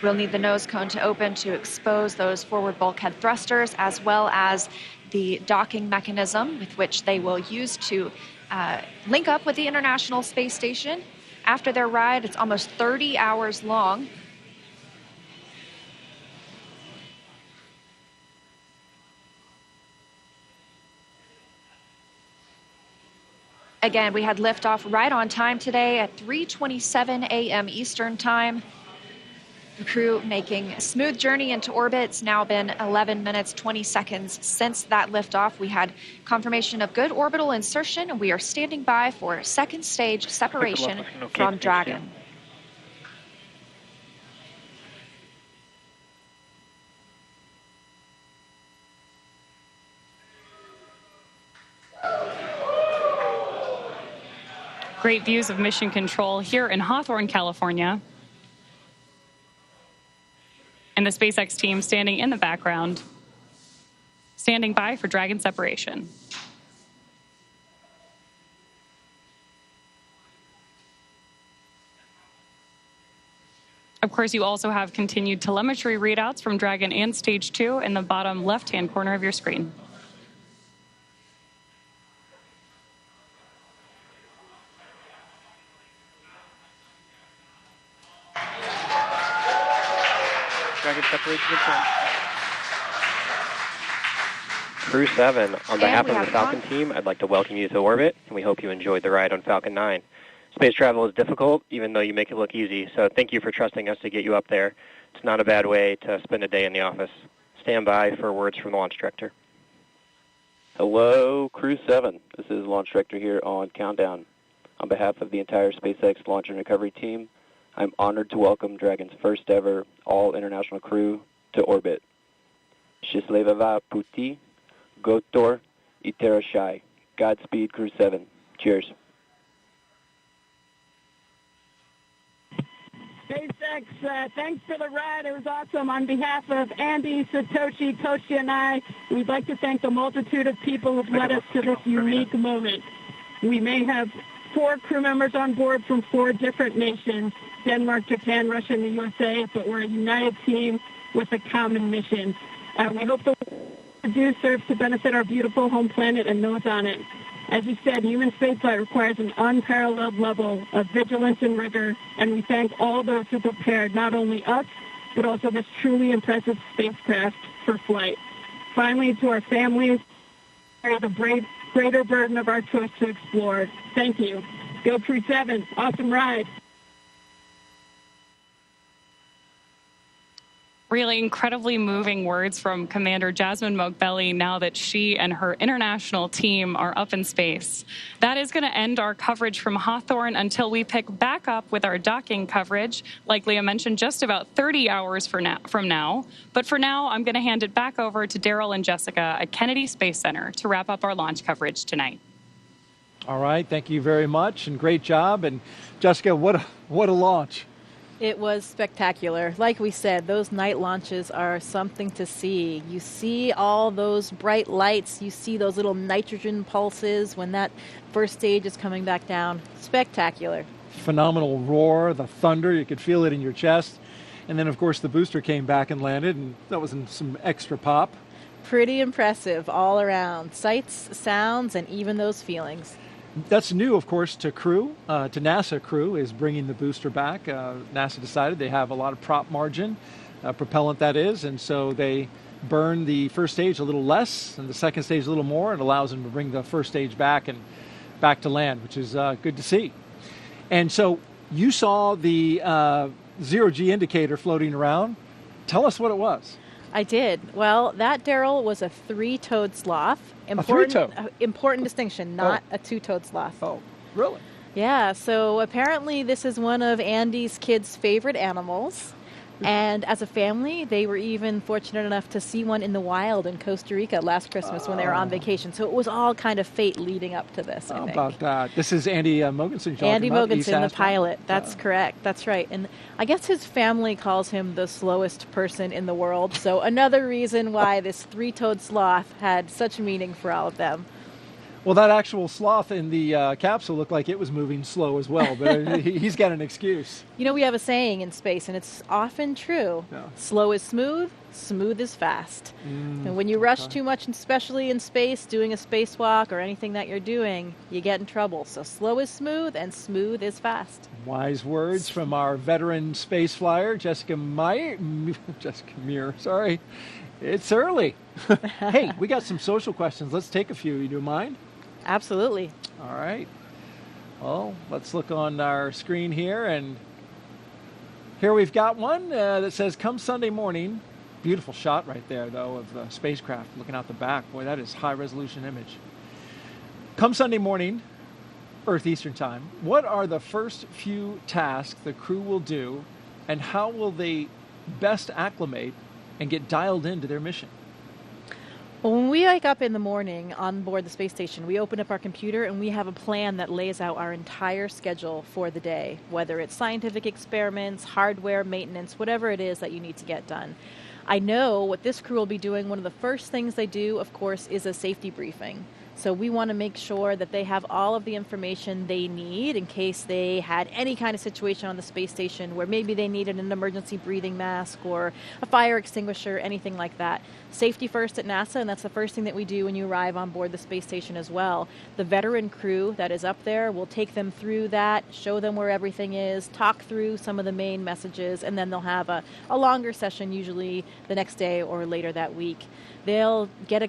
We'll need the nose cone to open to expose those forward bulkhead thrusters, as well as the docking mechanism with which they will use to link up with the International Space Station. After their ride, it's almost 30 hours long. Again, we had liftoff right on time today at 3:27 a.m. Eastern Time. The crew making a smooth journey into orbit. It's now been 11 minutes, 20 seconds since that liftoff. We had confirmation of good orbital insertion, and we are standing by for second stage separation from Dragon. Great views of Mission Control here in Hawthorne, California. And the SpaceX team standing in the background, standing by for Dragon separation. Of course, you also have continued telemetry readouts from Dragon and Stage 2 in the bottom left-hand corner of your screen. Dragon separation confirmed. Crew-7, on behalf of the Falcon team, I'd like to welcome you to orbit, and we hope you enjoyed the ride on Falcon 9. Space travel is difficult, even though you make it look easy, so thank you for trusting us to get you up there. It's not a bad way to spend a day in the office. Stand by for words from the launch director. Hello, Crew-7. This is Launch Director here on Countdown. On behalf of the entire SpaceX Launch and Recovery team, I'm honored to welcome Dragon's first ever all-international crew to orbit. Счастливого пути, Gotor, Iterashai. Godspeed, Crew-7. Cheers. SpaceX, thanks for the ride. It was awesome. On behalf of Andy, Satoshi, Toshi, and I, we'd like to thank the multitude of people who've led us to this unique moment. We may have 4 crew members on board from 4 different nations, Denmark, Japan, Russia, and the USA, but we're a united team with a common mission. We hope the work we do serves to benefit our beautiful home planet and those on it. As you said, human spaceflight requires an unparalleled level of vigilance and rigor, and we thank all those who prepared not only us, but also this truly impressive spacecraft for flight. Finally, to our families, bear the greater burden of our choice to explore. Thank you. Go Crew-7. Awesome ride. Really incredibly moving words from Commander Jasmine Moghbeli now that she and her international team are up in space. That is going to end our coverage from Hawthorne until we pick back up with our docking coverage, like Leah mentioned, just about 30 hours from now. But for now, I'm going to hand it back over to Daryl and Jessica at Kennedy Space Center to wrap up our launch coverage tonight. All right, thank you very much, and great job. And Jessica, what a launch. It was spectacular. Like we said, those night launches are something to see. You see all those bright lights. You see those little nitrogen pulses when that first stage is coming back down. Spectacular. Phenomenal roar, the thunder. You could feel it in your chest. And then, of course, the booster came back and landed, and that was some extra pop. Pretty impressive all around. Sights, sounds, and even those feelings. That's new, of course, to Crew, to NASA Crew, is bringing the booster back. NASA decided they have a lot of prop margin, propellant that is, and so they burn the first stage a little less and the second stage a little more. It allows them to bring the first stage back and back to land, which is good to see. And so you saw the zero-G indicator floating around. Tell us what it was. I did. Well, that, Daryl, was a 3-toed sloth. Important distinction, not a 2-toed sloth. Oh, really? Yeah, so apparently this is one of Andy's kids' favorite animals. And as a family, they were even fortunate enough to see one in the wild in Costa Rica last Christmas when they were on vacation. So it was all kind of fate leading up to this, I think. How about that? This is Andy Mogensen. Andy Mogensen, the pilot. That's correct. That's right. And I guess his family calls him the slowest person in the world. So another reason why this 3-toed sloth had such meaning for all of them. Well, that actual sloth in the capsule looked like it was moving slow as well, but he's got an excuse. You know, we have a saying in space, and it's often true. Yeah. Slow is smooth, smooth is fast. And when you rush too much, especially in space, doing a spacewalk or anything that you're doing, you get in trouble. So slow is smooth, and smooth is fast. Wise words from our veteran space flyer, Jessica Meir, sorry. It's early. Hey, we got some social questions. Let's take a few. You do mind? Absolutely. All right. Well, let's look on our screen here, and here we've got one that says, come Sunday morning. Beautiful shot right there, though, of the spacecraft looking out the back. Boy, that is high-resolution image. Come Sunday morning, Earth Eastern Time, what are the first few tasks the crew will do, and how will they best acclimate and get dialed into their mission? Well, when we wake up in the morning on board the space station, we open up our computer and we have a plan that lays out our entire schedule for the day, whether it's scientific experiments, hardware, maintenance, whatever it is that you need to get done. I know what this crew will be doing. One of the first things they do, of course, is a safety briefing. So we want to make sure that they have all of the information they need in case they had any kind of situation on the space station where maybe they needed an emergency breathing mask or a fire extinguisher, anything like that. Safety first at NASA, and that's the first thing that we do when you arrive on board the space station as well. The veteran crew that is up there will take them through that, show them where everything is, talk through some of the main messages, and then they'll have a longer session usually the next day or later that week. They'll get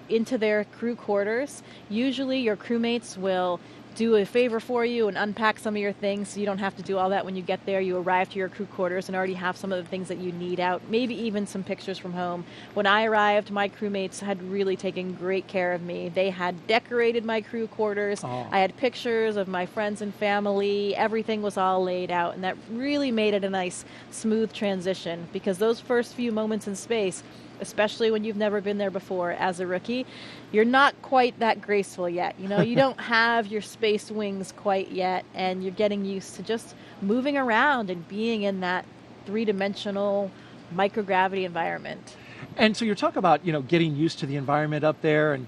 into their crew quarters. Usually your crewmates will do a favor for you and unpack some of your things so you don't have to do all that when you get there. You arrive to your crew quarters and already have some of the things that you need out, maybe even some pictures from home. When I arrived, my crewmates had really taken great care of me. They had decorated my crew quarters. Oh. I had pictures of my friends and family. Everything was all laid out, and that really made it a nice, smooth transition, because those first few moments in space, especially when you've never been there before as a rookie, you're not quite that graceful yet. You know, you don't have your space wings quite yet, and you're getting used to just moving around and being in that three-dimensional microgravity environment. And so you're talking about, getting used to the environment up there, and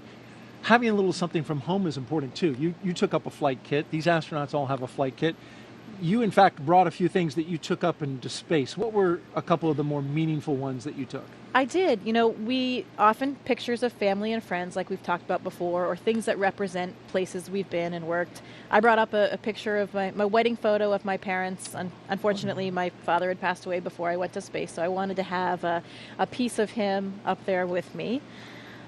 having a little something from home is important too. You took up a flight kit. These astronauts all have a flight kit. You, in fact, brought a few things that you took up into space. What were a couple of the more meaningful ones that you took? I did. We often pictures of family and friends, like we've talked about before, or things that represent places we've been and worked. I brought up a picture of my wedding photo of my parents. Unfortunately, my father had passed away before I went to space, so I wanted to have a piece of him up there with me.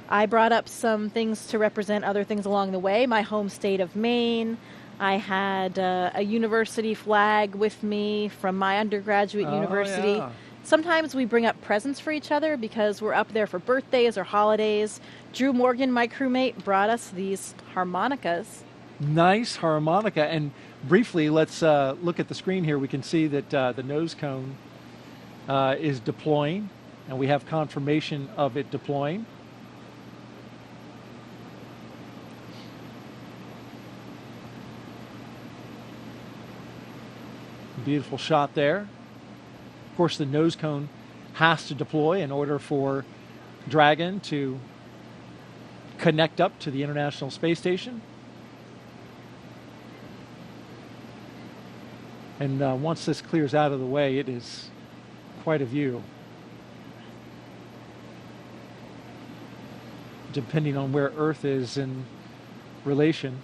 I brought up some things to represent other things along the way. My home state of Maine. I had a university flag with me from my undergraduate university. Yeah. Sometimes we bring up presents for each other because we're up there for birthdays or holidays. Drew Morgan, my crewmate, brought us these harmonicas. Nice harmonica. And briefly, let's look at the screen here. We can see that the nose cone is deploying, and we have confirmation of it deploying. Beautiful shot there. Of course, the nose cone has to deploy in order for Dragon to connect up to the International Space Station. And once this clears out of the way, it is quite a view. Depending on where Earth is in relation.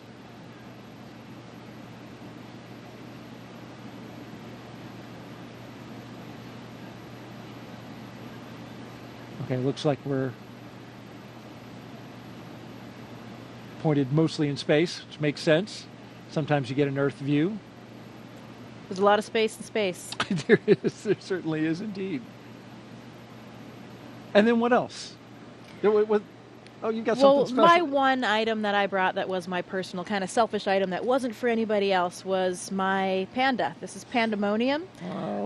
Okay, looks like we're pointed mostly in space, which makes sense. Sometimes you get an Earth view. There's a lot of space in space. There is. There certainly is indeed. And then what else? You got something special. My one item that I brought that was my personal kind of selfish item that wasn't for anybody else was my panda. This is Pandemonium.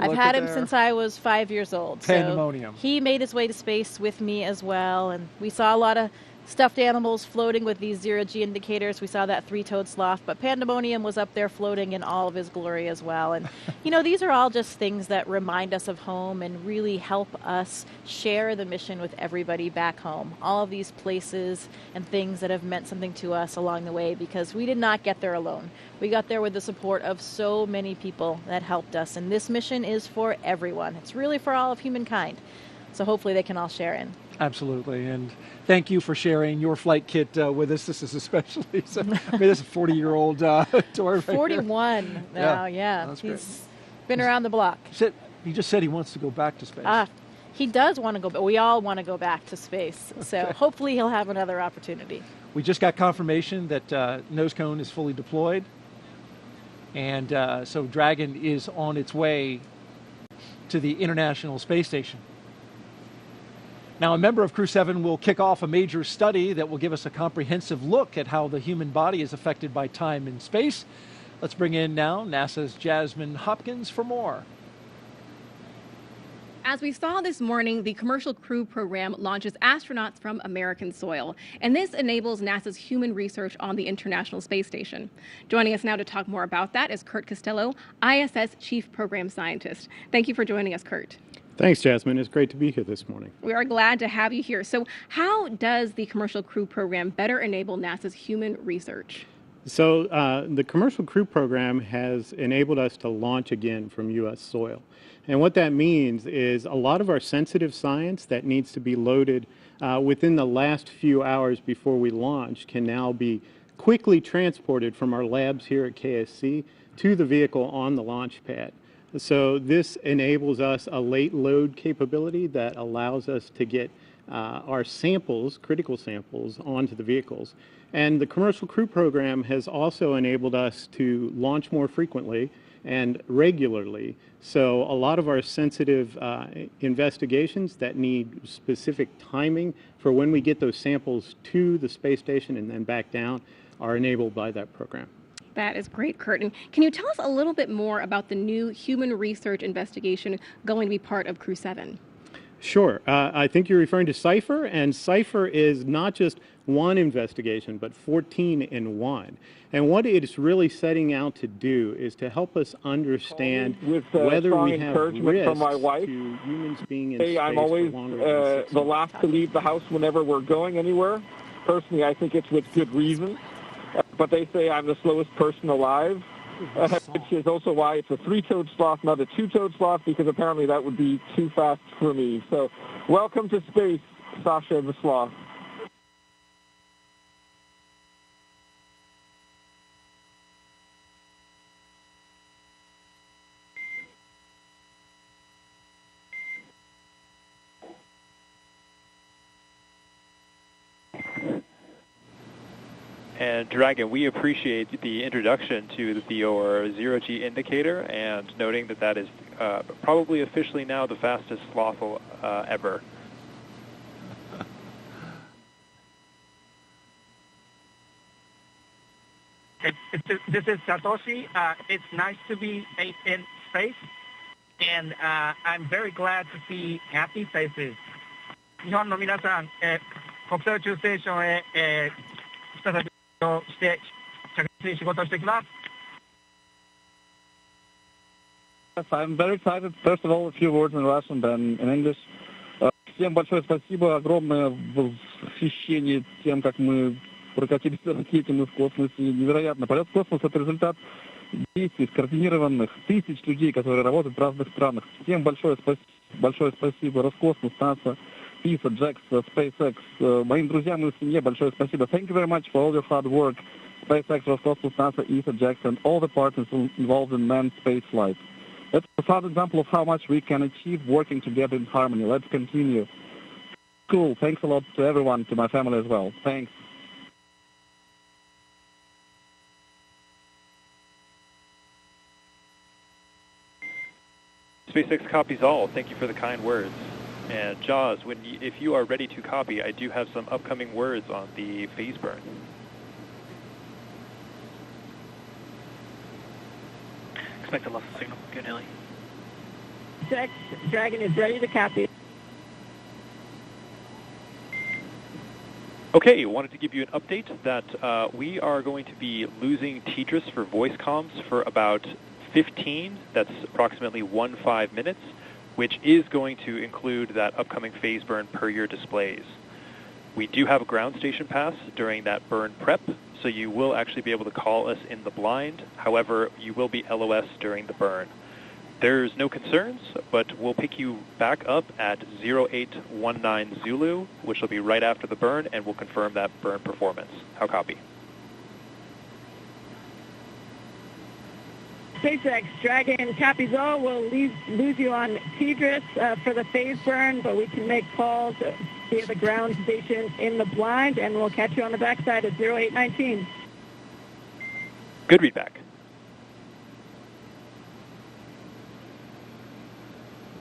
I've had him since I was 5 years old. Pandemonium. So he made his way to space with me as well, and we saw a lot of stuffed animals floating with these zero-G indicators. We saw that three-toed sloth, but Pandemonium was up there floating in all of his glory as well. And, these are all just things that remind us of home and really help us share the mission with everybody back home. All of these places and things that have meant something to us along the way, because we did not get there alone. We got there with the support of so many people that helped us. And this mission is for everyone. It's really for all of humankind. So hopefully they can all share in. Absolutely, and thank you for sharing your flight kit with us. This is especially, this is a 40-year-old tour. 41 now, yeah. That's He's great. Been around the block. He just said he wants to go back to space. He does want to go, but we all want to go back to space. So hopefully he'll have another opportunity. We just got confirmation that nose cone is fully deployed, and so Dragon is on its way to the International Space Station. Now, a member of Crew-7 will kick off a major study that will give us a comprehensive look at how the human body is affected by time and space. Let's bring in now NASA's Jasmine Hopkins for more. As we saw this morning, the Commercial Crew program launches astronauts from American soil, and this enables NASA's human research on the International Space Station. Joining us now to talk more about that is Kurt Costello, ISS Chief Program Scientist. Thank you for joining us, Kurt. Thanks, Jasmine. It's great to be here this morning. We are glad to have you here. So how does the Commercial Crew program better enable NASA's human research? So the Commercial Crew program has enabled us to launch again from U.S. soil. And what that means is a lot of our sensitive science that needs to be loaded within the last few hours before we launch can now be quickly transported from our labs here at KSC to the vehicle on the launch pad. So this enables us a late load capability that allows us to get our samples, critical samples, onto the vehicles. And the Commercial Crew program has also enabled us to launch more frequently and regularly. So a lot of our sensitive investigations that need specific timing for when we get those samples to the space station and then back down are enabled by that program. That is great, Kurt. And can you tell us a little bit more about the new human research investigation going to be part of Crew-7? Sure. I think you're referring to CIPHER, and CIPHER is not just one investigation, but 14 in one. And what it's really setting out to do is to help us understand whether we have risk from my wife. to humans being in space I'm always for longer than 6 the last to leave the house whenever we're going anywhere. Personally, I think it's with good reason. But they say I'm the slowest person alive, which is also why it's a 3-toed sloth, not a 2-toed sloth, because apparently that would be too fast for me. So welcome to space, Sasha the sloth. And Dragon, we appreciate the introduction to your zero-G indicator and noting that that is probably officially now the fastest sloth ever. This is Satoshi. It's nice to be in space, and I'm very glad to see happy faces. 日本の皆さん、国際宇宙ステーションへ、再びして着実に仕事をしていきます。 Yes, I'm very excited. First of all, a few words in Russian, then in English. Всем большое спасибо, огромное восхищение тем, как мы прокатились на ракете, мы в космосе. Невероятно. Полет в космос — это результат действий скоординированных тысяч людей, которые работают в разных странах. Всем большое спасибо. Роскосмос, НАСА, PISA, JAXA, SpaceX. Моим друзьям и семье большое спасибо. Thank you very much for all your hard work. SpaceX, Roscosmos, NASA, ESA, JAXA, and all the partners involved in manned space flight. That's a proud example of how much we can achieve working together in harmony. Let's continue. Cool. Thanks a lot to everyone, to my family as well. Thanks. SpaceX copies all. Thank you for the kind words. And Jaws, if you are ready to copy, I do have some upcoming words on the phase burn. Expect a loss of signal. Good, Hilly. Dragon is ready to copy. Okay, wanted to give you an update that we are going to be losing TDRS for voice comms for about 15, that's approximately 15 minutes, which is going to include that upcoming phase burn per your displays. We do have a ground station pass during that burn prep, so you will actually be able to call us in the blind. However, you will be LOS during the burn. There's no concerns, but we'll pick you back up at 0819 Zulu, which will be right after the burn, and we'll confirm that burn performance. How copy? SpaceX Dragon copies all. We'll lose you on TDRS for the phase burn, but we can make calls via the ground station in the blind, and we'll catch you on the backside at 0819. Good readback.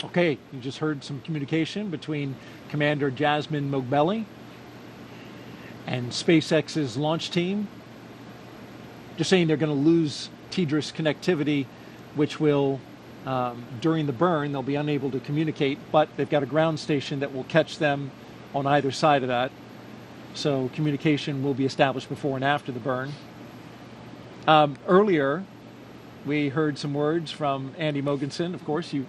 Okay, you just heard some communication between Commander Jasmine Mogbelli and SpaceX's launch team. Just saying they're going to lose TDRS connectivity, which will, during the burn, they'll be unable to communicate, but they've got a ground station that will catch them on either side of that. So communication will be established before and after the burn. Earlier, we heard some words from Andy Mogensen. Of course, you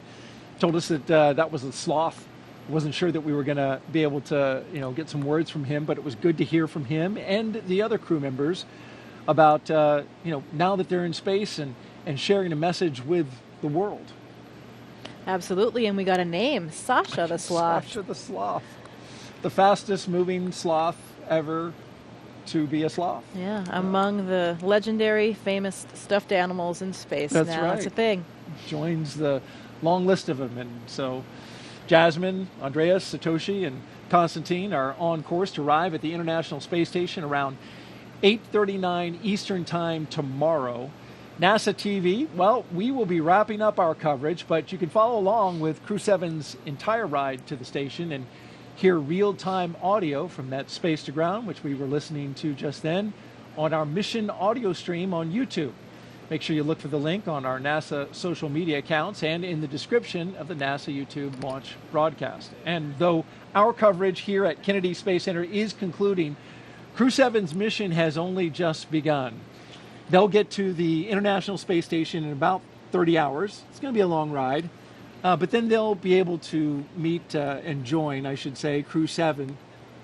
told us that that was a sloth. Wasn't sure that we were going to be able to, get some words from him, but it was good to hear from him and the other crew members about, now that they're in space and sharing a message with the world. Absolutely, and we got a name, Sasha the sloth. Sasha the sloth. The fastest moving sloth ever to be a sloth. Yeah, among the legendary, famous stuffed animals in space. That's now right. It's a thing. Joins the long list of them. And so Jasmine, Andreas, Satoshi, and Konstantin are on course to arrive at the International Space Station around 8:39 Eastern Time tomorrow. NASA TV, well, we will be wrapping up our coverage, but you can follow along with Crew-7's entire ride to the station and hear real-time audio from that space to ground, which we were listening to just then, on our mission audio stream on YouTube. Make sure you look for the link on our NASA social media accounts and in the description of the NASA YouTube launch broadcast. And though our coverage here at Kennedy Space Center is concluding, Crew-7's mission has only just begun. They'll get to the International Space Station in about 30 hours. It's going to be a long ride. But then they'll be able to meet and join, I should say, Crew-7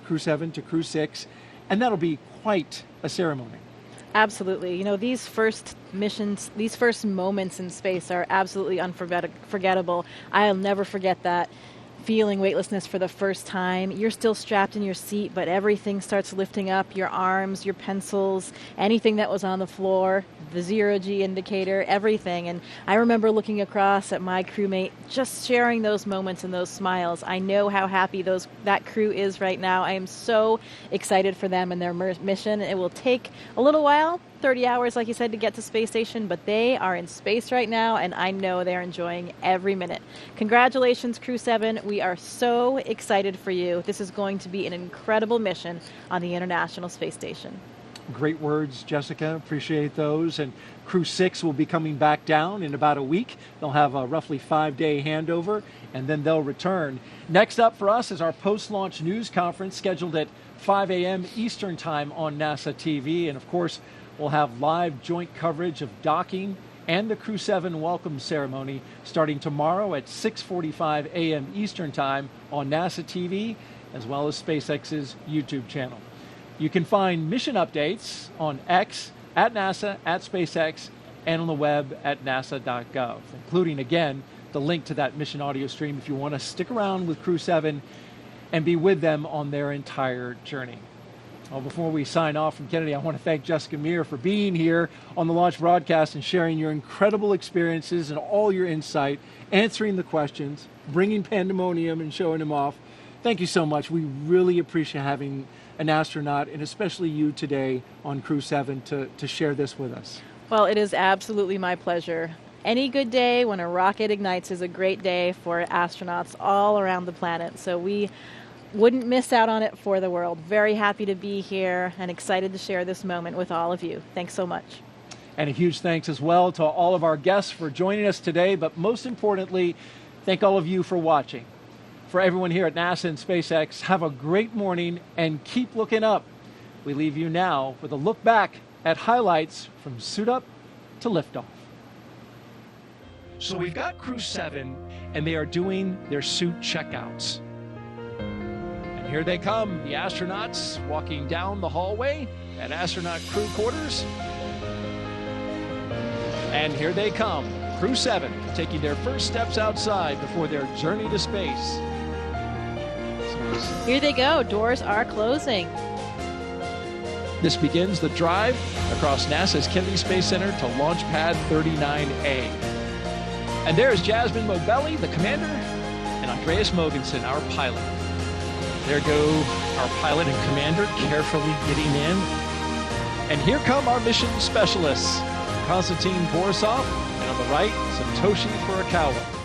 to Crew-6, and that'll be quite a ceremony. Absolutely. You know, these first missions, these first moments in space are absolutely unforgettable. I'll never forget that. Feeling weightlessness for the first time. You're still strapped in your seat, but everything starts lifting up, your arms, your pencils, anything that was on the floor, the zero-G indicator, everything. And I remember looking across at my crewmate, just sharing those moments and those smiles. I know how happy that crew is right now. I am so excited for them and their mission. It will take a little while, 30 hours, like you said, to get to space station, but they are in space right now, and I know they're enjoying every minute. Congratulations, Crew-7. We are so excited for you. This is going to be an incredible mission on the International Space Station. Great words, Jessica. Appreciate those. And Crew-6 will be coming back down in about a week. They'll have a roughly 5-day handover, and then they'll return. Next up for us is our post-launch news conference scheduled at 5 a.m. Eastern Time on NASA TV. And, of course, we'll have live joint coverage of docking and the Crew-7 welcome ceremony starting tomorrow at 6:45 a.m. Eastern Time on NASA TV, as well as SpaceX's YouTube channel. You can find mission updates on X, at NASA, at SpaceX, and on the web at nasa.gov, including, again, the link to that mission audio stream if you want to stick around with Crew-7 and be with them on their entire journey. Well, before we sign off from Kennedy, I want to thank Jessica Meir for being here on the launch broadcast and sharing your incredible experiences and all your insight, answering the questions, bringing pandemonium and showing them off. Thank you so much. We really appreciate having an astronaut, and especially you today on Crew-7 to share this with us. Well, it is absolutely my pleasure. Any good day when a rocket ignites is a great day for astronauts all around the planet. So we wouldn't miss out on it for the world. Very happy to be here and excited to share this moment with all of you. Thanks so much. And a huge thanks as well to all of our guests for joining us today, but most importantly, thank all of you for watching. For everyone here at NASA and SpaceX, have a great morning and keep looking up. We leave you now with a look back at highlights from suit up to liftoff. So we've got Crew-7, and they are doing their suit checkouts. And here they come, the astronauts walking down the hallway at astronaut crew quarters. And here they come, Crew-7, taking their first steps outside before their journey to space. Here they go, doors are closing. This begins the drive across NASA's Kennedy Space Center to Launch Pad 39A. And there's Jasmine Mobelli, the commander, and Andreas Mogensen, our pilot. There go our pilot and commander carefully getting in. And here come our mission specialists, Konstantin Borisov, and on the right, Satoshi Furukawa.